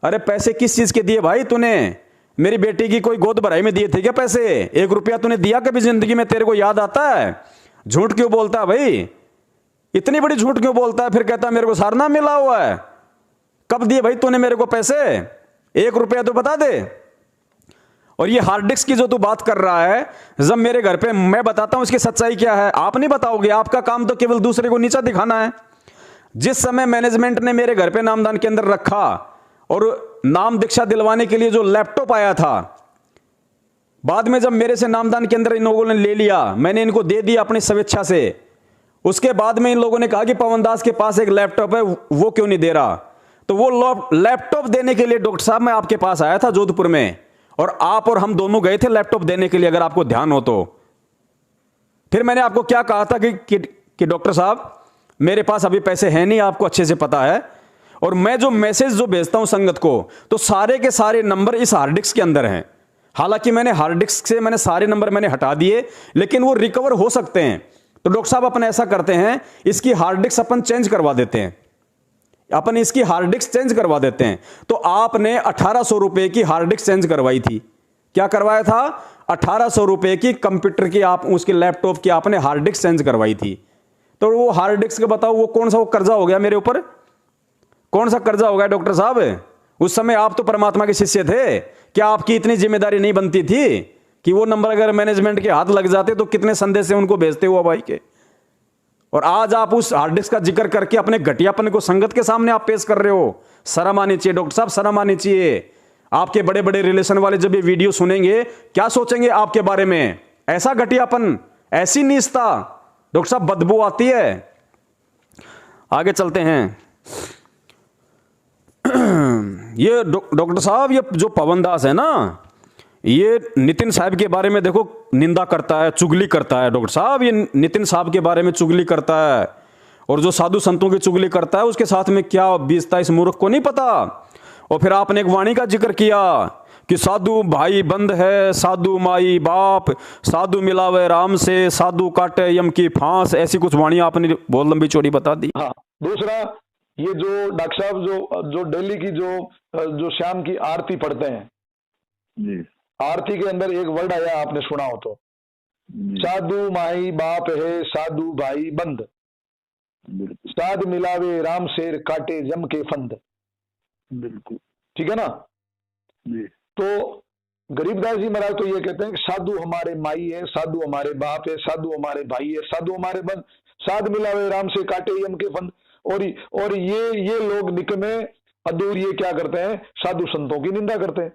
अरे पैसे किस चीज के दिए भाई तूने? मेरी बेटी की कोई गोद भराई में दिए थे क्या पैसे? 1 रुपया तूने दिया कभी जिंदगी में? तेरे को याद आता है? झूठ क्यों बोलता है भाई? इतनी बड़ी झूठ क्यों बोलता है? फिर कहता है मेरे को सारना मिला हुआ है। कब दिए भाई तूने मेरे को पैसे? 1 रुपया तो बता दे। और ये हार्ड डिस्क की जो तू बात कर रहा है, जब मेरे घर पे मैं बताता हूं इसकी सच्चाई क्या है, आप नहीं बताओगे। आपका काम तो केवल दूसरे को नीचा दिखाना है। जिस समय मैनेजमेंट ने मेरे घर पे नामदान के अंदर रखा और नाम दीक्षा दिलवाने के लिए जो लैपटॉप आया था, बाद में जब मेरे से नामदान के अंदर इन लोगों ने ले लिया, मैंने इनको दे दिया अपनी स्वेच्छा से। उसके बाद में इन लोगों ने कहा कि पवनदास के पास एक लैपटॉप है, वो क्यों नहीं दे रहा? तो वो लैपटॉप देने के लिए डॉक्टर साहब मैं आपके पास आया था जोधपुर में, और आप और हम दोनों गए थे लैपटॉप देने के लिए, अगर आपको ध्यान हो तो। फिर मैंने आपको क्या कहा था कि डॉक्टर साहब मेरे पास अभी पैसे हैं नहीं, आपको अच्छे से पता है। और मैं जो मैसेज जो भेजता हूं संगत को, तो सारे के सारे नंबर इस हार्ड डिस्क के अंदर हैं। हालांकि मैंने हार्ड डिस्क से मैंने सारे नंबर मैंने हटा दिए, लेकिन वो रिकवर हो सकते हैं। तो डॉक्टर साहब अपन ऐसा करते हैं, इसकी हार्ड डिस्क अपन चेंज करवा देते हैं, अपन इसकी हार्ड डिस्क चेंज करवा देते हैं। तो आपने 1800 रुपए की हार्ड डिस्क चेंज करवाई थी। क्या करवाया था? 1800 रुपए की कंप्यूटर की, आप उसके लैपटॉप की आपने हार्ड डिस्क चेंज करवाई थी। तो वो हार्ड डिस्क बताओ वो कौन सा वो कर्जा हो गया मेरे ऊपर? कौन सा कर्जा हो गया डॉक्टर साहब? उस समय आप तो परमात्मा के शिष्य थे। क्या आपकी इतनी जिम्मेदारी नहीं बनती थी कि वो नंबर अगर मैनेजमेंट के हाथ लग जाते तो कितने संदेश से उनको भेजते हुआ भाई के? और आज आप उस हार्ड डिस्क का जिक्र करके अपने घटियापन को संगत के सामने आप पेश कर रहे हो। शर्म आनी चाहिए डॉक्टर साहब, शर्म आनी चाहिए। आपके बड़े बड़े रिलेशन वाले जब ये वीडियो सुनेंगे क्या सोचेंगे आपके बारे में? ऐसा घटियापन, ऐसी नीचता डॉक्टर साहब, बदबू आती है। आगे चलते हैं। ये डॉक्टर साहब ये जो पवनदास है ना, ये नितिन साहब के बारे में देखो निंदा करता है, चुगली करता है। डॉक्टर साहब ये नितिन साहब के बारे में चुगली करता है, और जो साधु संतों की चुगली करता है उसके साथ में क्या बीतता इस मूर्ख को नहीं पता। और फिर आपने एक वाणी का जिक्र किया कि साधु भाई बंद है, साधु माई बाप, साधु मिलावे राम से, साधु काटे यम की फांस, ऐसी कुछ वाणी आपने बहुत लंबी चौड़ी बता दी।
हाँ, दूसरा ये जो डॉक्टर साहब जो डेली की जो शाम की आरती पढ़ते हैं
जी,
आरती के अंदर एक वर्ड आया, आपने सुना हो तो, साधु माई बाप है साधु भाई बंद,
बिल्कुल
साध मिलावे राम शेर काटे जम के फंद।
बिल्कुल।
ठीक है ना।
जी
तो गरीबदास जी महाराज तो ये कहते हैं कि साधु हमारे माई है, साधु हमारे बाप है, साधु हमारे भाई है, साधु हमारे बंद, साध मिलावे राम से काटे यम के फंद। और ये लोग निकमे अधूर ये क्या करते हैं, साधु संतों की निंदा करते हैं।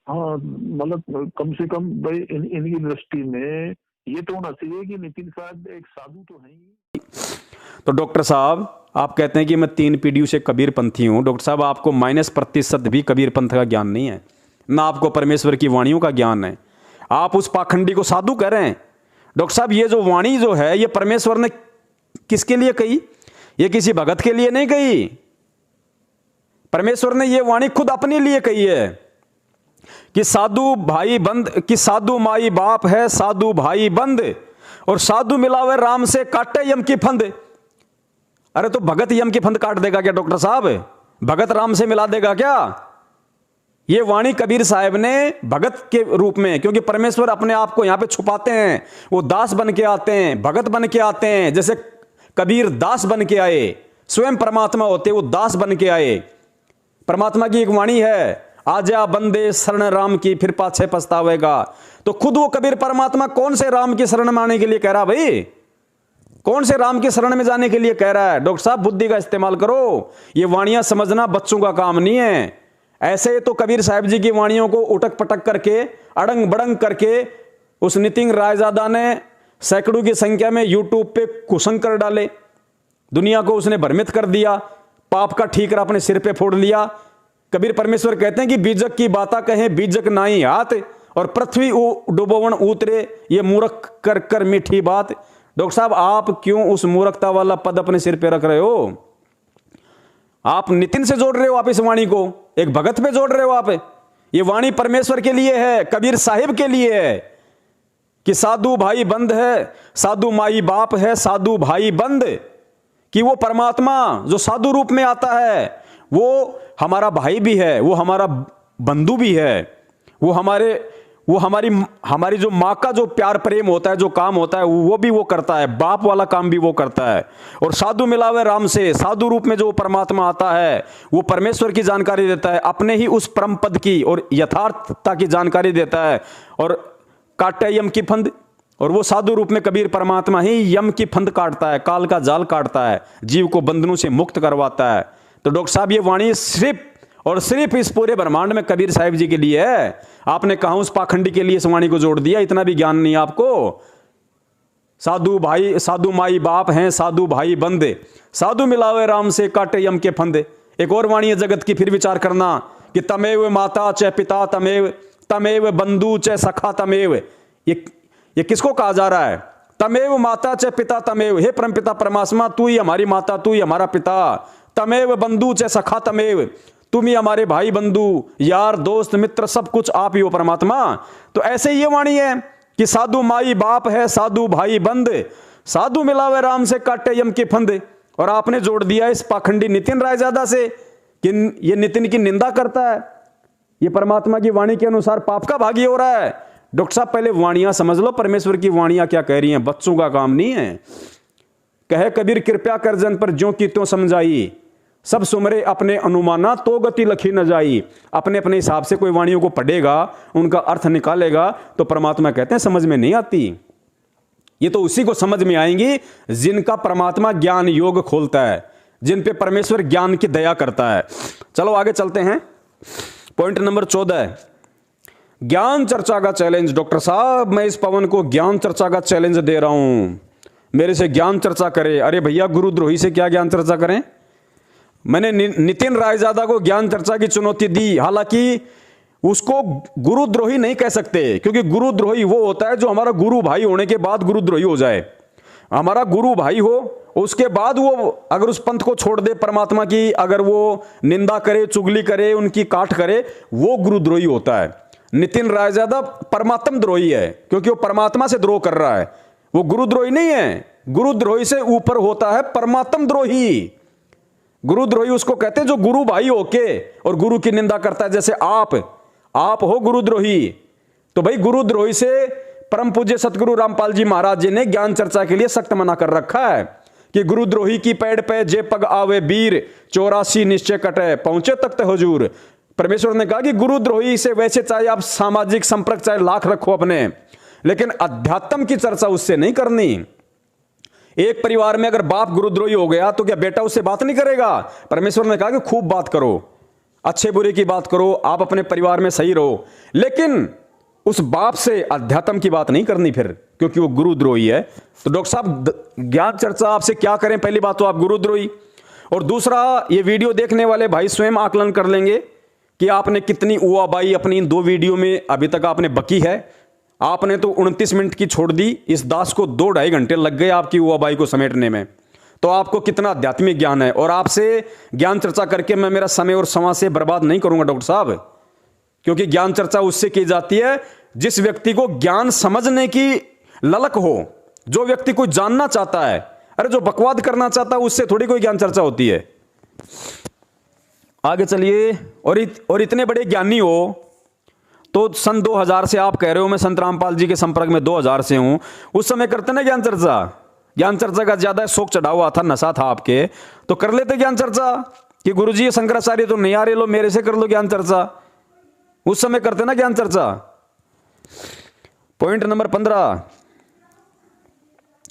हाँ, मतलब कम से कम भाई इनकी दृष्टि में ये तो होना चाहिए कि नितिन साहब एक साधु तो है ही।
तो डॉक्टर साहब आप कहते हैं कि मैं 3 पीढ़ियों से कबीर पंथी हूं। डॉक्टर साहब आपको -% भी कबीर पंथ का ज्ञान नहीं है, ना आपको परमेश्वर की वाणियों का ज्ञान है। आप उस पाखंडी को साधु कह रहे हैं। डॉक्टर साहब ये जो वाणी जो है ये परमेश्वर ने किसके लिए कही? ये किसी भगत के लिए नहीं कही। परमेश्वर ने ये वाणी खुद अपने लिए कही है कि साधु भाई बंद, कि साधु माई बाप है साधु भाई बंद, और साधु मिलावे राम से काटे यम की फंद। अरे तो भगत यम की फंद काट देगा क्या डॉक्टर साहब? भगत राम से मिला देगा क्या? ये वाणी कबीर साहब ने भगत के रूप में, क्योंकि परमेश्वर अपने आप को यहां पे छुपाते हैं, वो दास बन के आते हैं, भगत बन के आते हैं। जैसे कबीर दास बन के आए, स्वयं परमात्मा होते वो दास बन के आए। परमात्मा की एक वाणी है, आजा बंदे शरण राम की फिर पाछे पछतावेगा। तो खुद वो कबीर परमात्मा कौन से राम की शरण में आने के लिए कह रहा भाई? कौन से राम की शरण में जाने के लिए कह रहा है? डॉक्टर साहब बुद्धि का इस्तेमाल करो। ये वाणियां समझना बच्चों का काम नहीं है। ऐसे तो कबीर साहब जी की वाणियों को उटक पटक करके, अड़ंग बड़ंग करके उस नितिन रायजादा ने सैकड़ों की संख्या में यूट्यूब पे कुसंग कर डाले। दुनिया को उसने भ्रमित कर दिया, पाप का ठीकरा अपने सिर पे फोड़ लिया। कबीर परमेश्वर कहते हैं कि बीजक की बाता कहें बीजक नाई हाथ, और पृथ्वी डुबोवन उतरे ये मूर्ख कर कर मीठी बात। डॉक्टर साहब आप क्यों उस मूर्खता वाला पद अपने सिर पे रख रहे हो? आप नितिन से जोड़ रहे हो, आप इस वाणी को एक भगत पे जोड़ रहे हो आप। ये वाणी परमेश्वर के लिए है, कबीर साहिब के लिए है कि साधु भाई बंद है, साधु माई बाप है साधु भाई बंद। कि वो परमात्मा जो साधु रूप में आता है वो हमारा भाई भी है, वो हमारा बंधु भी है, वो हमारी जो माँ का जो प्यार प्रेम होता है, जो काम होता है वो भी वो करता है, बाप वाला काम भी वो करता है। और साधु मिलावे राम से, साधु रूप में जो परमात्मा आता है वो परमेश्वर की जानकारी देता है, अपने ही उस परम पद की और यथार्थता की जानकारी देता है। और काटे यम की फंद, और वो साधु रूप में कबीर परमात्मा ही यम की फंद काटता है, काल का जाल काटता है, जीव को बंधनों से मुक्त करवाता है। तो डॉक्टर साहब ये वाणी सिर्फ और सिर्फ इस पूरे ब्रह्मांड में कबीर साहिब जी के लिए है। आपने कहा उस पाखंडी के लिए इस वाणी को जोड़ दिया, इतना भी ज्ञान नहीं आपको। साधु भाई, साधु माई बाप हैं साधु भाई बंदे, साधु मिलावे राम से काटे यम के फंदे। एक और वाणी है जगत की, फिर विचार करना कि तमेव माता च पिता तमेव, तमेव बंधु च सखा तमेव। ये किसको कहा जा रहा है? तमेव माता च पिता तमेव, हे परमपिता परमात्मा तू ही हमारी माता, तू ही हमारा पिता। तमेव बंधु च सखा तमेव, तुम ही हमारे भाई बंधु यार दोस्त मित्र सब कुछ आप ही हो परमात्मा। तो ऐसे ये वाणी है कि साधु माई बाप है साधु भाई बंद, साधु मिलावे राम से काटे यम के फंदे। और आपने जोड़ दिया इस पाखंडी नितिन रायजादा से कि ये नितिन की निंदा करता है, ये परमात्मा की वाणी के अनुसार पाप का भागी हो रहा है। डॉक्टर साहब पहले वाणियां समझ लो, परमेश्वर की वाणियां क्या कह रही हैं, बच्चों का काम नहीं है। कहे कबीर कृपया कर जन पर ज्यों की त्यों समझाई, सब सुमरे अपने अनुमाना तो गति लखी न जाई। अपने अपने हिसाब से कोई वाणियों को पढ़ेगा, उनका अर्थ निकालेगा, तो परमात्मा कहते हैं समझ में नहीं आती। ये तो उसी को समझ में आएंगी जिनका परमात्मा ज्ञान योग खोलता है, जिन पे परमेश्वर ज्ञान की दया करता है। चलो आगे चलते हैं। पॉइंट नंबर 14, ज्ञान चर्चा का चैलेंज। डॉक्टर साहब मैं इस पवन को ज्ञान चर्चा का चैलेंज दे रहा हूं, मेरे से ज्ञान चर्चा करे। अरे भैया गुरुद्रोही से क्या ज्ञान चर्चा करें? मैंने नितिन रायजादा को ज्ञान चर्चा की चुनौती दी, हालांकि उसको गुरुद्रोही नहीं कह सकते, क्योंकि गुरुद्रोही वो होता है जो हमारा गुरु भाई होने के बाद गुरुद्रोही हो जाए। हमारा गुरु भाई हो उसके बाद वो अगर उस पंथ को छोड़ दे, परमात्मा की अगर वो निंदा करे, चुगली करे, उनकी काट करे, वो गुरुद्रोही होता है। नितिन रायजादा परमात्म द्रोही है, क्योंकि वो परमात्मा से द्रोह कर रहा है, वो गुरुद्रोही नहीं है। गुरुद्रोही से ऊपर होता है परमात्म द्रोही। गुरुद्रोही उसको कहते हैं जो गुरु भाई होके और गुरु की निंदा करता है। जैसे आप हो गुरुद्रोही। तो भाई गुरुद्रोही से परम पूज्य सतगुरु रामपाल जी महाराज जी ने ज्ञान चर्चा के लिए सख्त मना कर रखा है कि गुरुद्रोही की पैड़ पे जे पग आवे बीर, 84 निश्चय कटे पहुंचे तख्त हुजूर। परमेश्वर ने कहा कि गुरुद्रोही से वैसे चाहे आप सामाजिक संपर्क चाहे लाख रखो अपने, लेकिन अध्यात्म की चर्चा उससे नहीं करनी। एक परिवार में अगर बाप गुरुद्रोही हो गया तो क्या बेटा उससे बात नहीं करेगा? परमेश्वर ने कहा कि खूब बात करो, अच्छे बुरे की बात करो, आप अपने परिवार में सही रहो, लेकिन उस बाप से अध्यात्म की बात नहीं करनी फिर, क्योंकि वो गुरुद्रोही है। तो डॉक्टर साहब ज्ञान चर्चा आपसे क्या करें? पहली बात तो आप गुरुद्रोही, और दूसरा ये वीडियो देखने वाले भाई स्वयं आकलन कर लेंगे कि आपने कितनी उवाबाई अपनी इन 2 वीडियो में अभी तक आपने बकी है। आपने तो 29 मिनट की छोड़ दी, इस दास को 2-2.5 घंटे लग गए आपकी उवाबाई को समेटने में। तो आपको कितना आध्यात्मिक ज्ञान है, और आपसे ज्ञान चर्चा करके मैं मेरा समय और समाज से बर्बाद नहीं करूंगा डॉक्टर साहब, क्योंकि ज्ञान चर्चा उससे की जाती है जिस व्यक्ति को ज्ञान समझने की ललक हो, जो व्यक्ति को जानना चाहता है। अरे जो बकवाद करना चाहता है उससे थोड़ी कोई ज्ञान चर्चा होती है। आगे चलिए। और इतने बड़े ज्ञानी हो तो सन 2000 से आप कह रहे हो, मैं संत रामपाल जी के संपर्क में 2000 से हूं, उस समय करते ना ज्ञान चर्चा। ज्ञान चर्चा का ज्यादा शौक चढ़ा हुआ था, नशा था आपके, तो कर लेते ज्ञान चर्चा कि गुरुजी शंकराचार्य तो नहीं आ रहे, लो मेरे से कर लो ज्ञान चर्चा। उस समय करते ना ज्ञान चर्चा। पॉइंट नंबर 15,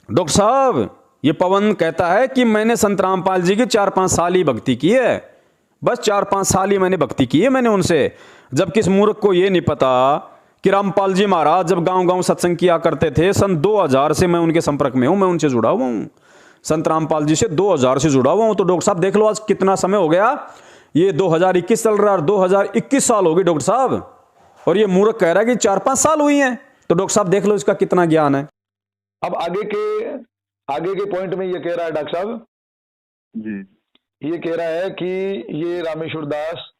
डॉक्टर साहब ये पवन कहता है कि मैंने संत रामपाल जी की 4-5 साल ही भक्ति की है, बस 4-5 साल ही मैंने भक्ति की है मैंने उनसे। जबकि इस मूर्ख को ये नहीं पता कि रामपाल जी महाराज जब गांव-गांव सत्संग किया करते थे, सन 2000 से मैं उनके संपर्क में हूं, मैं उनसे जुड़ा हुआ हूं, संत रामपाल जी से 2000 से जुड़ा हुआ हूं। तो डॉक्टर साहब देख लो आज कितना समय हो गया, ये 2021 चल रहा है, 2021 साल हो गई डॉक्टर साहब, और ये मूर्ख कह रहा है कि 4-5 साल हुई हैं। तो डॉक्टर साहब देख लो इसका कितना ज्ञान है।
अब आगे के पॉइंट में ये कह रहा है डॉक्टर साहब
जी,
ये कह रहा है कि ये रामेश्वर दास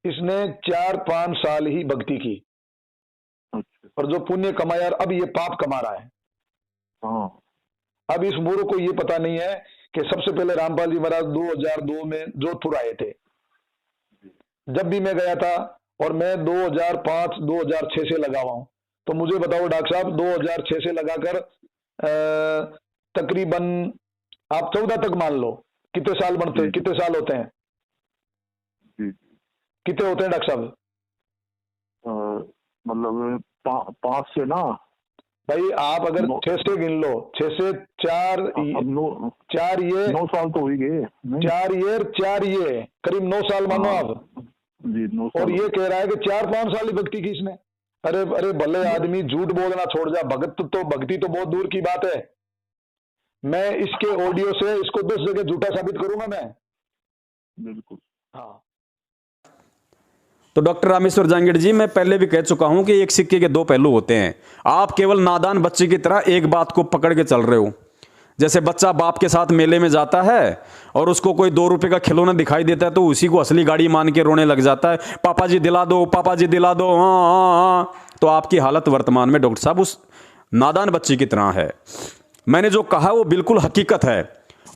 इसने 4-5 साल ही भक्ति की,
अच्छा,
और जो पुण्य कमाया अब ये पाप कमा रहा है।
हाँ,
अब इस मूर्ख को ये पता नहीं है कि सबसे पहले रामपाल जी महाराज 2002 में जोधपुर आए थे, जब भी मैं गया था, और मैं 2005-2006 से लगा हुआ हूं। तो मुझे बताओ डॉक्टर साहब 2006 से लगाकर तकरीबन आप 14 तक मान लो, कितने साल बनते हैं, कितने साल होते हैं, कितने होते हैं डॉक्टर साहब?
मतलब 5 से ना
भाई आप अगर 6 से गिन लो, 6 से 4 4 ये
9 साल तो हो ही गए,
4 ये करीब 9 साल मानो आप
जी, 9 साल।
और ये कह रहा है कि 4-5 साल ही भक्ति की इसने। अरे भले आदमी झूठ बोलना छोड़ जा, भक्ति तो बहुत दूर की बात है। मैं इसके ऑडियो से इसको 10 जगह झूठा साबित करूंगा मैं।
बिल्कुल,
हाँ।
तो डॉक्टर रामेश्वर जांगिड़ जी, मैं पहले भी कह चुका हूं कि एक सिक्के के 2 पहलू होते हैं। आप केवल नादान बच्चे की तरह एक बात को पकड़ के चल रहे हो। जैसे बच्चा बाप के साथ मेले में जाता है और उसको कोई 2 रुपए का खिलौना दिखाई देता है तो उसी को असली गाड़ी मान के रोने लग जाता है, पापा जी दिला दो, पापा जी दिला दो, हाँ हाँ हाँ। तो आपकी हालत वर्तमान में डॉक्टर साहब उस नादान बच्चे की तरह है। मैंने जो कहा वो बिल्कुल हकीकत है,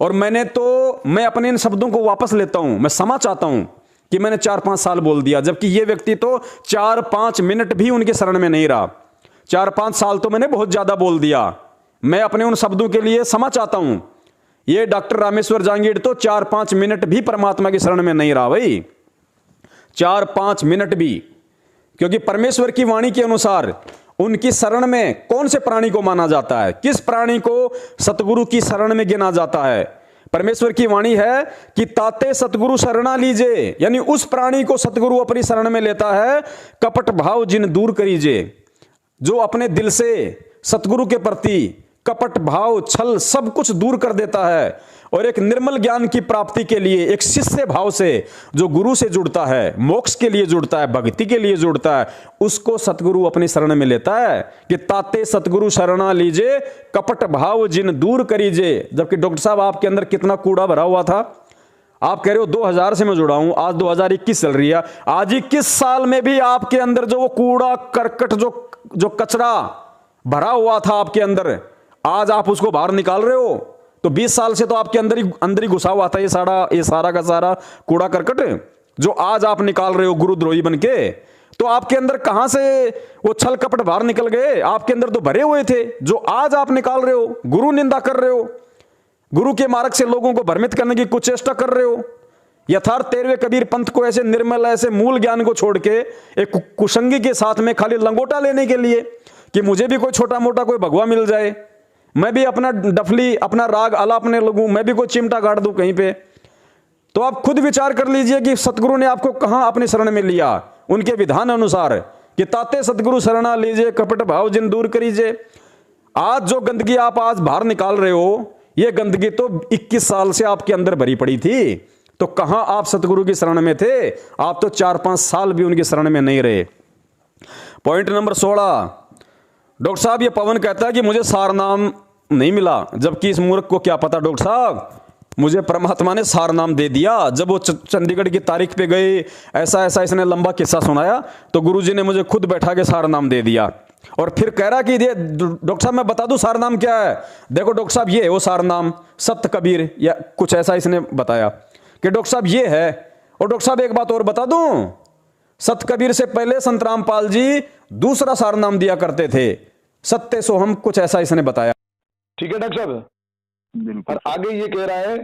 और मैं अपने इन शब्दों को वापस लेता हूं। मैं क्षमा चाहता हूं कि मैंने 4-5 साल बोल दिया, जबकि ये व्यक्ति तो 4-5 मिनट भी उनके शरण में नहीं रहा। 4-5 साल तो मैंने बहुत ज्यादा बोल दिया। मैं अपने उन शब्दों के लिए क्षमा चाहता हूं। ये डॉक्टर रामेश्वर जांगिड़ तो 4-5 मिनट भी परमात्मा की शरण में नहीं रहा भाई, 4-5 मिनट भी। क्योंकि परमेश्वर की वाणी के अनुसार उनकी शरण में कौन से प्राणी को माना जाता है, किस प्राणी को सतगुरु की शरण में गिना जाता है? परमेश्वर की वाणी है कि ताते सतगुरु शरणा लीजिए, यानी उस प्राणी को सतगुरु अपनी शरण में लेता है। कपट भाव जिन दूर करीजिए, जो अपने दिल से सतगुरु के प्रति कपट भाव छल सब कुछ दूर कर देता है, और एक निर्मल ज्ञान की प्राप्ति के लिए एक शिष्य भाव से जो गुरु से जुड़ता है, मोक्ष के लिए जुड़ता है, भक्ति के लिए जुड़ता है, उसको सतगुरु अपनी शरण में लेता है कि ताते सतगुरु शरणा लीजिए, कपट भाव जिन दूर करीजिए। जबकि डॉक्टर साहब आपके अंदर कितना कूड़ा भरा हुआ था। आप कह रहे हो 2000 से मैं जुड़ा हूं, आज 2021 चल रही है, आज 21 साल में भी आपके अंदर जो वो कूड़ा करकट जो कचरा भरा हुआ था आपके अंदर, आज आप उसको बाहर निकाल रहे हो, तो 20 साल से तो आपके अंदर ही घुसा हुआ था ये सारा का सारा कूड़ा करकट जो आज आप निकाल रहे हो गुरुद्रोही बन के। तो आपके अंदर कहां से वो छल कपट बाहर निकल गए? आपके अंदर तो भरे हुए थे, जो आज आप निकाल रहे हो। गुरु निंदा कर रहे हो, गुरु के मार्ग से लोगों को भ्रमित करने की कुचेष्टा कर रहे हो। यथार्थ 13वें कबीर पंथ को ऐसे निर्मल, ऐसे मूल ज्ञान को छोड़ के एक कुसंगी के साथ में खाली लंगोटा लेने के लिए कि मुझे भी कोई छोटा मोटा कोई भगवा मिल जाए, मैं भी अपना डफली अपना राग अलापने लगूं, मैं भी कोई चिमटा गाड़ दूं कहीं पे। तो आप खुद विचार कर लीजिए कि सतगुरु ने आपको कहां अपनी शरण में लिया, उनके विधान अनुसार कि ताते सतगुरु शरणा लीजिए, कपट भाव जिन दूर करीजिए। आज जो गंदगी आप आज बाहर निकाल रहे हो, ये गंदगी तो 21 साल से आपके अंदर भरी पड़ी थी। तो कहां आप सतगुरु की शरण में थे? आप तो 4-5 साल भी उनकी शरण में नहीं रहे। पॉइंट नंबर 16, डॉक्टर साहब ये पवन कहता है कि मुझे सार नाम नहीं मिला, जबकि इस मूर्ख को क्या पता डॉक्टर साहब, मुझे परमात्मा ने सार नाम दे दिया। जब वो चंडीगढ़ की तारीख पे गए, ऐसा ऐसा इसने लंबा किस्सा सुनाया, तो गुरुजी ने मुझे खुद बैठा के सार नाम दे दिया। और फिर कह रहा कि ये डॉक्टर साहब मैं बता दूं सार नाम क्या है। देखो डॉक्टर साहब ये है वो सार नाम, सत्य कबीर या कुछ ऐसा इसने बताया कि डॉक्टर साहब ये है। और डॉक्टर साहब एक बात और बता दूं, सत्य कबीर से पहले संत रामपाल जी दूसरा सार नाम दिया करते थे, सत्य सोहम, कुछ ऐसा इसने बताया।
ठीक है डॉक्टर साहब। और आगे ये कह रहा है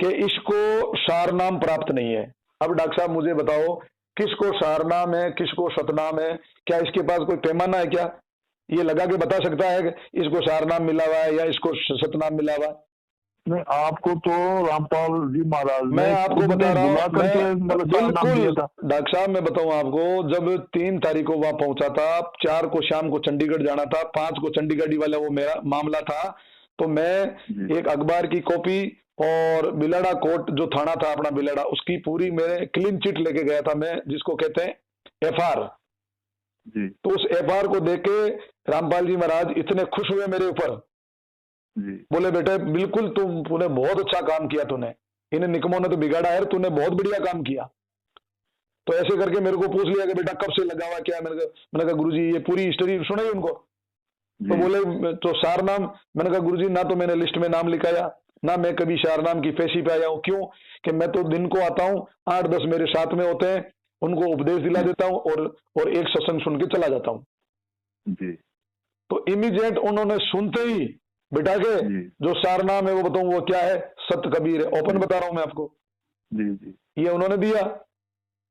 कि इसको सार नाम प्राप्त नहीं है। अब डॉक्टर साहब मुझे बताओ, किसको सार नाम है, किसको सतनाम है? क्या इसके पास कोई पैमाना है? क्या ये लगा के बता सकता है कि इसको सार नाम मिला हुआ है या इसको सतनाम मिला हुआ है?
नहीं, आपको तो रामपाल जी महाराज
मैं आपको बता रहा हूँ,
बिल्कुल
डॉक्टर साहब मैं बताऊं आपको, जब 3 तारीख को वहां पहुंचा था, 4 को शाम को चंडीगढ़ जाना था, 5 को चंडीगढ़ वाला वो मेरा मामला था, तो मैं एक अखबार की कॉपी और बिलाड़ा कोर्ट जो थाना था अपना बिलाड़ा, उसकी पूरी मेरे क्लीन चिट लेके गया था मैं, जिसको कहते हैं FR जी। तो उस FR को देख के रामपाल जी महाराज इतने खुश हुए मेरे ऊपर जी। बोले बेटे बिल्कुल तूने बहुत अच्छा काम किया, तूने इन्हें निकमों ने तो बिगाड़ा है, तूने बहुत बढ़िया काम किया। तो ऐसे करके मेरे को पूछ लिया कि बेटा कब से लगा हुआ क्या? मैंने कहा गुरुजी ये पूरी हिस्ट्री सुनाई उनको। तो बोले तो सार नाम, मैंने कहा गुरुजी ना तो मैंने लिस्ट में नाम लिखाया, ना मैं कभी सार नाम की पेशी पे आया हूँ। क्यों कि मैं तो दिन को आता हूँ, 8-10 मेरे साथ में होते हैं, उनको उपदेश दिला देता हूँ और एक सत्संग सुन के चला जाता हूँ जी। तो इमीडिएट उन्होंने सुनते ही बेटा के जो सार नाम है वो बताऊं वो क्या है, सत्य कबीर है। ओपन बता रहा हूं मैं आपको जी जी, ये उन्होंने दिया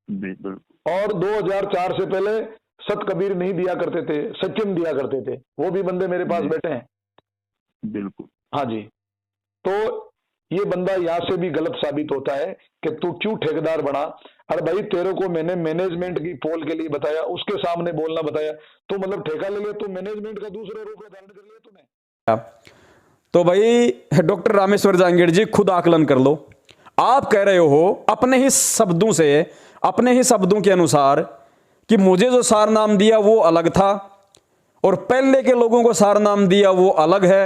बिल्कुल। और 2004 से पहले सत कबीर नहीं दिया करते थे, सत्यम दिया करते थे। वो भी बंदे मेरे पास बैठे हैं बिल्कुल। हाँ जी। तो ये बंदा यहाँ से भी गलत साबित होता है कि तू क्यों ठेकेदार बना। अरे भाई तेरे को मैंने मैनेजमेंट की पोल के लिए बताया, उसके सामने बोलना बताया, तो मतलब ठेका ले लिया, तो मैनेजमेंट का दूसरा रूप धारण कर लिया तूने।
तो भाई डॉक्टर रामेश्वर जांगीड़ जी खुद आकलन कर लो। आप कह रहे हो अपने ही शब्दों से, अपने ही शब्दों के अनुसार कि मुझे जो सार नाम दिया वो अलग था और पहले के लोगों को सार नाम दिया वो अलग है।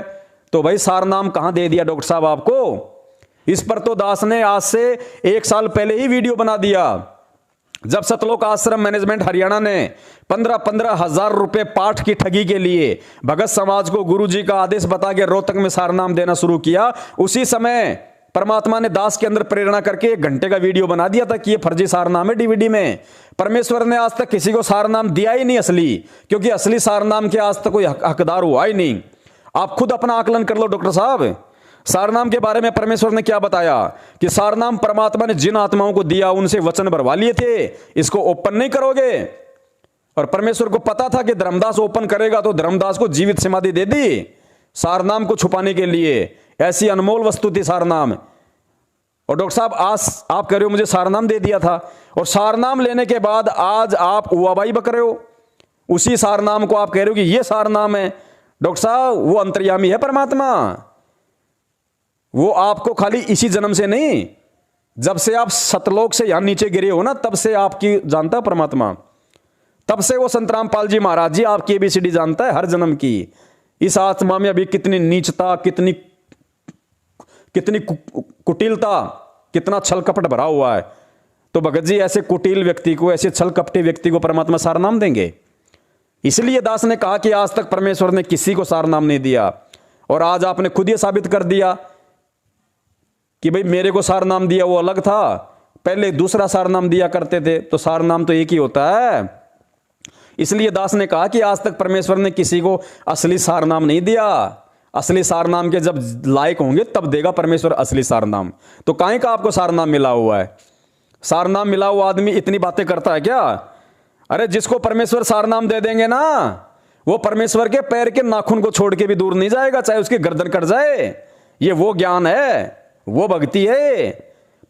तो भाई सार नाम कहां दे दिया डॉक्टर साहब आपको? इस पर तो दास ने आज से 1 साल पहले ही वीडियो बना दिया, जब सतलोक आश्रम मैनेजमेंट हरियाणा ने 15-15 हजार रुपए पाठ की ठगी के लिए भगत समाज को गुरुजी का आदेश बता के रोहतक में सारनाम देना शुरू किया। उसी समय परमात्मा ने दास के अंदर प्रेरणा करके 1 घंटे का वीडियो बना दिया था कि ये फर्जी सारनाम है डीवीडी में। परमेश्वर ने आज तक किसी को सारनाम दिया ही नहीं असली, क्योंकि असली सारनाम के आज तक कोई हकदार हुआ ही नहीं। आप खुद अपना आकलन कर लो डॉक्टर साहब। सारनाम के बारे में परमेश्वर ने क्या बताया कि सारनाम परमात्मा ने जिन आत्माओं को दिया उनसे वचन भरवा लिए थे, इसको ओपन नहीं करोगे। और परमेश्वर को पता था कि धर्मदास ओपन करेगा तो धर्मदास को जीवित समाधि दे दी सारनाम को छुपाने के लिए। ऐसी अनमोल वस्तु थी सारनाम। और डॉक्टर साहब आज आप कह रहे हो मुझे सारनाम दे दिया था, और सारनाम लेने के बाद आज आप उवाबाई बक रहे हो। उसी सारनाम को आप कह रहे हो कि ये सारनाम है। डॉक्टर साहब वो अंतर्यामी है परमात्मा, वो आपको खाली इसी जन्म से नहीं, जब से आप सतलोक से यहां नीचे गिरे हो ना, तब से आपकी जानता परमात्मा। तब से वो संत रामपाल जी महाराज जी आपकी ABCD जानता है हर जन्म की। इस आत्मा में अभी कितनी नीचता, कितनी कुटिलता, कितना छल कपट भरा हुआ है। तो भगत जी ऐसे कुटिल व्यक्ति को, ऐसे छल कपटी व्यक्ति को परमात्मा सार नाम देंगे? इसलिए दास ने कहा कि आज तक परमेश्वर ने किसी को सार नाम नहीं दिया। और आज आपने खुद ये साबित कर दिया कि भाई मेरे को सार नाम दिया वो अलग था, पहले दूसरा सार नाम दिया करते थे, तो सार नाम तो एक ही होता है। इसलिए दास ने कहा कि आज तक परमेश्वर ने किसी को असली सार नाम नहीं दिया। असली सार नाम के जब लायक होंगे तब देगा परमेश्वर असली सार नाम। तो काहे का आपको सार नाम मिला हुआ है? सार नाम मिला हुआ आदमी इतनी बातें करता है क्या? अरे जिसको परमेश्वर सार नाम दे देंगे ना, वो परमेश्वर के पैर के नाखून को छोड़ के भी दूर नहीं जाएगा, चाहे उसकी गर्दन कट जाए। ये वो ज्ञान है, वो भक्ति है।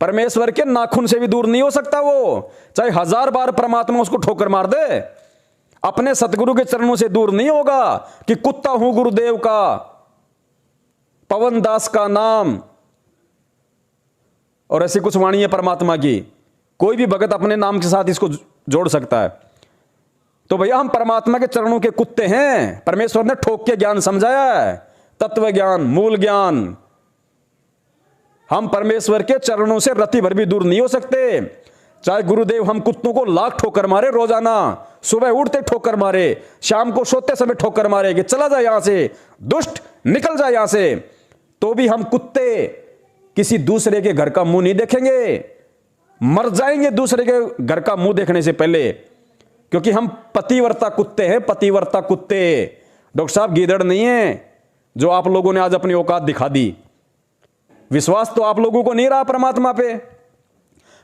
परमेश्वर के नाखून से भी दूर नहीं हो सकता वो, चाहे 1000 बार परमात्मा उसको ठोकर मार दे, अपने सतगुरु के चरणों से दूर नहीं होगा। कि कुत्ता हूं गुरुदेव का, पवन दास का नाम, और ऐसी कुछ वाणी है परमात्मा की, कोई भी भगत अपने नाम के साथ इसको जोड़ सकता है। तो भैया हम परमात्मा के चरणों के कुत्ते हैं। परमेश्वर ने ठोक के ज्ञान समझाया है, तत्व ज्ञान, मूल ज्ञान। हम परमेश्वर के चरणों से रत्ती भर भी दूर नहीं हो सकते। चाहे गुरुदेव हम कुत्तों को लाख ठोकर मारे रोजाना, सुबह उठते ठोकर मारे, शाम को सोते समय ठोकर मारे कि चला जा यहां से, दुष्ट निकल जा यहां से, तो भी हम कुत्ते किसी दूसरे के घर का मुंह नहीं देखेंगे। मर जाएंगे दूसरे के घर का मुंह देखने से पहले, क्योंकि हम पतिव्रता कुत्ते हैं, पतिव्रता कुत्ते। डॉक्टर साहब गीदड़ नहीं है जो आप लोगों ने आज अपनी औकात दिखा दी। विश्वास तो आप लोगों को नहीं रहा परमात्मा पे।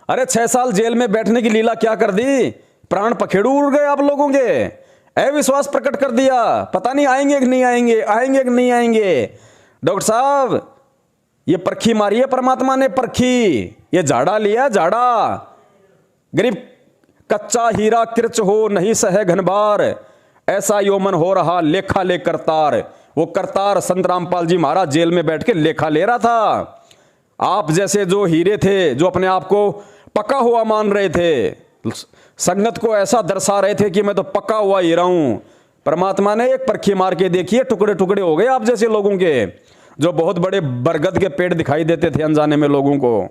अरे 6 साल जेल में बैठने की लीला क्या कर दी, प्राण पखेड़ू उड़ गए आप लोगों के, अविश्वास प्रकट कर दिया। पता नहीं आएंगे कि नहीं आएंगे, आएंगे कि नहीं आएंगे। डॉक्टर साहब ये परखी मारी है परमात्मा ने, परखी, ये झाड़ा लिया झाड़ा। गरीब कच्चा हीरा किरच हो नहीं सहे घनबार, ऐसा योमन हो रहा लेखा ले करतार। वो करतार संत रामपाल जी महाराज जेल में बैठ के लेखा ले रहा था। आप जैसे जो हीरे थे, जो अपने आप को पका हुआ मान रहे थे, संगत को ऐसा दर्शा रहे थे कि मैं तो पका हुआ हीरा हूं, परमात्मा ने एक परखी मार के देखिए, टुकड़े टुकड़े हो गए आप जैसे लोगों के, जो बहुत बड़े बरगद के पेड़ दिखाई देते थे अनजाने में लोगों को।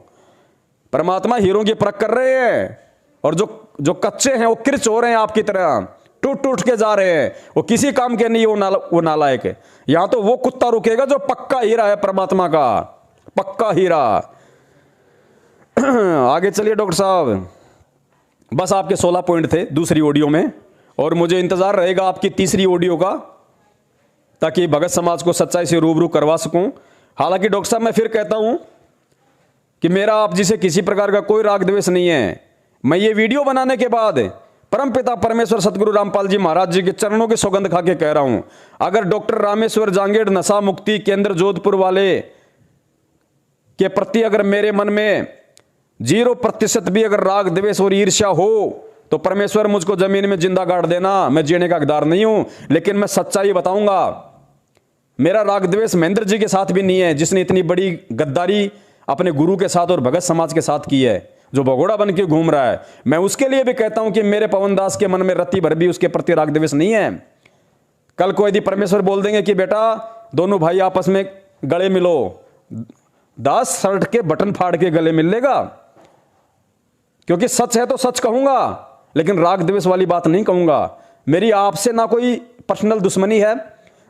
परमात्मा हीरों की परख कर रहे हैं, और जो कच्चे हैं वो किरच हो रहे हैं आपकी तरह, टूट टूट के जा रहे हैं। वो किसी काम के नहीं, वो नालायक है। यहां तो वो कुत्ता रुकेगा जो पक्का हीरा है परमात्मा का, पक्का हीरा। आगे चलिए डॉक्टर साहब, बस आपके 16 पॉइंट थे दूसरी ऑडियो में, और मुझे इंतजार रहेगा आपकी तीसरी ऑडियो का, ताकि भगत समाज को सच्चाई से रूबरू करवा सकूं। हालांकि डॉक्टर साहब मैं फिर कहता हूं कि मेरा आप जी से किसी प्रकार का कोई राग द्वेष नहीं है। मैं ये वीडियो बनाने के बाद परमपिता परमेश्वर सतगुरु रामपाल जी महाराज जी के चरणों की सौगंध खा के कह रहा हूं, अगर डॉक्टर रामेश्वर जांगेड़ नशा मुक्ति केंद्र जोधपुर वाले के प्रति अगर मेरे मन में 0% भी अगर राग द्वेष और ईर्ष्या हो, तो परमेश्वर मुझको जमीन में जिंदा गाड़ देना, मैं जीने का हकदार नहीं हूं। लेकिन मैं सच्चाई बताऊंगा, मेरा राग द्वेष महेंद्र जी के साथ भी नहीं है, जिसने इतनी बड़ी गद्दारी अपने गुरु के साथ और भगत समाज के साथ की है, जो भगोड़ा बन के घूम रहा है। मैं उसके लिए भी कहता हूं कि मेरे पवन दास के मन में रत्ती भर भी उसके प्रति राग द्वेष नहीं है। कल को यदि परमेश्वर बोल देंगे कि बेटा दोनों भाई आपस में गले मिलो, दास शर्ट के बटन फाड़ के गले मिल लेगा, क्योंकि सच है तो सच कहूंगा, लेकिन राग द्वेष वाली बात नहीं कहूंगा। मेरी आपसे ना कोई पर्सनल दुश्मनी है,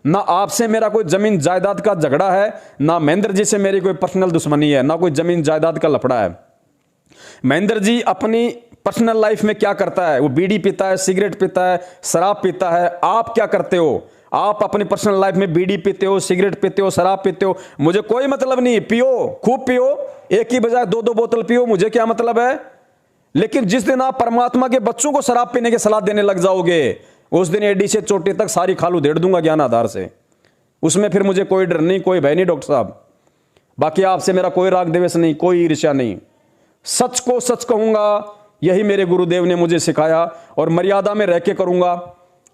ना आपसे मेरा कोई जमीन जायदाद का झगड़ा है, ना महेंद्र जी से मेरी कोई पर्सनल दुश्मनी है, ना कोई जमीन जायदाद का लफड़ा है। महेंद्र जी अपनी पर्सनल लाइफ में क्या करता है, वो बीड़ी पीता है, सिगरेट पीता है, शराब पीता है। आप क्या करते हो? आप अपनी पर्सनल लाइफ में बीड़ी पीते हो, सिगरेट पीते हो, शराब पीते हो, मुझे कोई मतलब नहीं। पियो, खूब पियो, एक ही बजाय 2-2 बोतल पियो, मुझे क्या मतलब है। लेकिन जिस दिन आप परमात्मा के बच्चों को शराब पीने की सलाह देने लग जाओगे, उस दिन एडी से चोटी तक सारी खालू धेड़ दूंगा ज्ञान आधार से। उसमें फिर मुझे कोई डर नहीं, कोई भय नहीं डॉक्टर साहब। बाकी आपसे मेरा कोई राग द्वेष नहीं, कोई ईर्ष्या नहीं। सच को सच कहूंगा, यही मेरे गुरुदेव ने मुझे सिखाया, और मर्यादा में रह के करूंगा।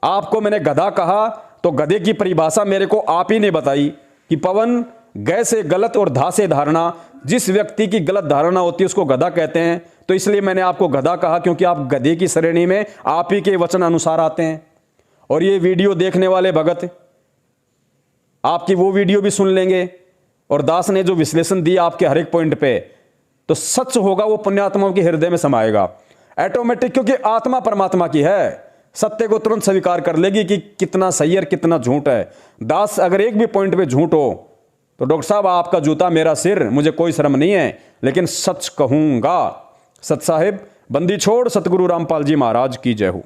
आपको मैंने गधा कहा तो गधे की परिभाषा मेरे को आप ही ने बताई कि पवन गै से गलत और धा से धारणा, जिस व्यक्ति की गलत धारणा होती है उसको गधा कहते हैं। तो इसलिए मैंने आपको गधा कहा, क्योंकि आप गधे की श्रेणी में आप ही के वचन अनुसार आते हैं। और ये वीडियो देखने वाले भगत आपकी वो वीडियो भी सुन लेंगे, और दास ने जो विश्लेषण दिया आपके हर एक पॉइंट पे, तो सच होगा वो पुण्यात्माओं के हृदय में समाएगा ऑटोमेटिक, क्योंकि आत्मा परमात्मा की है। सत्य को तुरंत स्वीकार कर लेगी कि कितना सही है और कितना झूठ है। दास अगर एक भी पॉइंट पे झूठ हो तो डॉक्टर साहब आपका जूता मेरा सिर, मुझे कोई शर्म नहीं है, लेकिन सच कहूंगा। सत साहिब बंदी छोड़ सतगुरु रामपाल जी महाराज की जय हो।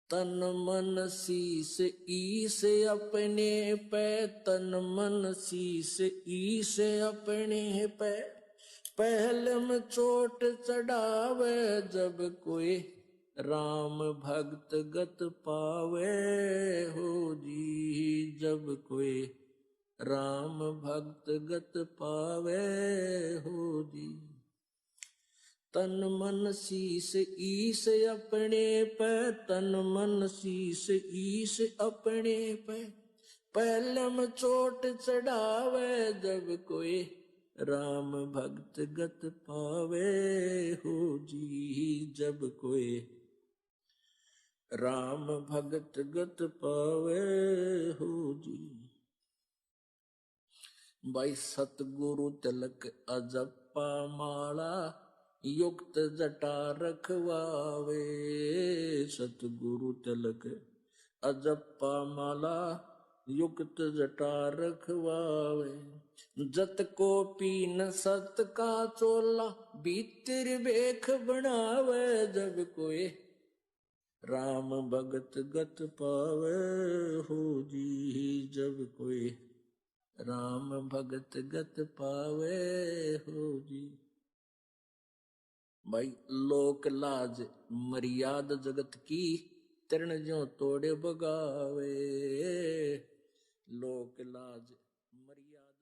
तन मन शीस ईस अपने पे, तन मन शीस ईस अपने पे, पहले में चोट चढ़ावे जब कोई राम भक्त गत पावे हो जी, जब कोई राम भक्त गत पावे हो जी। तन मन शीस ईस अपने पे, तन मन शीस ईस अपने पे, पहलम चोट चढ़ावे जब कोई राम भक्त गत पावे हो जी, जब कोई राम भक्त गत पावे हो जी। भाई सतगुरु तिलक अजप्पा माला, युक्त जटा रखवावे, सतगुरु तिलक अजप्पा माला, युक्त जटा रखवावे। जत को पीन सत का चोला, भीतर बेख बनावे जब कोई राम भगत गत पावे हो जी, जब कोई राम भगत गत पावे हो जी। भाई लोक लाज मर्याद जगत की, तरण ज्यों तोड़े बगावे, लोक लाज मर्याद।